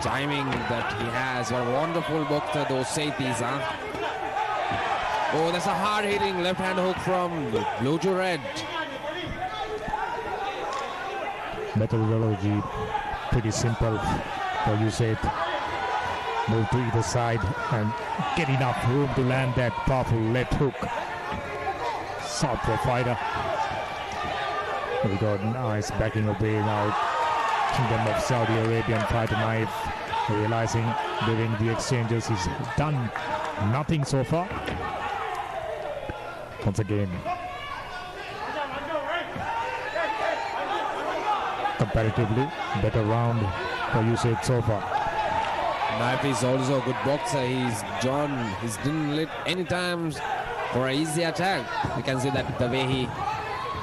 timing that he has. What a wonderful boxer those Hussain is, huh? Oh, that's a hard-hitting left-hand hook from blue to red. Methodology pretty simple for Hussain. Move to either side and get enough room to land that powerful left hook. Southpaw fighter. We got nice backing away now. Kingdom of Saudi Arabian fighter Naif, realizing during the exchanges he's done nothing so far. Once again, comparatively better round for Hussain so far. Naif is also a good boxer. He's didn't let any times for an easy attack. You can see that the way he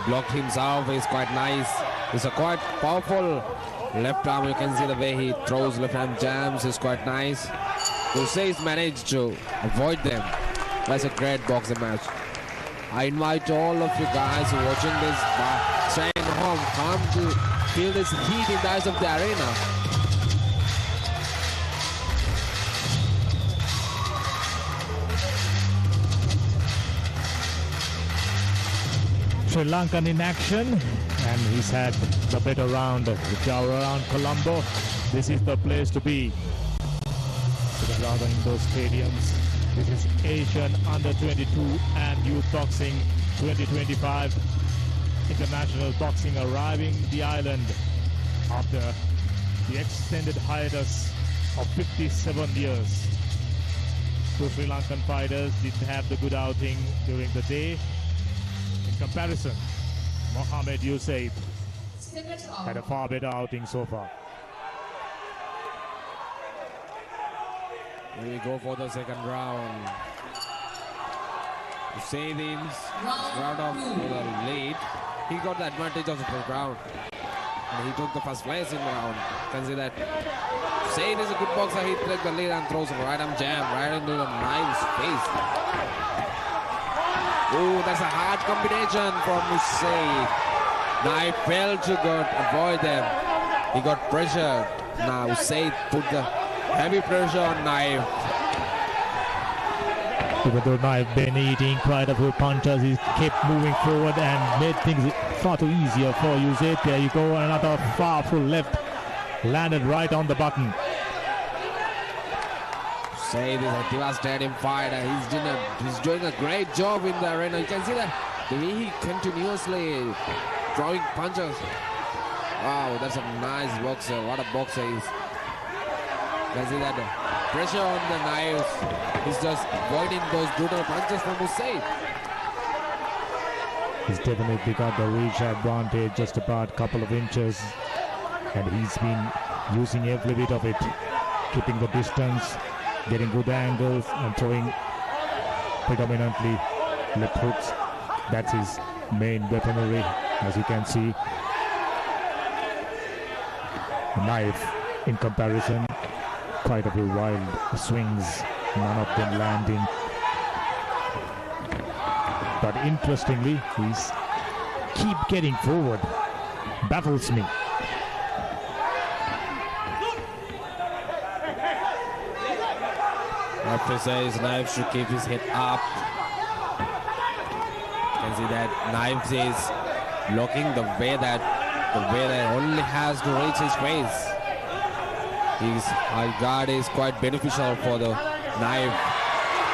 blocked himself is quite nice. It's a quite powerful left arm. You can see the way he throws left arm jams is quite nice. Hussein's managed to avoid them. That's a great boxing match. I invite all of you guys watching this by staying home, come to feel this heat in the eyes of the arena. Sri Lankan in action, and he's had the better round. If you are around Colombo, this is the place to be. Rather in those stadiums. This is Asian Under-22 and Youth Boxing 2025. International boxing arriving the island after the extended hiatus of 57 years. Two Sri Lankan fighters didn't have the good outing during the day. In comparison, Mohammad Hussain Had a far better outing so far. Here we go for the second round. Hussain's round off for the lead. He got the advantage of the first round. And he took the first place in the round. You can see that Hussain is a good boxer. He took the lead and throws a right arm jam right into the knife's face. Oh, that's a hard combination from Hussain. Knife fell too good. Avoid them. He got pressured. Now Hussain put the heavy pressure on Knife. Even though Knife been eating quite a few punches, he kept moving forward and made things far too easier for Hussain. There you go, another powerful left. Landed right on the button. Hussain is a devastating fighter. He's doing a great job in the arena. You can see that the way he continuously throwing punches. Wow, that's a nice boxer. What a boxer he is. You can see that the pressure on the knives. He's just avoiding those brutal punches from Hussain. He's definitely got the reach advantage, just about a couple of inches. And he's been using every bit of it. Keeping the distance, getting good angles, and throwing predominantly left hooks. That's his main weaponry, as you can see. Knife, in comparison, quite a few wild swings, none of them landing. But interestingly, he's keep getting forward. Baffles me. I have to say his Knife should keep his head up. You can see that Knife is blocking the way that only has to reach his face. His high guard is quite beneficial for the Knife.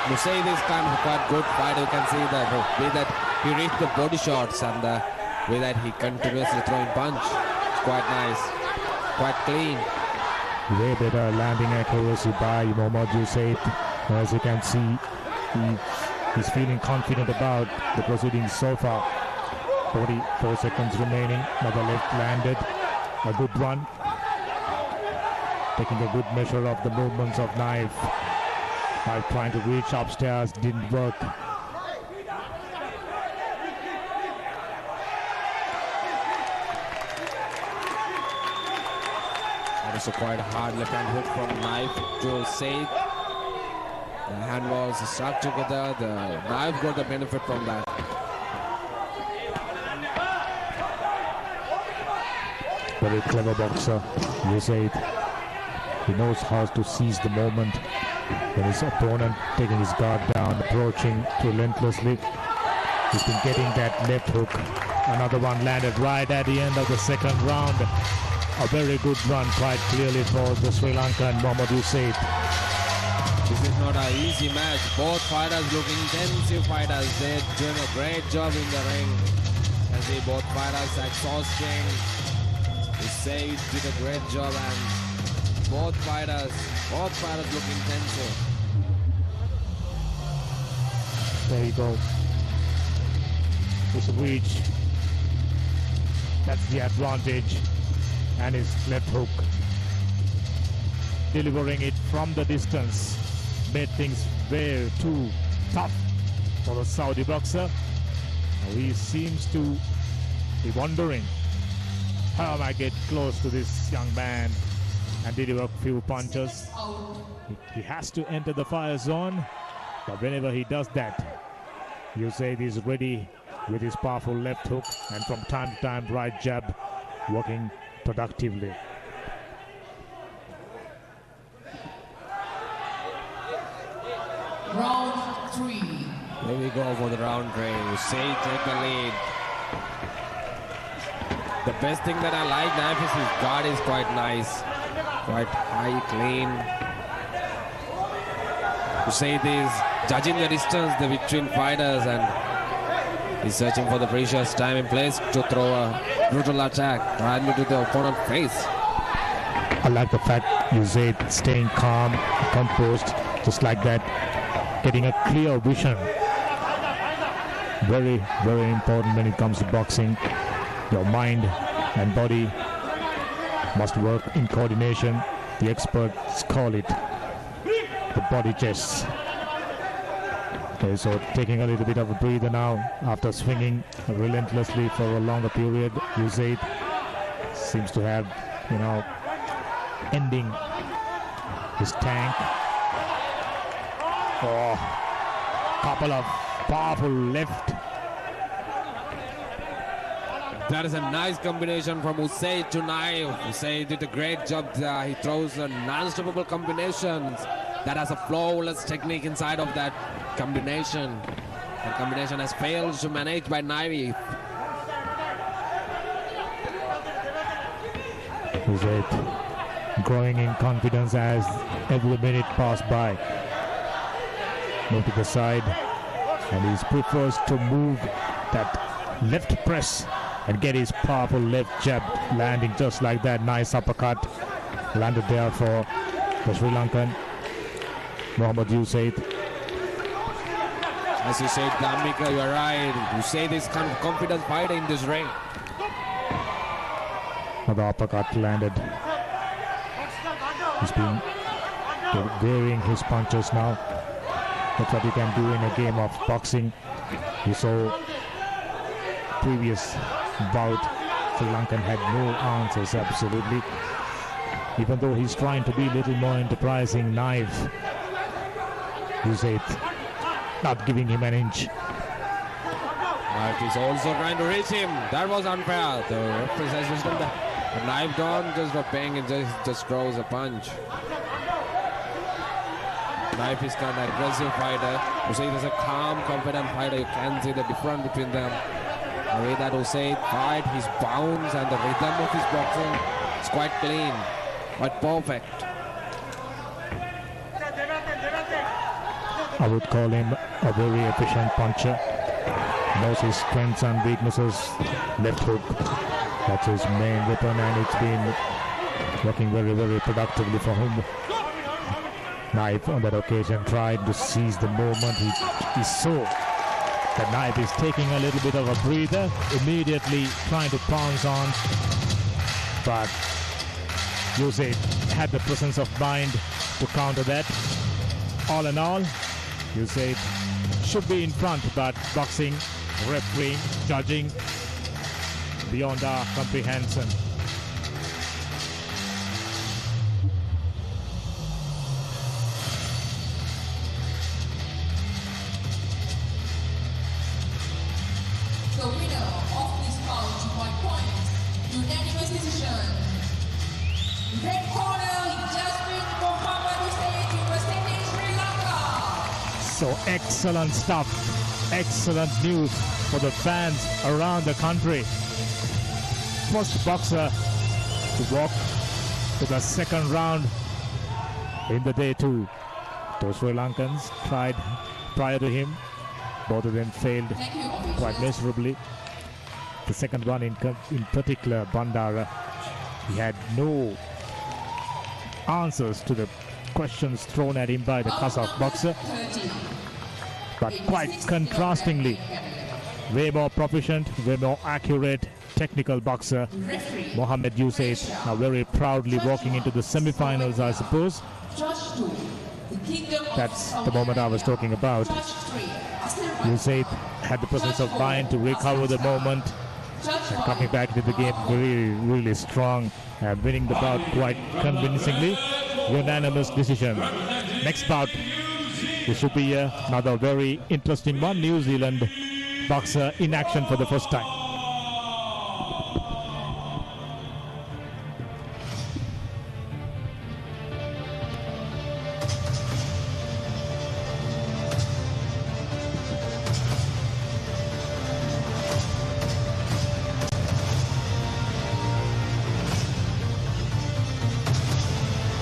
Hussain is kind of quite good fighter. You can see that the way that he reached the body shots and the way that he continuously throwing punch. It's quite nice, quite clean. Way better landing accuracy by Mohammad Hussain. As you can see, he's feeling confident about the proceedings so far. 44 seconds remaining. Another left landed. A good one. Taking a good measure of the movements of Knife. Knife trying to reach upstairs, didn't work. That is a quite hard left hand hook from Knife to Hussain. The hand was stuck together. The Knife got the benefit from that. Very clever boxer, Hussain. He knows how to seize the moment when his opponent taking his guard down, approaching relentlessly. He's been getting that left hook. Another one landed right at the end of the second round. A very good run, quite clearly for the Sri Lankan Mohammad Hussain. This is not an easy match. Both fighters look intensive fighters. They're doing a great job in the ring. And see both fighters exhausting. Hussain did a great job and both fighters look intensive. There you go. His reach. That's the advantage. And his left hook. Delivering it from the distance. Made things way too tough for the Saudi boxer. He seems to be wondering, how am I get close to this young man and deliver a few punches? He has to enter the fire zone, but whenever he does that, Hussain is ready with his powerful left hook and from time to time right jab, working productively. Round 3. Here we go for the round 3. Hussain take the lead. The best thing that I like Knife is his guard is quite nice. Quite high, clean. Hussain is judging the distance between fighters and he's searching for the precious time and place to throw a brutal attack right into the opponent's face. I like the fact Hussain staying calm, composed, just like that, getting a clear vision. Very, very important when it comes to boxing. Your mind and body must work in coordination. The experts call it the body chess. Okay, so taking a little bit of a breather now after swinging relentlessly for a longer period. Usaid seems to have, ending his tank. Oh, couple of powerful left. That is a nice combination from Usaid to Naif. Usaid did a great job there. He throws non-stoppable combinations. That has a flawless technique inside of that combination. The combination has failed to manage by Naif. Usaid growing in confidence as every minute passed by. Move to the side, and he prefers to move that left press and get his powerful left jab landing just like that. Nice uppercut landed there for the Sri Lankan Mohammad Usaid. As you said, Dhammika, you're right. Usaid is kind of confident fighter in this ring. Another uppercut landed. He's been varying his punches now. That's what you can do in a game of boxing. You saw previous bout, Sri Lankan had no answers, absolutely. Even though he's trying to be a little more enterprising, Knife, Usaid not giving him an inch. Knife is also trying to reach him. That was unfair. The referee says the Knife gone, just not paying it, just throws a punch. Knife is kind of aggressive fighter. Usaid is a calm, confident fighter. You can see the difference between them. The way that Usaid fight, his bounce and the rhythm of his boxing is quite clean, quite perfect. I would call him a very efficient puncher. Knows his strengths and weaknesses. Left hook, that's his main weapon, and it's been working very, very productively for him. Knife on that occasion tried to seize the moment. He saw that Knife is taking a little bit of a breather, immediately trying to pounce on, but Usaid had the presence of mind to counter that. All in all, Usaid should be in front, but boxing, refereeing, judging beyond our comprehension. The winner of this bout by points, unanimous decision. Red corner, Jasmine Mohammad Usaid representing Sri Lanka. So excellent stuff, excellent news for the fans around the country. First boxer to walk to the second round in the day two. Those Sri Lankans tried prior to him. Both of them failed quite miserably. The second one in particular, Bandara, he had no answers to the questions thrown at him by the Kazakh boxer. But quite contrastingly, way more proficient, way more accurate technical boxer, Mohammad Usaid, now very proudly walking into the semi-finals, I suppose. That's the moment I was talking about. Usaid had the presence of mind to recover the moment and coming back into the game really strong and winning the bout quite convincingly. Unanimous decision. Next bout, this should be another very interesting one. New Zealand boxer in action for the first time.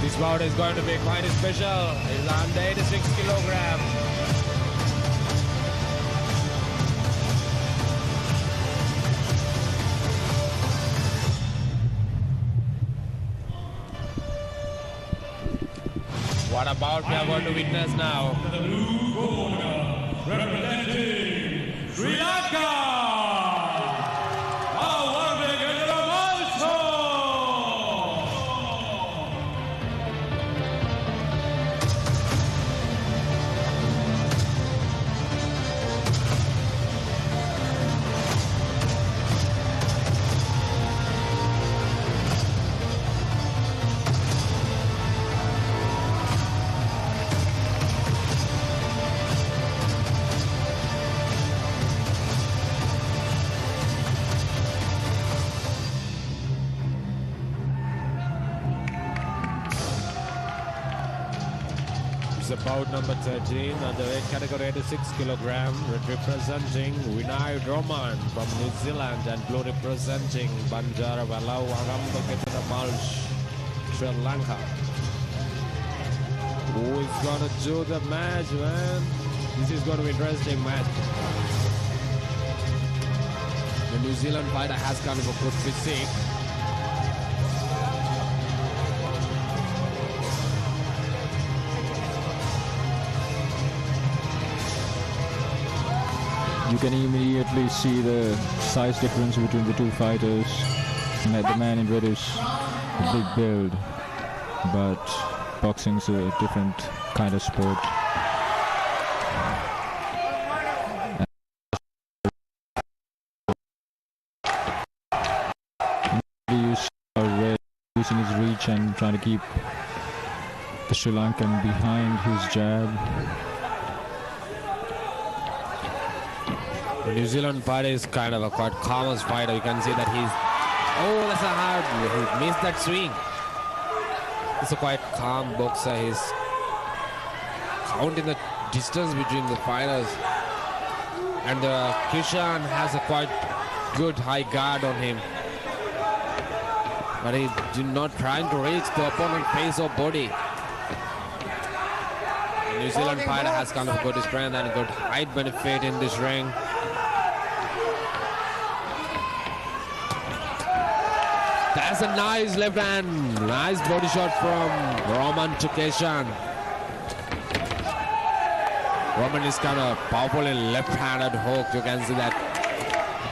This bout is going to be quite special. It's under 86 kilograms. What a bout we are going to witness now. The blue corner, representing Sri Lanka. Our world bout number 13 at the weight category 86 kg, representing Vinay Roman from New Zealand and blue representing Banjara Valau Arambaketana Malch, Sri Lanka. Who is going to do the match, man? This is going to be an interesting match. The New Zealand fighter has kind of a good physique. You can immediately see the size difference between the two fighters. The man in red is a big build, but boxing's a different kind of sport. You see red using his reach and trying to keep the Sri Lankan behind his jab. The New Zealand fighter is kind of a quite calm fighter. You can see that he's... Oh, that's a hard... He missed that swing. He's a quite calm boxer. He's counting the distance between the fighters. And Kishan has a quite good high guard on him. But he's not trying to reach the opponent's face or body. The New Zealand fighter has kind of a good strength and a good height benefit in this ring. That's a nice left hand, nice body shot from Roman to Keshan. Roman is kind of powerful in left-handed hook. You can see that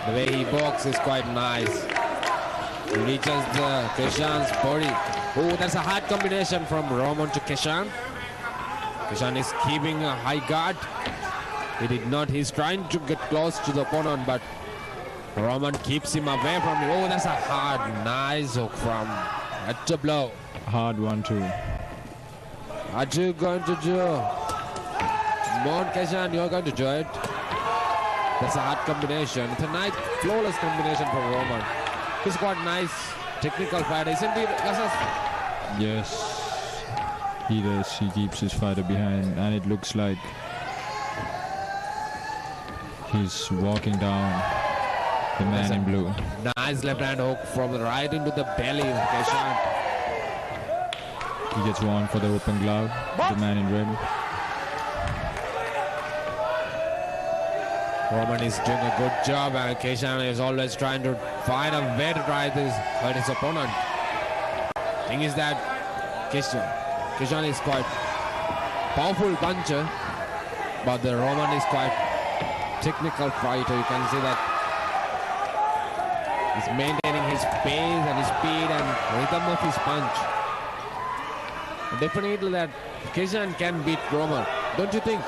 the way he boxes is quite nice. He reaches the Keshan's body. Oh, that's a hard combination from Roman to Keshan. Keshan is keeping a high guard. He's trying to get close to the opponent, but Roman keeps him away from him. Oh, that's a hard, nice hook from at blow. Hard one too. What are you going to do? Mon Keshan, you're going to do it. That's a hard combination. It's a nice, flawless combination from Roman. He's quite nice, technical fighter, isn't he? Yes, he does. He keeps his fighter behind, and it looks like he's walking down the man in blue. Nice left hand hook from the right into the belly of Keshan. He gets one for the open glove, the man in red. Roman is doing a good job, and Keshan is always trying to find a way to try to hurt his opponent. Thing is that Keshan is quite powerful puncher, but the Roman is quite technical fighter. You can see that he's maintaining his pace and his speed and rhythm of his punch. Definitely that Keshan can beat Roman, don't you think?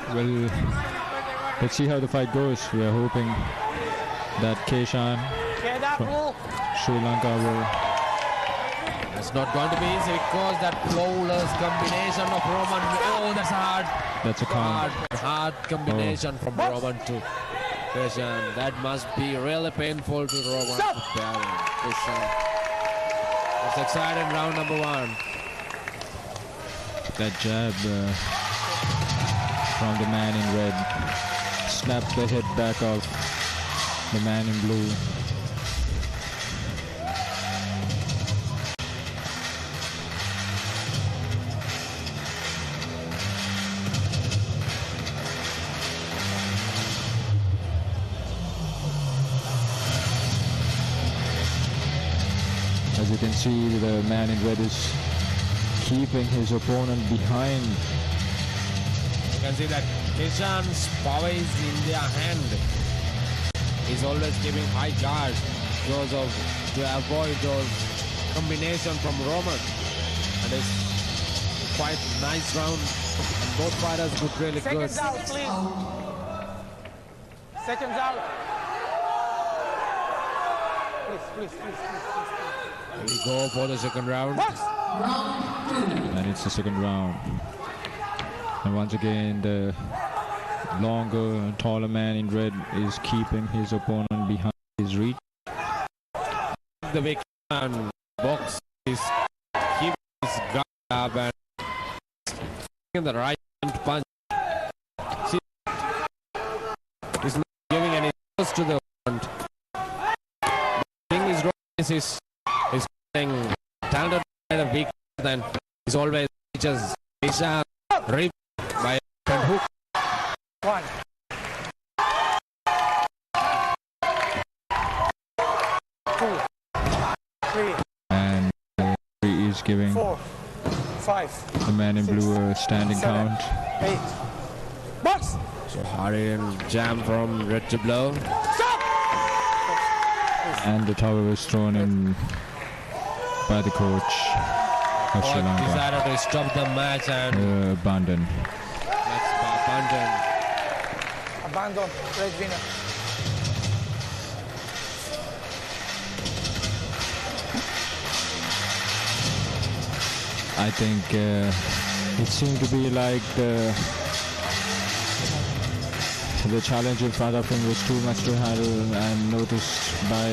Well, let's see how the fight goes. We are hoping that Keshan from Sri Lanka will... It's not going to be easy because that flawless combination of Roman... Oh, that's hard. That's a count. Hard combination from Roman to Keshan. That must be really painful to Roman. It's exciting round number one. That jab from the man in red snapped the head back of the man in blue. As you can see, the man in red is keeping his opponent behind. You can see that Keshan's power is in their hand. He's always giving high guard because of to avoid those combination from Roman. And it's quite nice round. And both fighters look really good. Seconds out, please. Seconds out. Please. We go for the second round. And it's the second round. And once again, the longer and taller man in red is keeping his opponent behind his reach. The big man box is keeping his guard jab and in the right hand punch. See, he's not giving any force to the front. The thing is wrong is playing talented and weak, then he's always just rip by front hook. 1, 2, 3, And he is giving 4, 5, the man in blue a standing 7, count. 8. Box! So hurrying jam from red to blue. And the towel was thrown in by the coach of Sri Lanka. Decided to stop the match and abandon. That's abandon. Abandon, red winner. I think it seemed to be like the challenge in front of him was too much to handle, and noticed by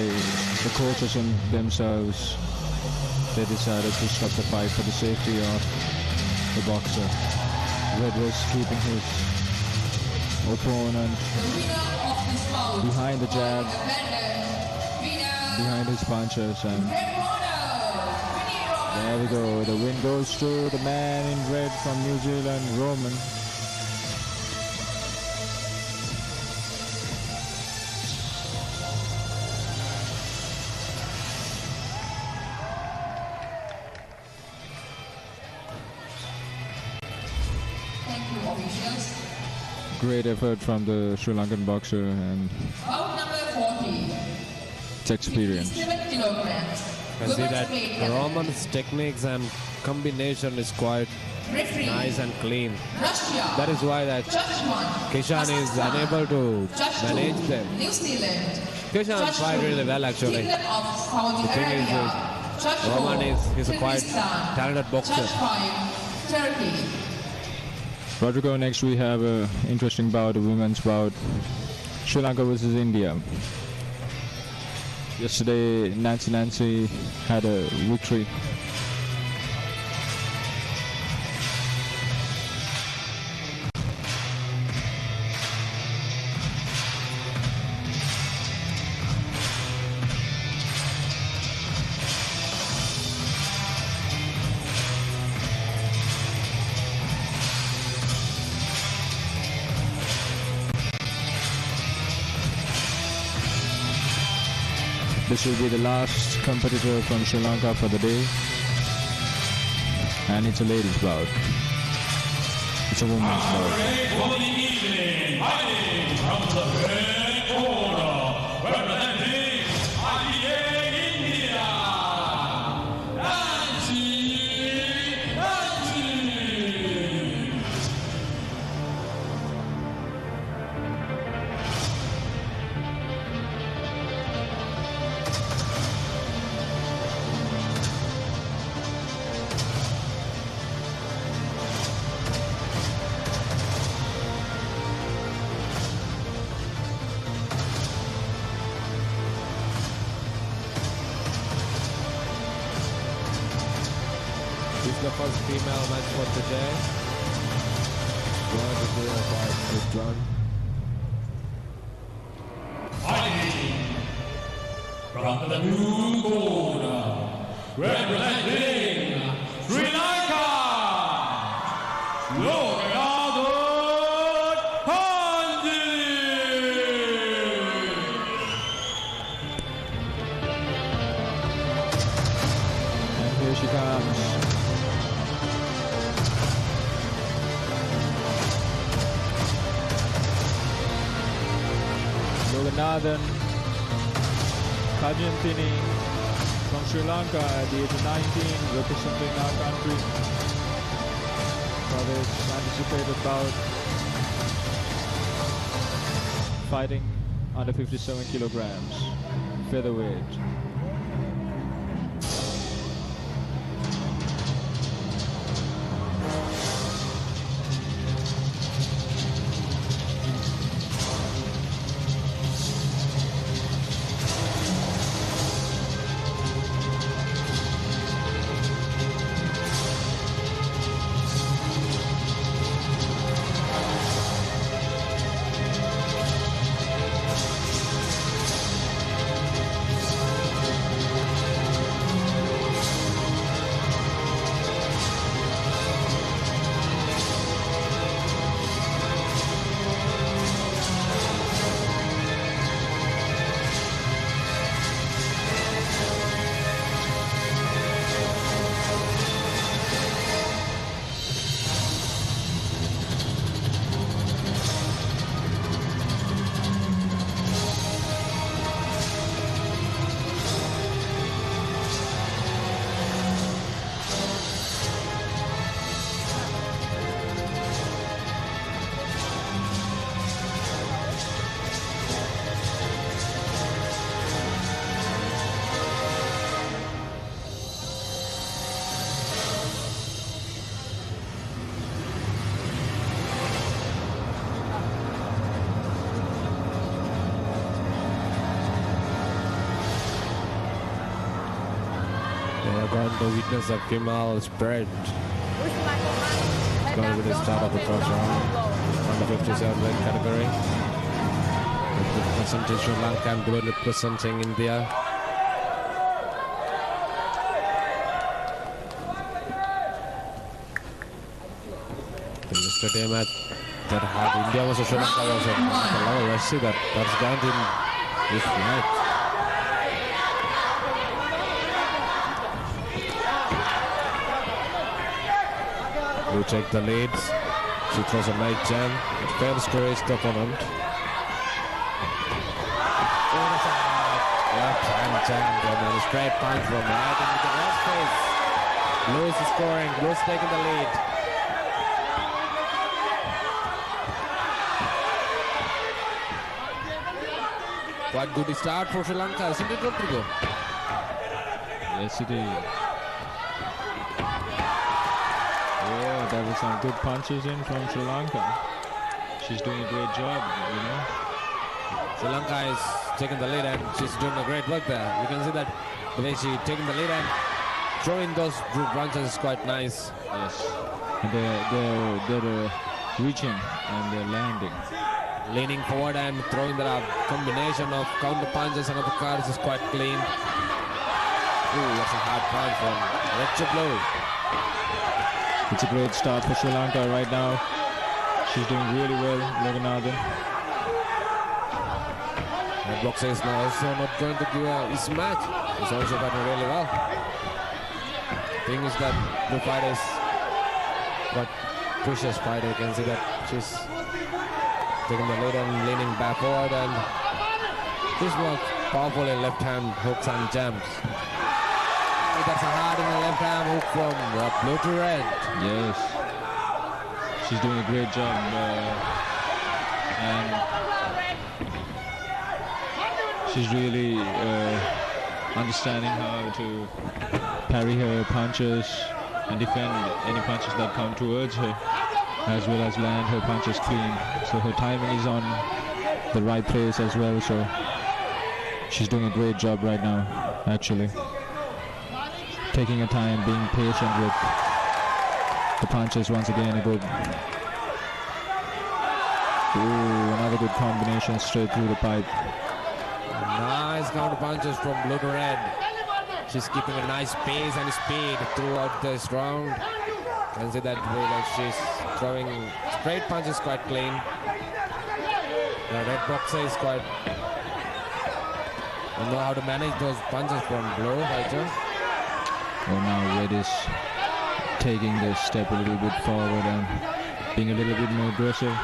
the coaches and themselves, they decided to stop the fight for the safety of the boxer. Red was keeping his opponent behind the jab, behind his punches, and there we go. The win goes to the man in red from New Zealand, Roman. Great effort from the Sri Lankan boxer and it's experience. I see that Roman's techniques and combination is quite nice and clean. That is why that Kishan is unable to manage them. Kishan tried really well actually. The thing is, Roman is a quite talented boxer. Rodrigo, next we have an interesting bout, a women's bout. Sri Lanka versus India. Yesterday, Nancy had a victory. This will be the last competitor from Sri Lanka for the day. And it's a ladies' bout. It's a women's bout. For the evening, fighting from the red corner, representing India, Nancy. The first female match for today. Going to be a quite good run. Fighting from the blue corner, representing Sri Lanka, And here she comes. Loganathan Kajantini from Sri Lanka at the age of 19, representing our country for this anticipated bout, fighting under 57 kilograms, featherweight. We are going to witness a female spread. It's going to be the start of the first round on the 57 weight category. Representing Sri Lanka and Blue representing India. In yesterday match that had India versus Sri Lanka was at the level. Let's see that's gone in this match. Blue take the leads. She throws a nice jam. It fails to reach the opponent. Left hand jam and then a straight punch from right into the left face. Blue is scoring. Blue's taking the lead. Quite good start for Sri Lanka, isn't it, Rodrigo? Yes, it is. Yeah, there were some good punches in from Sri Lanka. She's doing a great job, you know. Sri Lanka is taking the lead and she's doing a great work there. You can see that the way she's taking the lead and throwing those punches is quite nice. Yes, and they're reaching and they're landing. Leaning forward and throwing the combination of counter punches and uppercuts is quite clean. Ooh, that's a hard punch from red to blue. It's a great start for Sri Lanka right now. She's doing really well, Loganathan. Red boxer is now also not going to give his match. He's also batting really well. Thing is that the fighter is quite precious fighter. You can see that she's taking the lead and leaning back forward, and this was powerful in left hand hooks and jams. That's a hard in the left hand hook from blue to red. Yes, she's doing a great job, and she's really understanding how to parry her punches and defend any punches that come towards her, as well as land her punches clean. So her timing is on the right place as well, so she's doing a great job right now, actually. Taking her time, being patient with the punches. Once again, a good... Ooh, another good combination straight through the pipe. Nice counter punches from blue to red. She's keeping a nice pace and speed throughout this round. You can see that way that she's throwing straight punches quite clean. The red boxer is quite... don't know how to manage those punches from blue fighter. Well, now Red is taking the step a little bit forward and being a little bit more aggressive.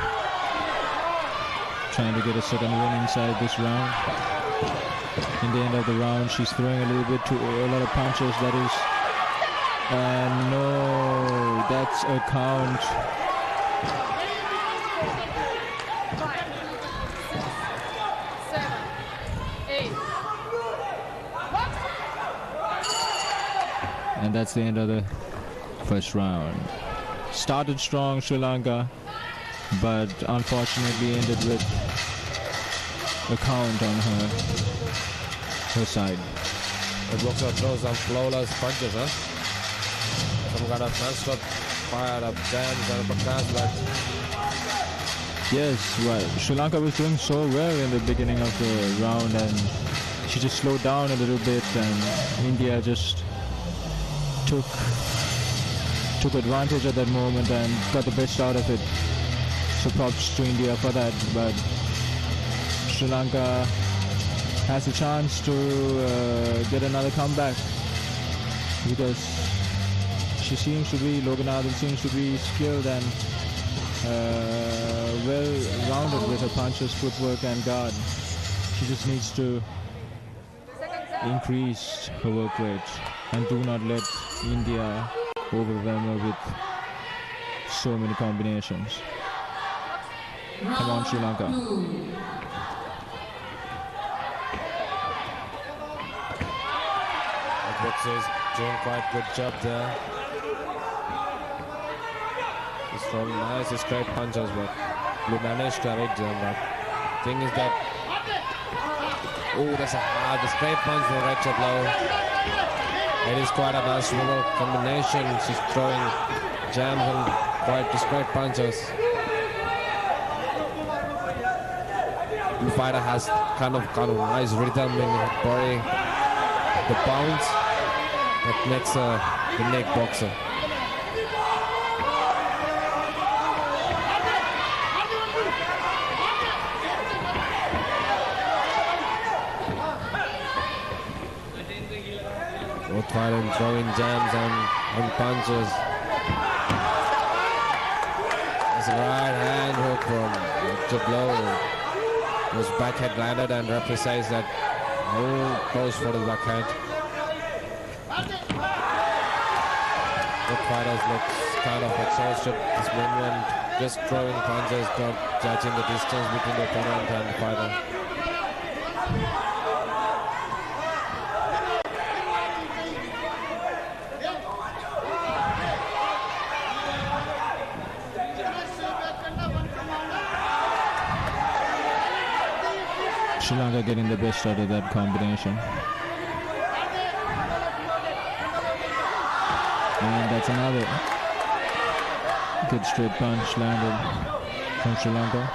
Trying to get a second win inside this round. In the end of the round, she's throwing a little bit to a lot of punches. That is... no, that's a count. And that's the end of the first round. Started strong, Sri Lanka, but unfortunately ended with a count on her side. The boxer throws some flawless punches, huh? Some kind of non-stop fired up jams and uppercuts, but... Yes, right. Sri Lanka was doing so well in the beginning of the round, and she just slowed down a little bit, and India just took advantage of that moment and got the best out of it. So props to India for that, but Sri Lanka has a chance to get another comeback, because she seems to be, Loganathan seems to be skilled and well-rounded with her punches, footwork and guard. She just needs to increase her work rate and do not let India overwhelm her with so many combinations. Come on, Sri Lanka. The boxer is doing quite good job there. He's throwing nice straight punches, but Blue managed to reach them. But thing is that, oh, that's a hard straight punch from right to blow. It is quite a nice little combination. She's throwing jams and quite straight punches. The fighter has kind of nice rhythm in her body. The bounce that makes a unique boxer. Both fighters throwing jams and punches. It's a right hand hook from the blow. Was backhand landed and referee says that no close for the backhand. Both fighters look kind of exhausted this moment, just throwing punches, not judging the distance between the opponent and the fighter. Sri Lanka getting the best out of that combination. And that's another good straight punch landed from Sri Lanka.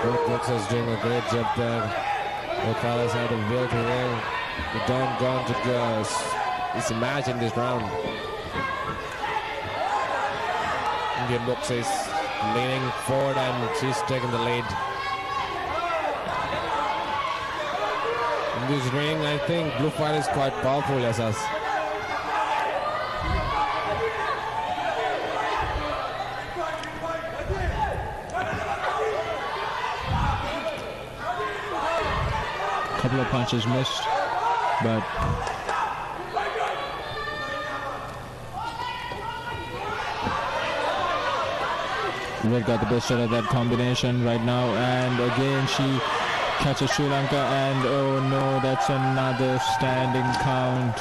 Both boxers doing a great job there. Both fighters had a will to win. They don't go to go. It's a match in this round. Indian boxer is leaning forward and she's taking the lead. In this ring, I think blue fighter is quite powerful as us. Couple of punches missed, but Red got the best out of that combination right now, and again she catches Sri Lanka, and oh no, that's another standing count.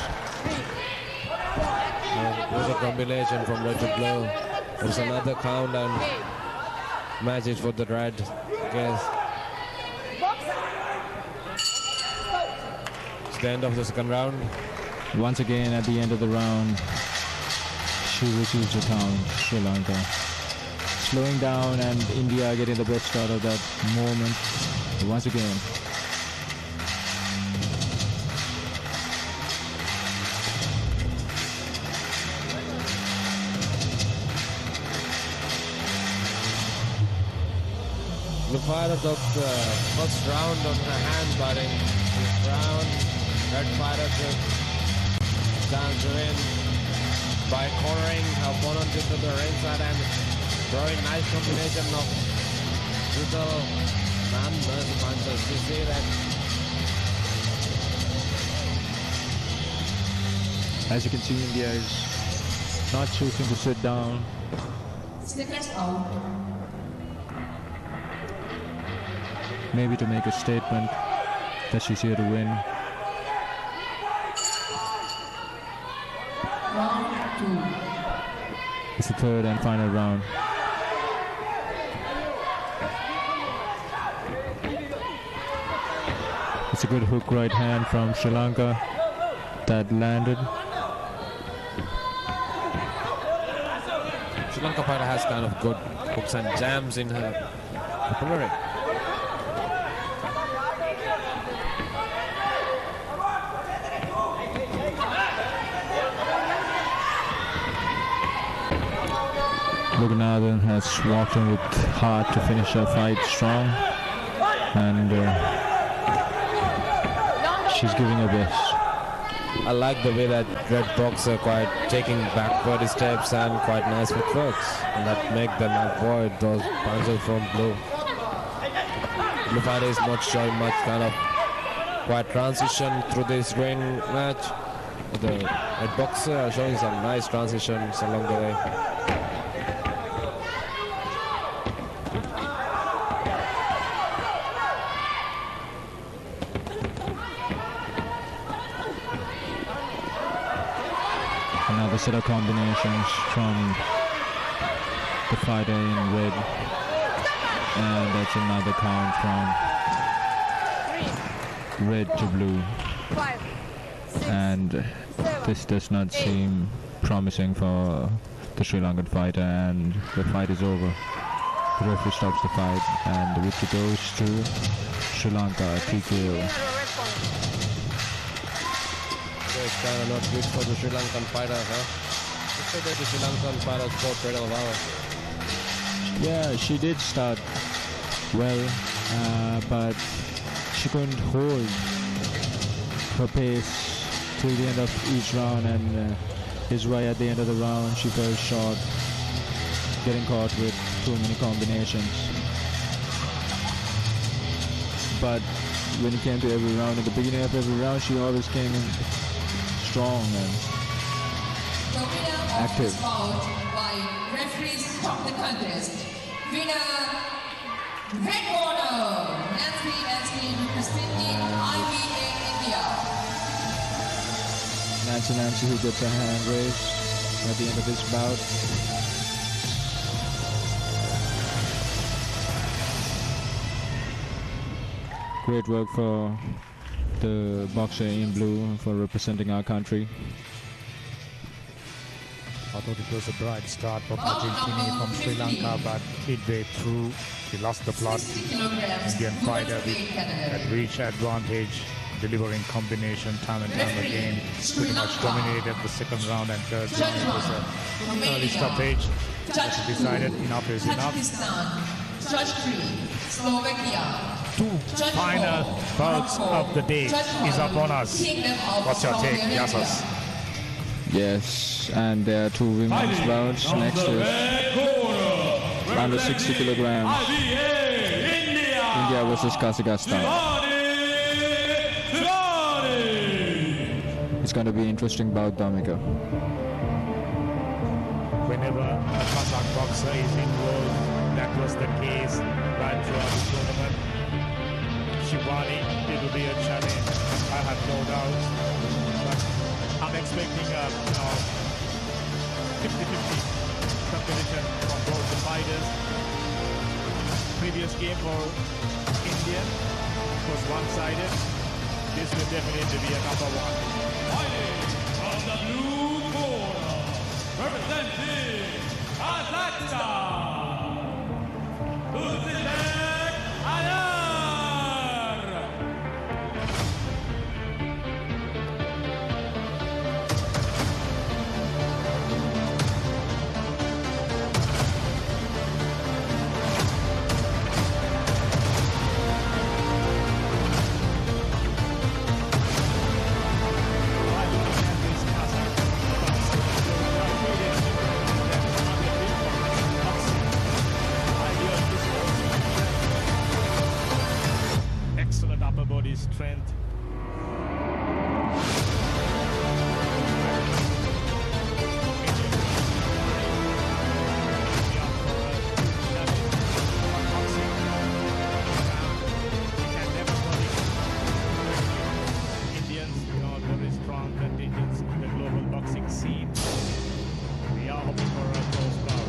There's a combination from red to blue. There's another count and matches for the red. Yes. It's the end of the second round. Once again at the end of the round, she receives a count, Sri Lanka. Slowing down and India getting the best out of that moment once again. The fighter took the first round on her hands, but in this round, red fighter took chance to win by cornering her opponent into the ringside and throwing nice combination of brutal man-burst punches. You see that? As you can see, India is not choosing to sit down. Second out. Maybe to make a statement that she's here to win. Round 2. It's the third and final round. It's a good hook right hand from Sri Lanka that landed. Sri Lanka fighter has kind of good hooks and jams in her artillery. Loganathan has walked in with heart to finish her fight strong, and she's giving her best. I like the way that red boxer quite taking backward steps and quite nice footworks, and that make them avoid those punches from blue. Blue fighter is not showing much kind of quite transition through this ring match. The red boxer are showing some nice transitions along the way. Another set of combinations from the fighter in red. And that's another count from red to blue. And this does not seem promising for the Sri Lankan fighter, and the fight is over. The referee stops the fight and the victory goes to Sri Lanka, TKO. It's kind of not good for the Sri Lankan fighters, huh? Yesterday the Sri Lankan fighters fought very well. Yeah, she did start well, but she couldn't hold her pace till the end of each round, and is right at the end of the round she fell short, getting caught with too many combinations. But when it came to every round, at the beginning of every round, she always came in strong and active. By referees from the contest, winner, red corner, Nancy representing IBA India. Nancy who gets a hand raised at the end of this bout. Great work for the boxer in blue for representing our country. I thought it was a bright start for Pajitini from Sri Lanka, but midway through he lost the plot. Indian fighter had reached advantage, delivering combination time and time again. Pretty much dominated the second round and third round. It was an early stoppage. But he decided enough is enough. Two final bouts of the day is upon us. What's your take, Yasas? Yes, and there are two women's bouts. Next is under 60 kilograms. India versus Kazakhstan. It's going to be an interesting bout, Dhamika. Whenever a Kazakh boxer is involved, that was the case right throughout the tournament. Shivani, it will be a challenge, I have no doubt. But I'm expecting a 50-50 competition from both the fighters. Previous game for India was one-sided. This will definitely be a number one. Fighting from the blue corner, representing Kazakhstan, Uzbek Ayar. Excellent upper body strength. Indians, very strong contingents in the global boxing scene. We are hoping for a close bout.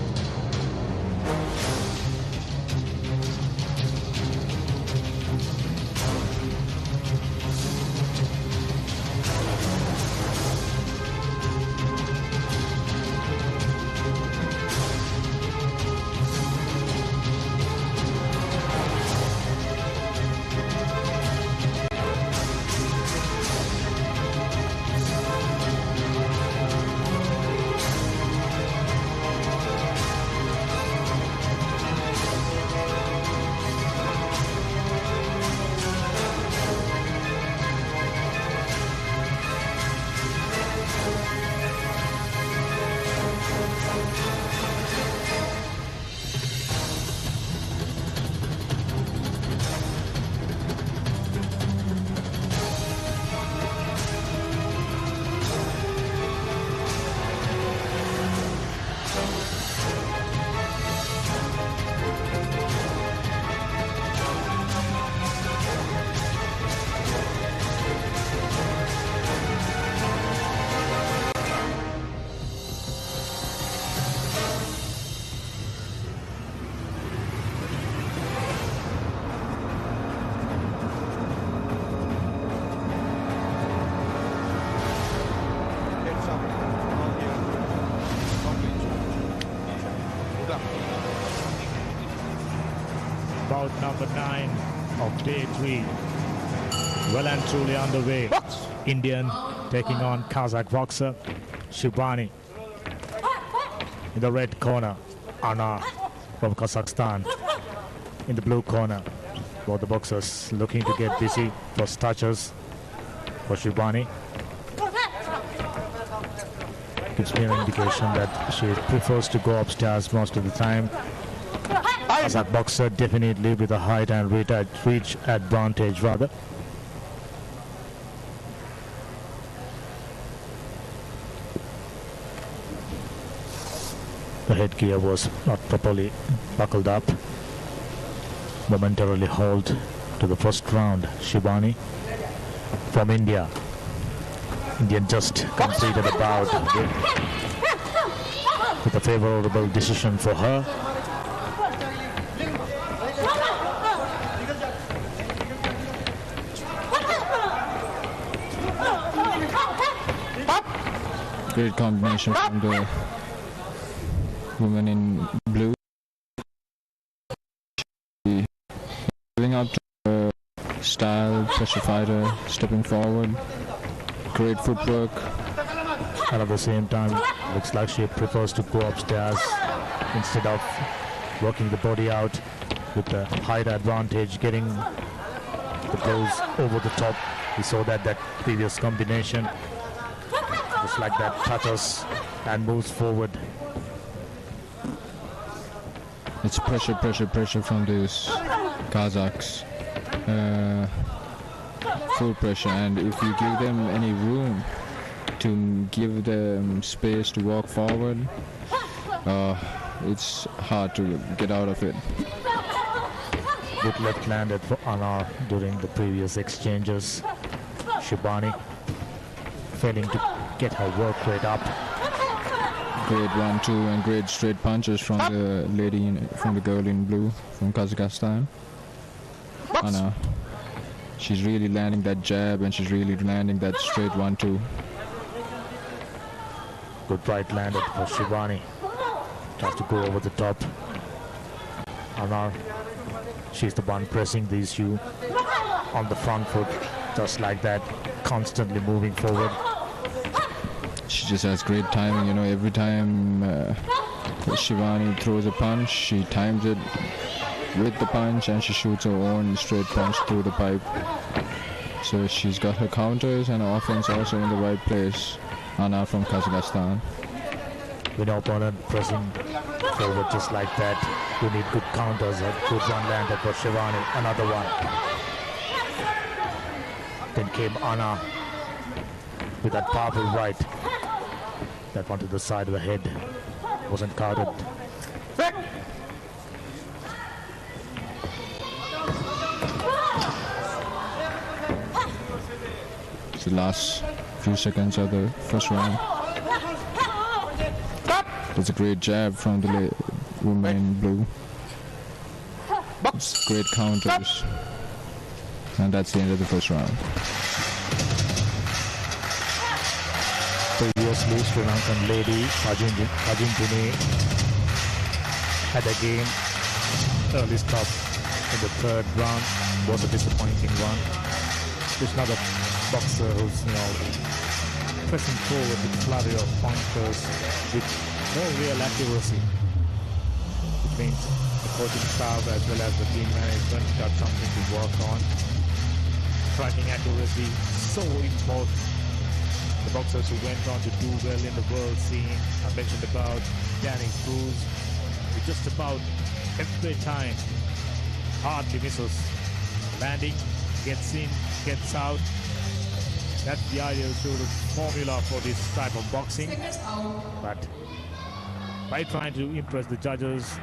bout number 9 of day 3. Well and truly underway. Indian taking on Kazakh boxer Shibani. In the red corner, Anna from Kazakhstan. In the blue corner, both the boxers looking to get busy. First touches for Shibani. Gives me an indication that she prefers to go upstairs most of the time. Kazakh boxer definitely with a height and reach advantage rather. The headgear was not properly buckled up. Momentarily hold to the first round. Shibani from India. Indian just completed a bout with a favorable decision for her. Great combination from the woman in blue. Living up to her style, pressure fighter, stepping forward. Great footwork. And at the same time, looks like she prefers to go upstairs instead of working the body out with the height advantage, getting the blows over the top. We saw that previous combination. Just like that, touches and moves forward. It's pressure from these Kazakhs. Full pressure, and if you give them any room to give them space to walk forward, it's hard to get out of it. Good left landed for Anna during the previous exchanges. Shibani failing to get her work rate up. Great 1-2 and great straight punches from the from the girl in blue from Kazakhstan. Anna. She's really landing that jab and she's really landing that straight 1-2. Good right landed for Shibani. Tries to go over the top. Anna, she's the one pressing the issue on the front foot, just like that, constantly moving forward. She just has great timing, you know, every time Shibani throws a punch, she times it with the punch and she shoots her own straight punch through the pipe. So she's got her counters and her offense also in the right place. Anna from Kazakhstan. With no opponent pressing forward just like that, you need good counters. A good one landed for Shibani. Another one. Then came Anna with that powerful right. That one to the side of the head. Wasn't counted. It's the last few seconds of the first round. That's a great jab from the woman in blue. It's great counters. And that's the end of the first round. Previously, Sri Lankan lady Argentini had a game. Early stop in the third round was a disappointing one. There's another boxer who's, pressing forward with flurry of pointers with no real accuracy. Which means the coaching staff as well as the team management got something to work on. Striking accuracy, so important. The boxers who went on to do well in the world scene, I mentioned about Danny Cruz, with just about every time hardly misses. Landing, gets in, gets out. That's the ideal sort of formula for this type of boxing. But by trying to impress the judges,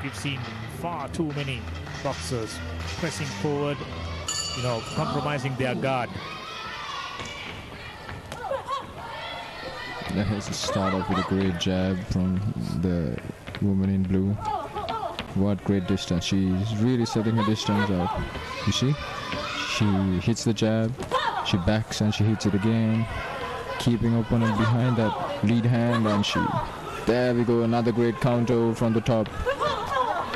we've seen far too many boxers pressing forward, compromising their guard. That has to start off with a great jab from the woman in blue. What great distance. She's really setting her distance up. You see? She hits the jab, she backs and she hits it again, keeping opponent behind that lead hand, and there we go, another great counter from the top.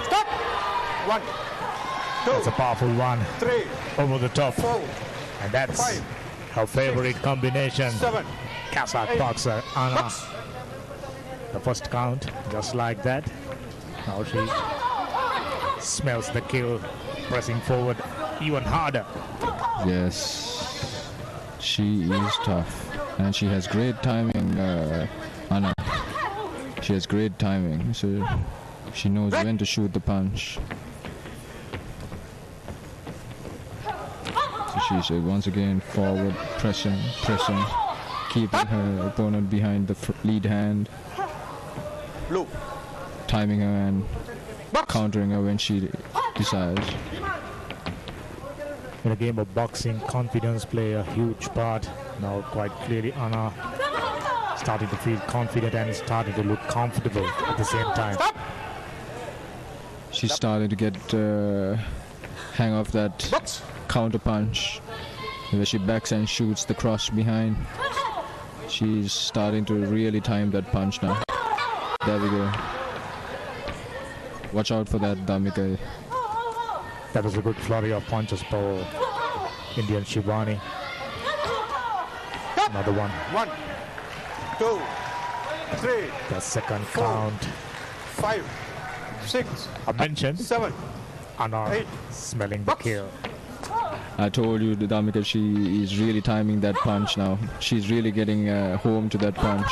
Stop! 1. That's a powerful one. 3. Over the top. 4. And that's 5. her favorite combination. 7. Kazakh boxer Anna. The first count, just like that. Now she smells the kill, pressing forward even harder. Yes, she is tough, and she has great timing, Anna. She has great timing, so she knows when to shoot the punch. So she's once again forward, pressing, keeping her opponent behind the lead hand, timing her and countering her when she decides. In a game of boxing, confidence play a huge part. Now quite clearly Anna starting to feel confident and starting to look comfortable at the same time. She's starting to get hang of that counter punch where she backs and shoots the cross behind. She's starting to really time that punch now. There we go. Watch out for that, Damika. That was a good flurry of punches for Indian Shivani. Another one. 1, 2, 3. The second 4, count. 5, 6. I mentioned 7. Anna 8. smelling the kill. I told you, Damika, she is really timing that punch now. She's really getting home to that punch.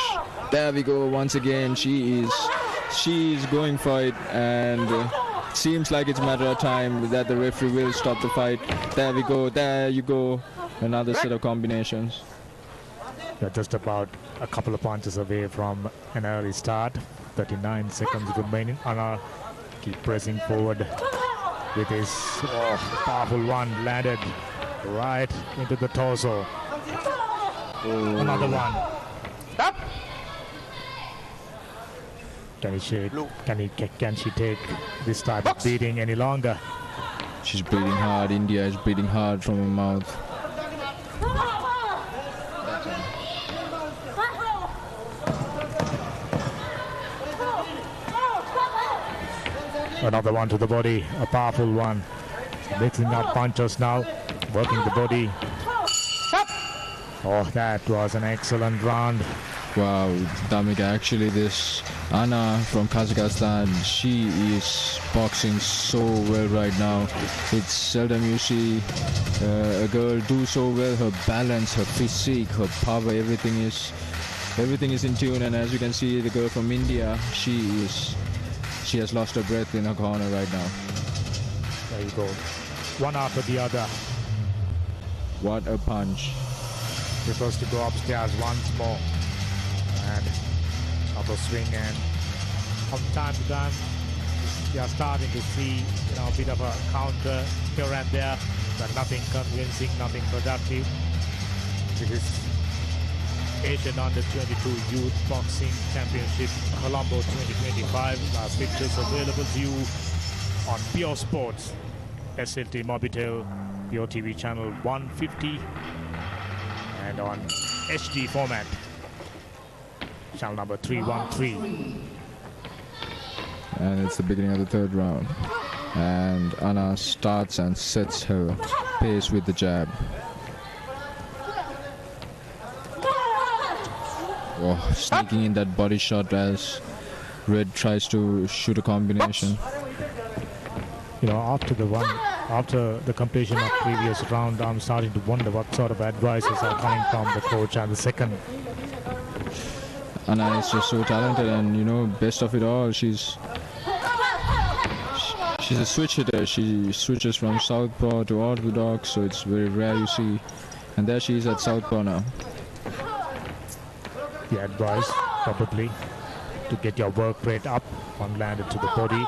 There we go. Once again, she is going for it, and seems like it's a matter of time that the referee will stop the fight. There we go. There you go. Another set of combinations. They're just about a couple of punches away from an early start. 39 seconds remaining. Anna keep pressing forward with his powerful one, landed right into the torso. Another one. Can she take this type of beating any longer? She's breathing hard. India is breathing hard from her mouth. Another one to the body, a powerful one. Mixing up punches now, working the body. Oh, that was an excellent round. Wow, Damika, actually this Anna from Kazakhstan, she is boxing so well right now. It's seldom you see a girl do so well. Her balance, her physique, her power, everything is in tune. And as you can see, the girl from India, she has lost her breath in her corner right now. There you go. One after the other. What a punch. Supposed to go upstairs once more. And another swing, and from time to time we are starting to see a bit of a counter here and there, but nothing convincing, nothing productive. This is Asian Under-22 Youth Boxing Championship Colombo 2025. Last pictures available to you on PEO Sports, SLT Mobitel, PEO TV channel 150, and on HD format, channel number 313. And it's the beginning of the third round. And Anna starts and sets her pace with the jab. Oh, sneaking in that body shot as Red tries to shoot a combination. After the completion of previous round, I'm starting to wonder what sort of advices are coming from the coach and the second. Anna is just so talented, and best of it all, she's a switch hitter. She switches from southpaw to orthodox, so it's very rare you see. And there she is at southpaw now. The advice probably to get your work rate up, one landed to the body.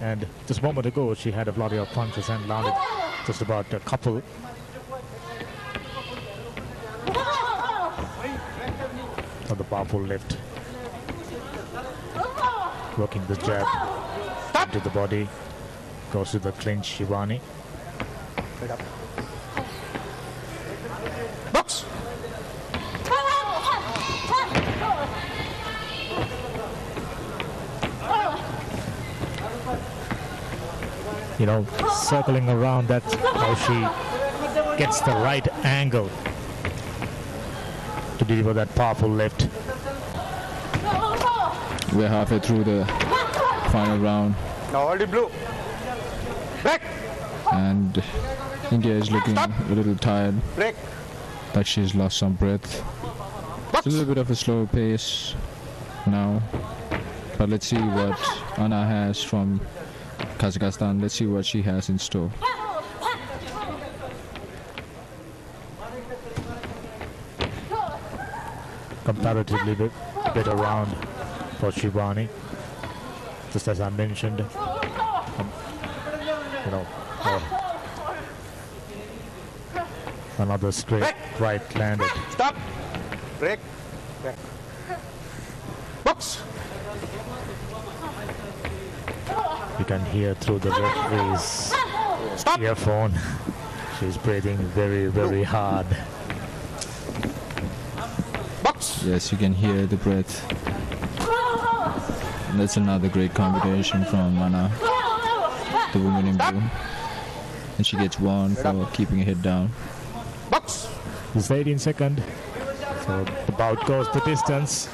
And just a moment ago, she had a flurry of punches and landed just about a couple. On the powerful left, working the jab into the body, goes to the clinch. Shivani. Box. circling around. That's how she gets the right angle to deliver that powerful left. We're halfway through the final round. Now already blue. Break. And India is looking a little tired. Break. Like she's lost some breath. It's a little bit of a slow pace now. But let's see what Anna has from Kazakhstan. Let's see what she has in store. Comparatively better round for Shivani. Just as I mentioned, another straight right landed. Stop. Break. Break. Box. You can hear through the referee's earphone. She's breathing very, very hard. Yes, you can hear the breath. And that's another great combination from Anna, the woman in blue. And she gets one for keeping her head down. It's 18 seconds. So the bout goes the distance.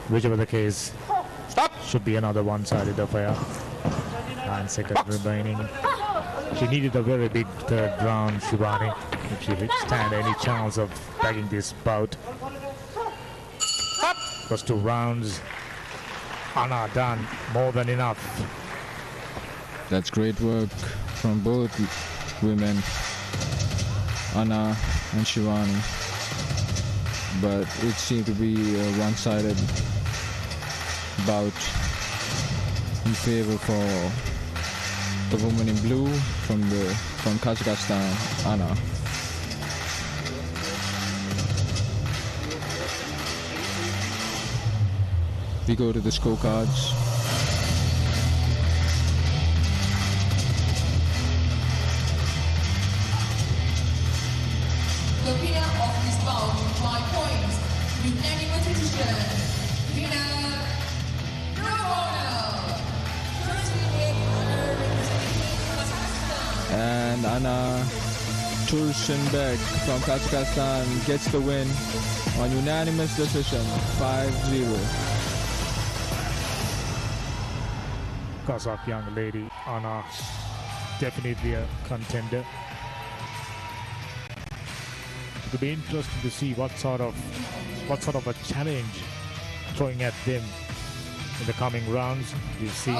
Whichever the case, should be another one-sided affair. 9 seconds remaining. She needed a very big third round, Shivani, if she stand any chance of bagging this bout. First 2 rounds, Anna done more than enough. That's great work from both women, Anna and Shivani. But it seemed to be a one-sided bout in favor for the woman in blue from Kazakhstan, Anna. We go to the scorecards. The winner of this bout by points, unanimous decision, winner, And Anna Tursunbek from Kazakhstan gets the win on unanimous decision, 5-0. Kazakh young lady, Anna, definitely a contender. It will be interesting to see what sort of a challenge throwing at them in the coming rounds. We've seen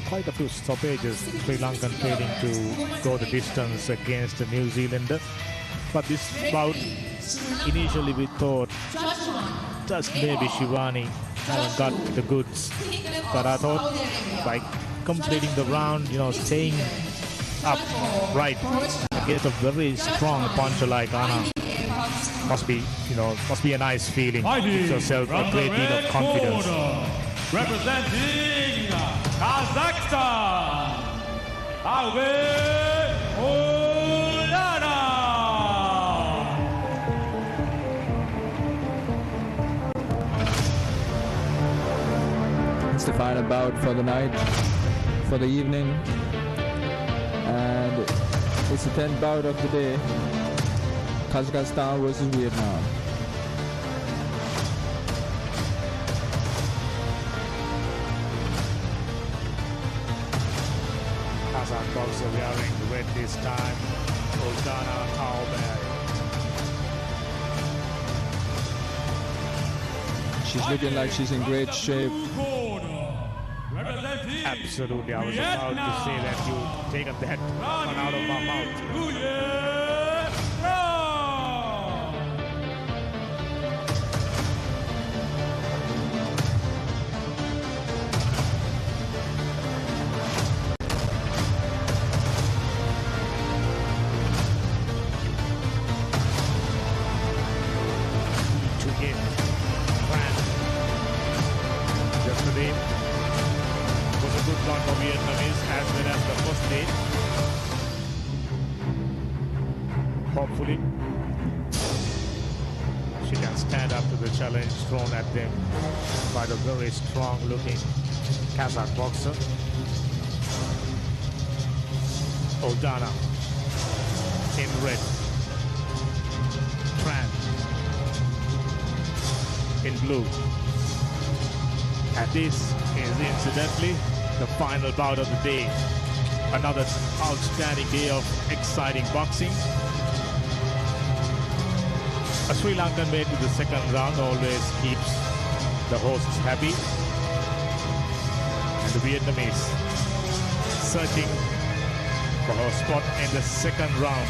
quite a few stoppages, Sri Lankan failing to go the distance against the New Zealander. But this bout, initially we thought just maybe Shivani haven't got the goods. But I thought by completing the round, staying up right against a very strong puncher like Anna, must be a nice feeling. Gives yourself a great deal of confidence. Representing Kazakhstan, Alve Ulana. It's the final bout for the night, for the evening, and it's the 10th bout of the day. Kazakhstan versus Vietnam. Kazakh boxer wearing red this time, Oldana Taubert. She's looking like she's in great shape. Absolutely, I was about to say that you taken that one out of my mouth. Yesterday was a good one for Vietnamese as well as the first day. Hopefully she can stand up to the challenge thrown at them by the very strong looking Kazakh boxer. Oldana in red. Tran in blue. And this is incidentally the final bout of the day. Another outstanding day of exciting boxing. A Sri Lankan way to the second round always keeps the hosts happy. And the Vietnamese searching for her spot in the second round.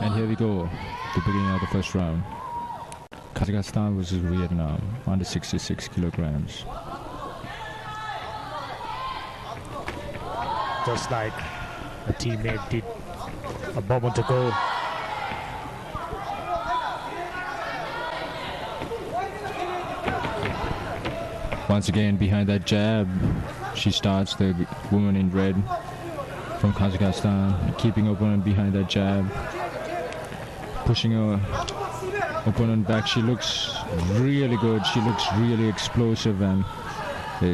And here we go, the beginning of the first round. Kazakhstan versus Vietnam, under 66 kilograms. Just like a teammate did a moment ago. Once again, behind that jab, she starts, the woman in red from Kazakhstan, keeping opponent behind that jab, pushing her opponent back. She looks really good. She looks really explosive, and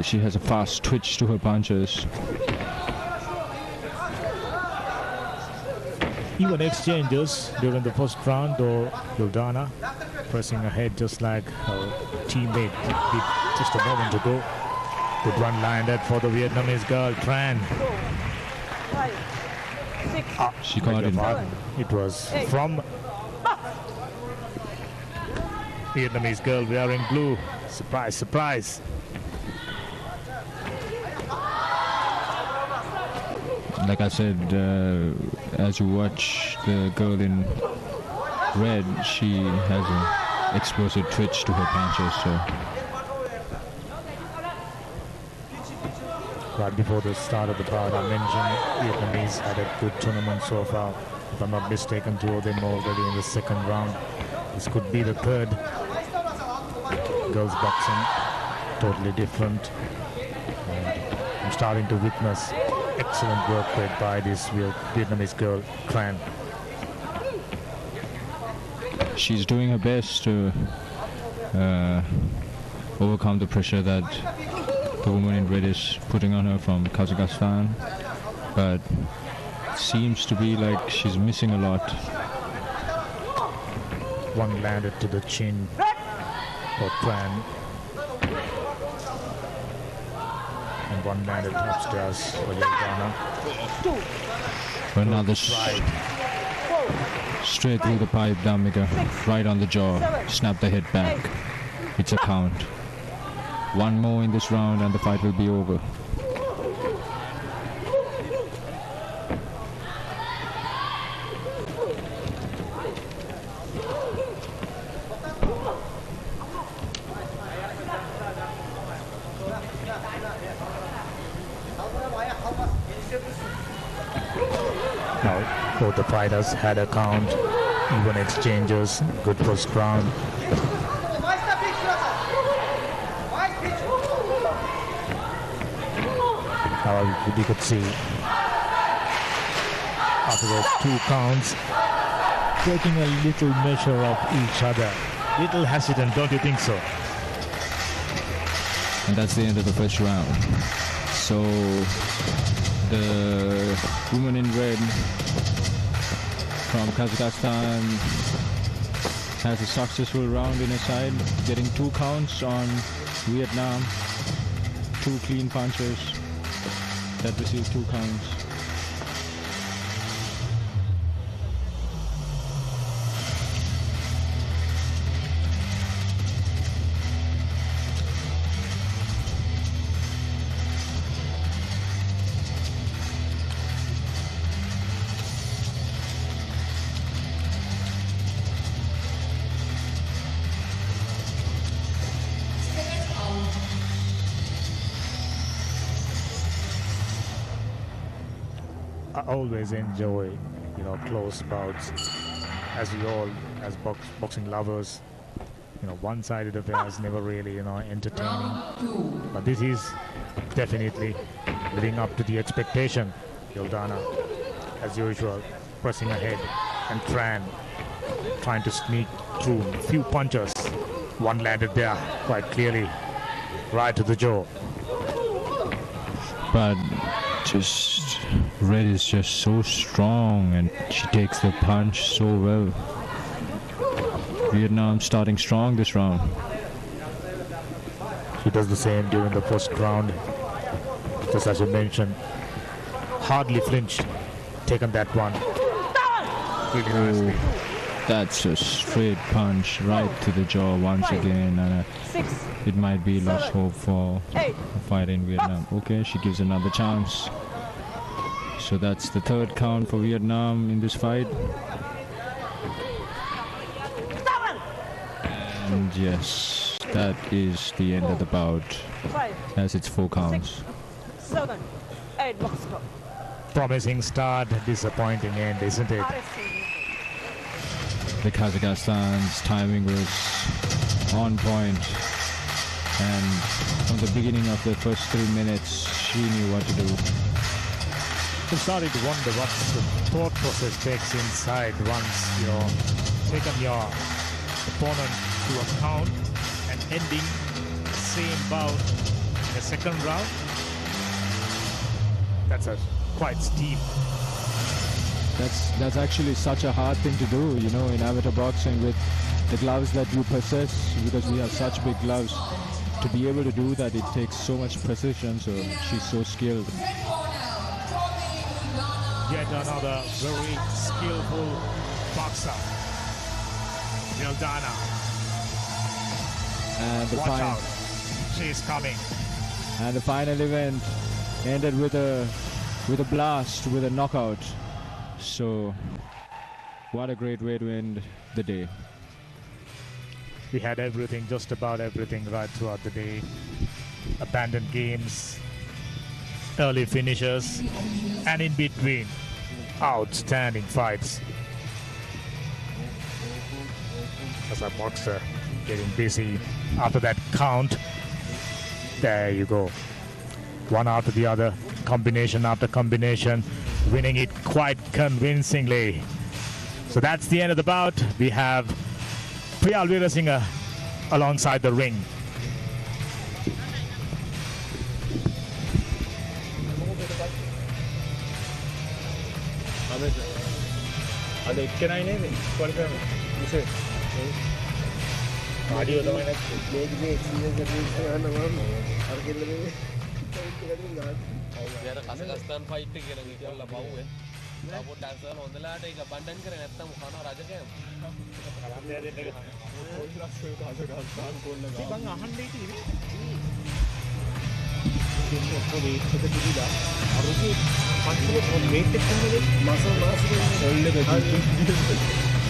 she has a fast twitch to her punches. Even exchanges during the first round, though Oldana pressing ahead just like her teammate did just a moment ago. Good one landed for the Vietnamese girl, Tran. She caught it. It was from Vietnamese girl wearing blue. Surprise, surprise. Like I said, as you watch the girl in red, she has an explosive twitch to her punches. So right before the start of the bout, I mentioned Vietnamese had a good tournament so far. If I'm not mistaken, two of them already in the second round. This could be the third. Girls boxing, totally different. And I'm starting to witness excellent work rate by this Vietnamese girl, Tran. she's doing her best to overcome the pressure that the woman in red is putting on her from Kazakhstan, but seems to be like she's missing a lot. One landed to the chin for Tran, and one landed upstairs for Oldana. Another straight through the pipe, Damika, right on the jaw, snap the head back. It's a count. One more in this round and the fight will be over. Now, both the fighters had a count, even exchanges, good first round. Now we could see after those 2 counts, taking a little measure of each other. Little hesitant, don't you think so? And that's the end of the first round. So the woman in red from Kazakhstan has a successful round in her side, getting 2 counts on Vietnam, 2 clean punches that received 2 counts. I always enjoy, close bouts, as we all, as boxing lovers, one-sided affairs never really, entertaining. But this is definitely living up to the expectation. Ildana, as usual, pressing ahead, and Tran trying to sneak through a few punches. One landed there quite clearly, right to the jaw. But just Red is just so strong, and she takes the punch so well. Vietnam starting strong this round. She does the same during the first round. Just as you mentioned, hardly flinched, taken that one. Really nicely. That's a straight punch right to the jaw once again, and it might be lost hope for a fight in Vietnam. Okay, she gives another chance. So that's the third count for Vietnam in this fight. And yes, that is the end of the bout, as it's 4 counts. 7, 8, box stop. Promising start, disappointing end, isn't it? The Kazakhstan's timing was on point, and from the beginning of the first 3 minutes, she knew what to do. I'm starting to wonder what the thought process takes inside once you're taken your opponent to a count and ending the same bout in the second round. That's a quite steep. That's actually such a hard thing to do, in amateur boxing with the gloves that you possess, because we have such big gloves. To be able to do that, it takes so much precision, so she's so skilled. Yet another very skillful boxer, Ildana. And the Watch out, she's coming. And the final event ended with a blast, with a knockout. So, what a great way to end the day. We had everything, just about everything right throughout the day. Abandoned games, early finishes, and in between, outstanding fights. As a boxer getting busy after that count. There you go. One after the other, combination after combination, winning it quite convincingly. So that's the end of the bout. We have Priyal Veerasinghe alongside the ring. Kazakhstan fight කියලා කියලා බවුවේ. අපෝ ඩැන්සර් හොඳලාට ඒක බණ්ඩන් කරේ නැත්තම් කනවා රජකෑම. කලම්බියා දෙන්න එක. කාසකස්තාන් කොල්ල ගා. ඉතින් අහන්නේ ඉතින්. දෙන්න පොඩි එකට දිලා. අරුගේ පන්තියේ මේට් එක තමයි මසල් මාසේ කොල්ල දෙකයි.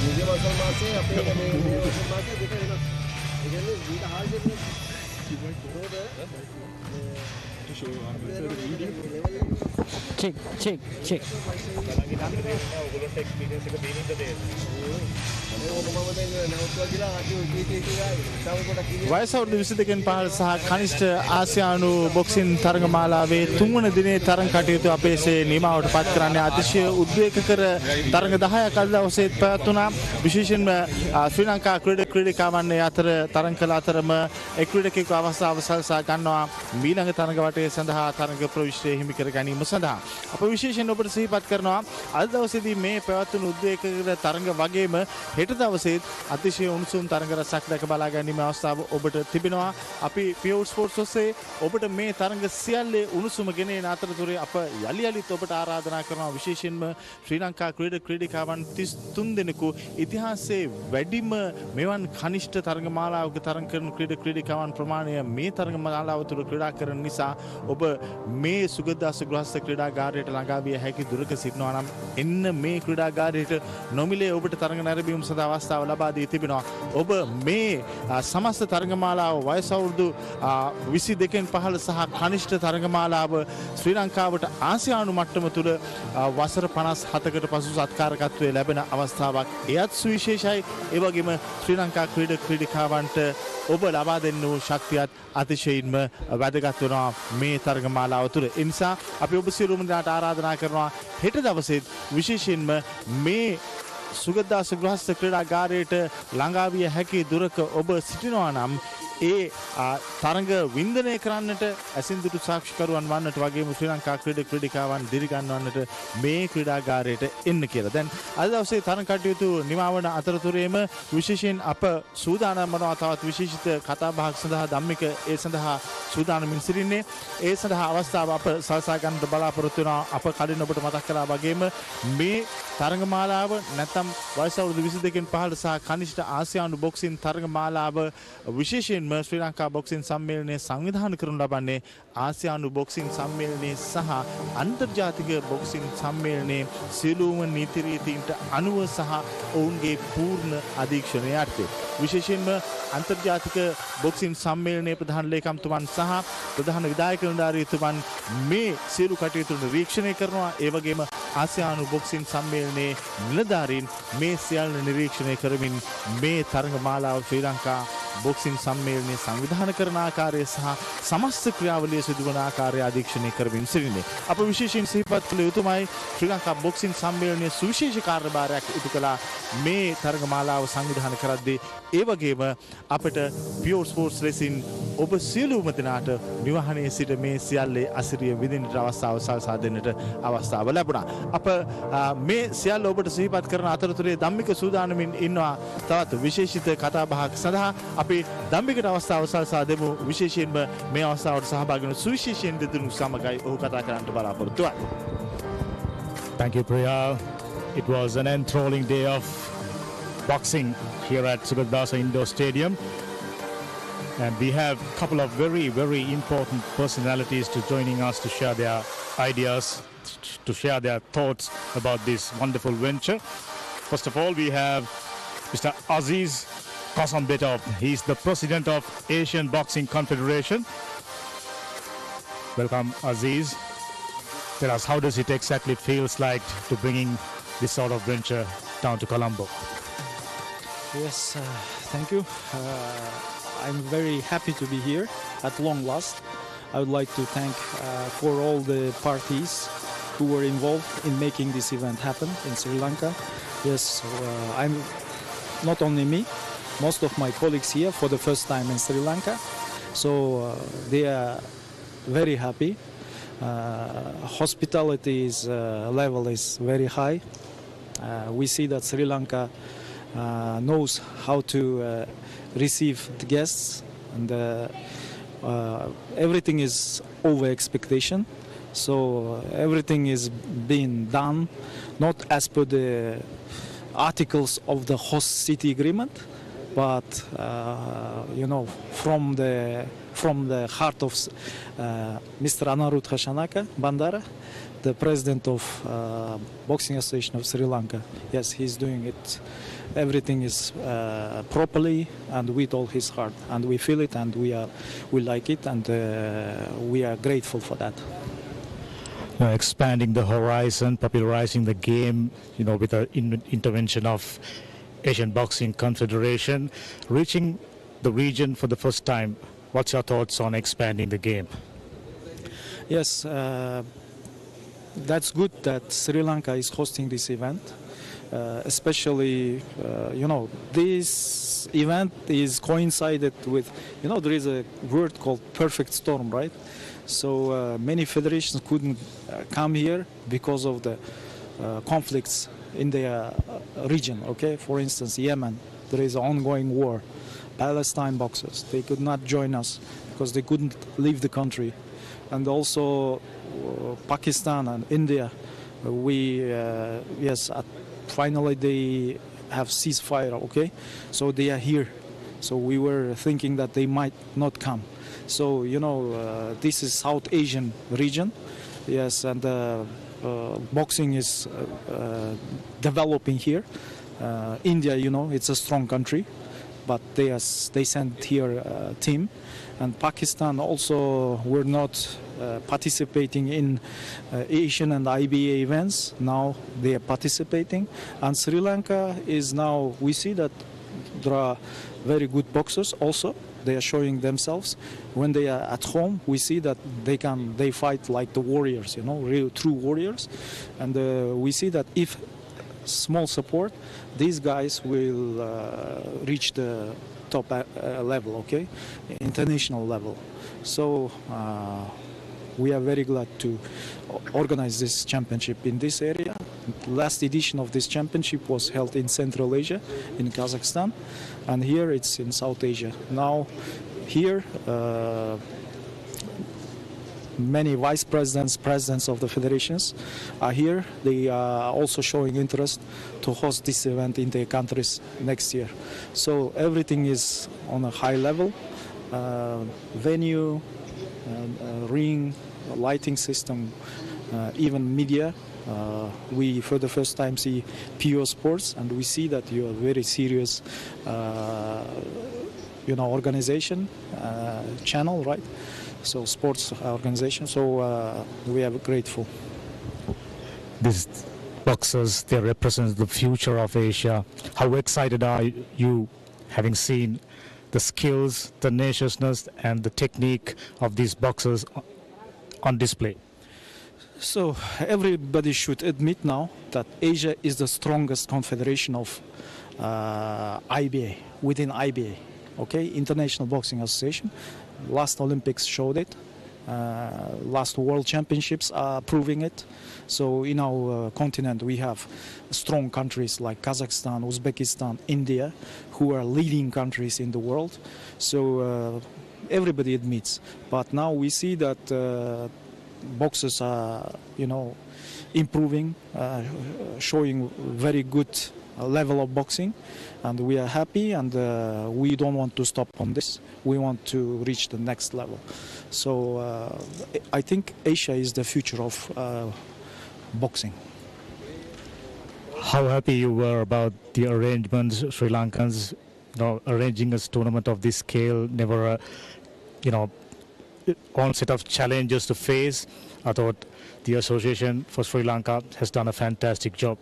මුගේ මසල් මාසේ අපේ මේ මසල් මාසේ දෙක වෙනවා. ඒ කියන්නේ ඊට හාල්දෙන්නේ check. වයස අවුරුදු 22කින් පහළ සහ කනිෂ්ඨ ආසියානු බොක්සින් තරගමාලාවේ 3 වන දිනේ තරග කටයුතු අපේසේ නිමාවට පත් කරන්නේ අතිශය උද්වේගකර තරග 10ක් අද දවසේ පැවැත්වුණා. විශේෂයෙන්ම ශ්‍රී ලංකා ක්‍රීඩකයන් අතර තරග කළ අතරම එක් ක්‍රීඩකයෙකු අවස්ථාව සලසා ගන්නවා ඊළඟ තරග වටේ සඳහා තරග ප්‍රවිෂ්ඨය හිමි කර ගැනීම සඳහා. අප විශේෂයෙන් ඔබට සිහිපත් කරනවා අද දවසේදී මේ පැවැත්වුණු උද්වේගකර තරග වගේම හෙට දවසේ අතිශය උණුසුම් තරග රසක් දැක බලා ගැනීම අවස්ථාව ඔබට තිබෙනවා. අපි PEO Sports ඔස්සේ ඔබට මේ තරග සියල්ලේ උණුසුම ගෙනෙන අතරතුරේ අප යලිත් ඔබට ආරාධනා කරනවා විශේෂයෙන්ම ශ්‍රී ලංකා ක්‍රීඩකයන් 33 දෙනෙකු ඉතිහාසයේ වැඩිම මෙවන් කනිෂ්ඨ තරග මාලාවක තරග කරන ක්‍රීඩකයන් ප්‍රමාණය මේ තරග මාලාව තුළ ක්‍රීඩා කරන නිසා ඔබ මේ සුගතදාස ගෘහස්ත ක්‍රීඩාගාරයට ළඟා විය හැකි දුරක සිටිනවා නම් එන්න මේ ක්‍රීඩාගාරයට නොමිලේ ඔබට තරඟ නැරඹීම සඳහා අවස්ථාව ලබා දී තිබෙනවා. ඔබ මේ සමස්ත තරඟමාලාව වයස අවුරුදු 22න් පහළ සහ කනිෂ්ඨ තරඟමාලාව ශ්‍රී ලංකාවට ආසියානු මට්ටම තුළ වසර 57කට පසු සත්කාරකත්වයේ ලැබෙන අවස්ථාවක්. එයත් සුවිශේෂයි. ඒ වගේම ශ්‍රී ලංකා ක්‍රීඩකාවන්ට ඔබ ලබා දෙන්න වූ ශක්තියත් අතිශයින්ම වැදගත් වෙනවා මේ තරගමාලාව තුළ. ඒ නිසා අපි ඔබ සියලුම දෙනාට ආරාධනා කරනවා හෙට දවසේ විශේෂයෙන්ම මේ සුගතදාස ගෘහස්ත ක්‍රීඩාගාරයට ළඟා විය හැකි දුරක ඔබ සිටිනවා නම් ඒ තරඟ වින්දනය කරන්නට ඇසින්දුටු සාක්ෂිකරුවන් වන්නට වගේම ශ්‍රී ලංකා ක්‍රීඩිකාවන් දිරිගන්වන්නට මේ ක්‍රීඩාගාරයට එන්න කියලා. දැන් අද දවසේ තරඟ කටයුතු නිමවන අතරතුරේම විශේෂයෙන් අප සූදානම් වනවා තවත් විශේෂිත කතාබහක් සඳහා. ධම්මික ඒ සඳහා සූදානමින් සිටින්නේ. ඒ සඳහා අවස්ථාව අප සලසා ගන්නට බලාපොරොත්තු වෙනවා. අප කලින් ඔබට මතක් කළා වගේම මේ තරඟමාලාව නැත්නම් වයස අවුරුදු 22කින් පහළ සහ කනිෂ්ඨ ආසියානු බොක්සින් තරඟමාලාව විශේෂයෙන් ශ්‍රී ලංකා බොක්සින් සම්මේලනය සංවිධානය කරනු ලබන්නේ ආසියානු බොක්සින් සම්මේලනයේ සහ අන්තර්ජාතික බොක්සින් සම්මේලනයේ සියලුම නීති රීතීන්ට අනුව සහ ඔවුන්ගේ පූර්ණ අධීක්ෂණය යටතේ. විශේෂයෙන්ම අන්තර්ජාතික බොක්සින් සම්මේලනයේ ප්‍රධාන ලේකම්තුමන් සහ ප්‍රධාන විධායක නිලධාරීතුමන් මේ සියලු කටයුතු නිරීක්ෂණය කරනවා. ඒ වගේම ආසියානු බොක්සින් සම්මේලනයේ නිලධාරීන් මේ සියල්ල නිරීක්ෂණය කරමින් මේ තරඟමාලාව ශ්‍රී ලංකා බොක්සින් සම්මේලනයේ සංවිධානය කරන ආකාරය සහ සමස්ත ක්‍රියාවලිය සිදුවන ආකාරය අධීක්ෂණය කරමින් සිටින්නේ. අප විශේෂයෙන් සිහිපත් කළ යුතුමයි ශ්‍රී ලංකා බොක්සින් සම්මේලනයේ සුවිශේෂ කාර්යභාරයක් ඉටු කළා මේ තරඟමාලාව සංවිධානය කරද්දී. ඒ වගේම අපට PEO Sports ලෙසින් ඔබ සියලුම දෙනාට නිවහනේ සිට මේ සියල්ලේ අසිරිය විඳින්නට අවස්ථාව සලසා දෙන්නට අවස්ථාව ලැබුණා. අප මේ සියල්ල ඔබට සිහිපත් කරන අතරතුරේ ධම්මික සූදානමින් ඉන්නවා තවත් විශේෂිත කතාබහක් සඳහා. අපි ධම්මිකට අවස්ථාව සලසා දෙමු. විශේෂයෙන්ම මේ අවස්ථාවට සහභාගී වන සුවිශේෂයෙන් දෙදුණු සමගයි ඔහු කතා කරන්නට බලාපොරොත්තු වෙන්නේ. Thank you, Priya. It was an enthralling day of boxing here at Sugatdasa Indoor Stadium. And we have a couple of very, very important personalities to joining us to share their ideas, to share their thoughts about this wonderful venture. First of all, we have Mr. Aziz Kasambetov. He's the president of Asian Boxing Confederation. Welcome, Aziz. Tell us, how does it exactly feels like to bringing this sort of venture down to Colombo? Yes, thank you. I'm very happy to be here at long last. I would like to thank for all the parties who were involved in making this event happen in Sri Lanka. Yes, I'm not only me, most of my colleagues here for the first time in Sri Lanka. So they are very happy. Hospitality level is very high. We see that Sri Lanka knows how to receive the guests, and everything is over expectation. So everything is being done not as per the articles of the host city agreement, but from the heart of Mr. Anarudh Hashanaka Bandara, the president of Boxing Association of Sri Lanka. Yes, he's doing it. Everything is properly and with all his heart, and we feel it, and we like it, and we are grateful for that. Expanding the horizon, popularizing the game, with the intervention of Asian Boxing Confederation, reaching the region for the first time. What's your thoughts on expanding the game? Yes, that's good that Sri Lanka is hosting this event. Especially, this event is coincided with, there is a word called perfect storm, right? So many federations couldn't come here because of the conflicts in their region, okay? For instance, Yemen, there is an ongoing war. Palestine boxers, they could not join us because they couldn't leave the country. And also Pakistan and India, finally they have ceasefire, okay? So they are here. So we were thinking that they might not come. So this is South Asian region, yes, and boxing is developing here. India, it's a strong country, but they sent here a team, and Pakistan also were not participating in Asian and IBA events. Now they are participating, and Sri Lanka is now. We see that there are very good boxers also. They are showing themselves. When they are at home, we see that they fight like the warriors, real true warriors, and we see that if small support, these guys will reach the top level, okay, international level. So we are very glad to organize this championship in this area. Last edition of this championship was held in Central Asia, in Kazakhstan, and here it's in South Asia. Now here many vice presidents, presidents of the federations are here. They are also showing interest to host this event in their countries next year. So everything is on a high level. Venue, ring, lighting system, even media. We for the first time see PEO Sports, and we see that you are very serious organization, channel, right? So sports organization. So we are grateful. These boxers, they represent the future of Asia. How excited are you, having seen the skills, the tenaciousness, and the technique of these boxers on display? So everybody should admit now that Asia is the strongest confederation of IBA, within IBA, okay, International Boxing Association. Last Olympics showed it. Last World Championships are proving it. So in our continent we have strong countries like Kazakhstan, Uzbekistan, India, who are leading countries in the world. So everybody admits. But now we see that boxers are, improving, showing very good level of boxing, and we are happy, and we don't want to stop on this. We want to reach the next level. So I think Asia is the future of boxing. How happy you were about the arrangements, Sri Lankans, arranging a tournament of this scale? Never, one set of challenges to face. I thought the Association for Sri Lanka has done a fantastic job.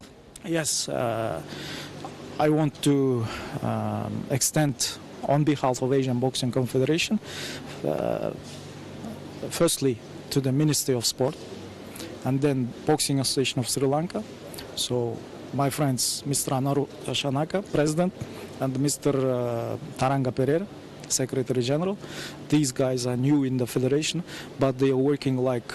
Yes, I want to extend on behalf of Asian Boxing Confederation, firstly to the Ministry of Sport, and then Boxing Association of Sri Lanka. So my friends, Mr. Anaru Shanaka, President, and Mr. Taranga Pereira, Secretary General. These guys are new in the federation, but they are working like,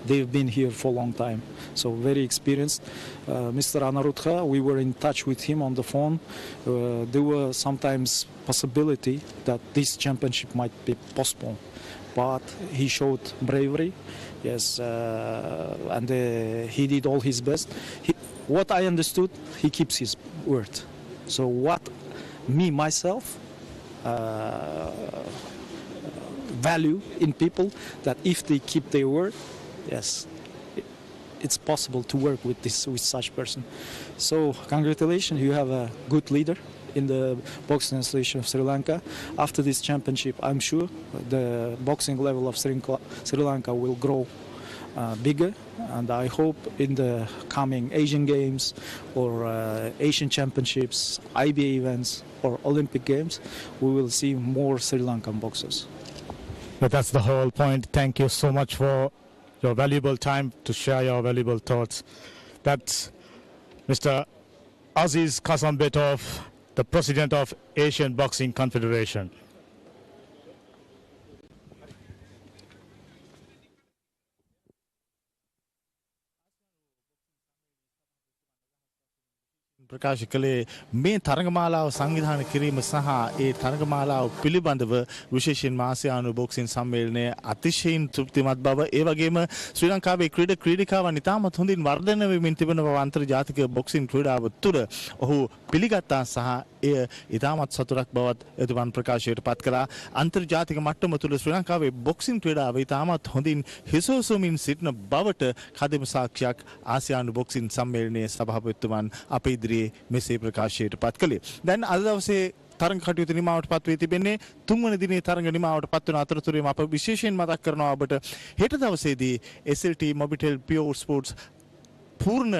they've been here for a long time. So very experienced. Mr. Anarutha, we were in touch with him on the phone. There were sometimes possibility that this championship might be postponed, but he showed bravery, yes, and he did all his best. What I understood, he keeps his word. So what myself value in people, that if they keep their word, yes, it's possible to work with such person. So congratulations, you have a good leader in the Boxing Association of Sri Lanka. After this championship, I'm sure the boxing level of Sri Lanka will grow bigger, and I hope in the coming Asian Games or Asian Championships, IBA events or Olympic Games, we will see more Sri Lankan boxers. But that's the whole point. Thank you so much for your valuable time to share your valuable thoughts. That's Mr. Aziz Kasambetov, the President of Asian Boxing Confederation. ප්‍රකාශ කළේ මේ තරගමාලාව සංවිධානය කිරීම සහ ඒ තරගමාලාව පිළිබඳව විශේෂයෙන්ම ආසියානු boxing සම්මේලනය අතිශයින් තෘප්තිමත් බව, ඒ වගේම ශ්‍රී ලංකාවේ ක්‍රීඩකාවන් ඉතාමත් හොඳින් වර්ධනය වෙමින් තිබෙන බව අන්තර්ජාතික බොක්සින් ක්‍රීඩාව තුළ ඔහු පිළිගත්තා සහ එය ඉතාමත් සතුටක් බවත් එතුමන් ප්‍රකාශයට පත් කළා. අන්තර්ජාතික මට්ටම තුළ ශ්‍රී ලංකාවේ බොක්සින් ක්‍රීඩාව ඉතාමත් හොඳින් හිසෝසොමින් සිටින බවට කදිම සාක්ෂියක් ආසියානු බොක්සින් සම්මේලනයේ සභාපතිතුමන් අප ඉදිරියේ මෙසේ ප්‍රකාශයට පත් කළේ. දැන් අද දවසේ තරඟ කටයුතු නිමාවට පත් වී තිබෙන්නේ තුන්වන දිනේ තරඟ නිමාවට පත් වන අතරතුරේම අප විශේෂයෙන් මතක් කරනවා ඔබට හෙට දවසේදී SLT Mobitel PEO Sports පූර්ණ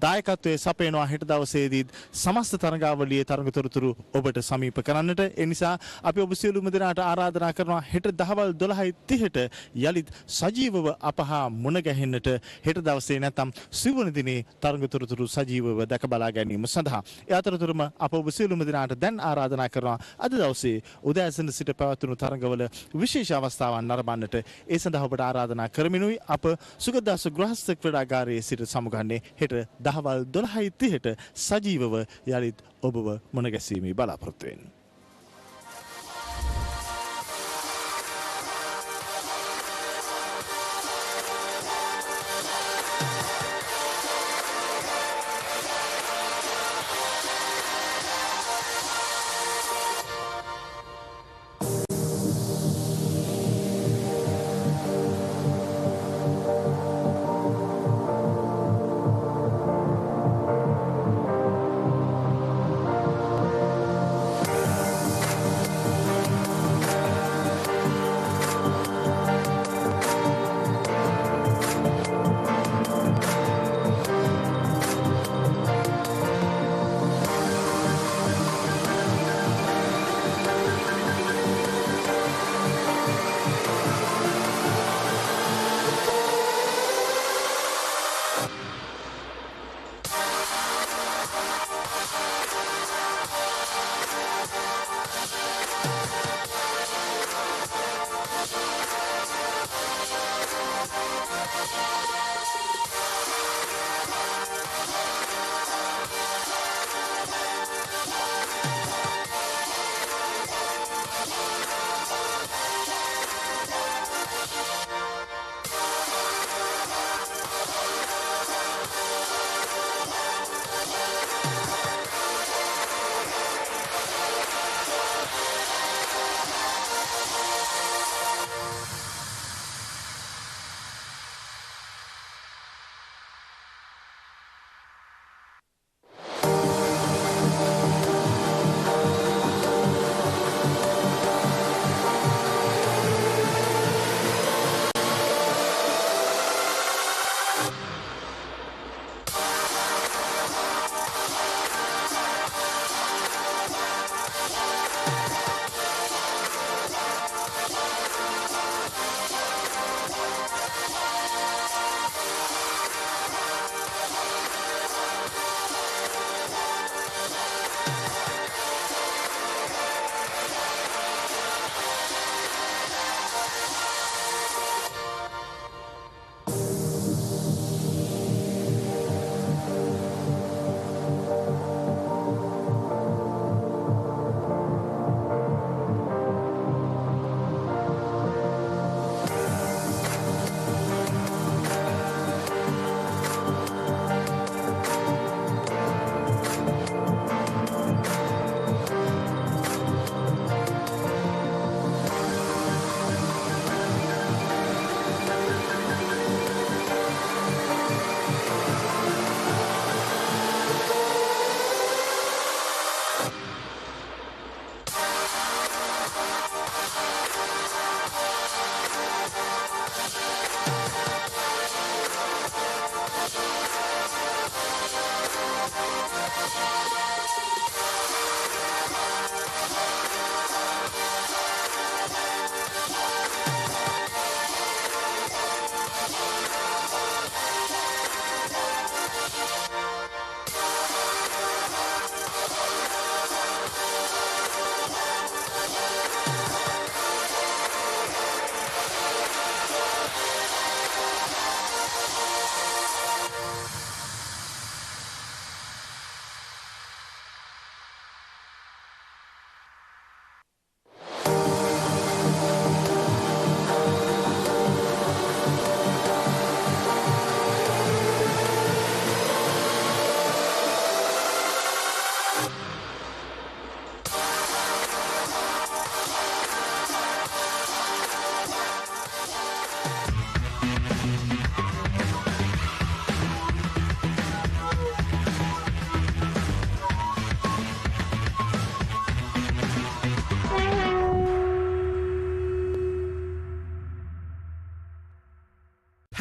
දායකත්වයේ සපයනවා හෙට දවසේදී සමස්ත තරඟාවලියේ තරඟ තොරතුරු ඔබට සමීප කරන්නට. ඒ නිසා අපි ඔබ සියලුම දෙනාට ආරාධනා කරනවා හෙට දහවල් 12:30ට යලිත් සජීවව අපහා මුණ ගැහෙන්නට හෙට දවසේ නැත්නම් සිවුවන දිනේ තරඟ තොරතුරු සජීවව දැක බලා ගැනීම සඳහා. ඒ අතරතුරම අප ඔබ සියලුම දෙනාට දැන් ආරාධනා කරනවා අද දවසේ උදෑසන සිට පැවැත්වුණු තරඟවල විශේෂ අවස්ථාවන් නරඹන්නට. ඒ සඳහා ඔබට ආරාධනා කරමිනුයි අප සුගතදාස ගෘහස්ත ක්‍රීඩාගාරයේ සිට සමුගන්නේ හෙට දහවල් 12:30ට සජීවව යලිත් ඔබව මුණ ගැසීමේ බලාපොරොත්තු වෙන්න.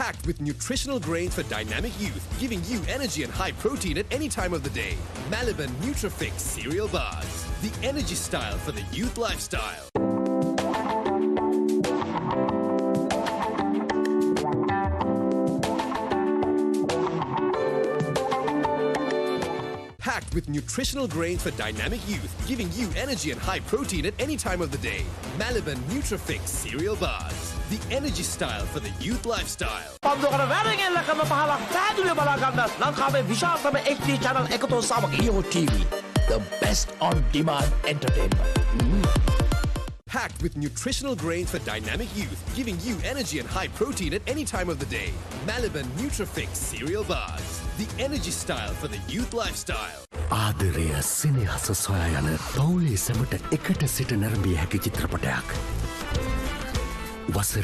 Packed with nutritional grains for dynamic youth, giving you energy and high protein at any time of the day. Malaban Nutrifix cereal bars, the energy style for the youth lifestyle. Packed with nutritional grains for dynamic youth, giving you energy and high protein at any time of the day. Malaban Nutrifix cereal bars, the energy style for the youth lifestyle. PEO TV, the best on demand entertainment. Packed with nutritional grains for dynamic youth, giving you energy and high protein at any time of the day. Malaban Nutrifix cereal bars, the energy style for the youth lifestyle. ආදරය සිනහස සොයා යන පවුලේ සැමට එකට සිට නැරඹිය හැකි චිත්‍රපටයක්. වසර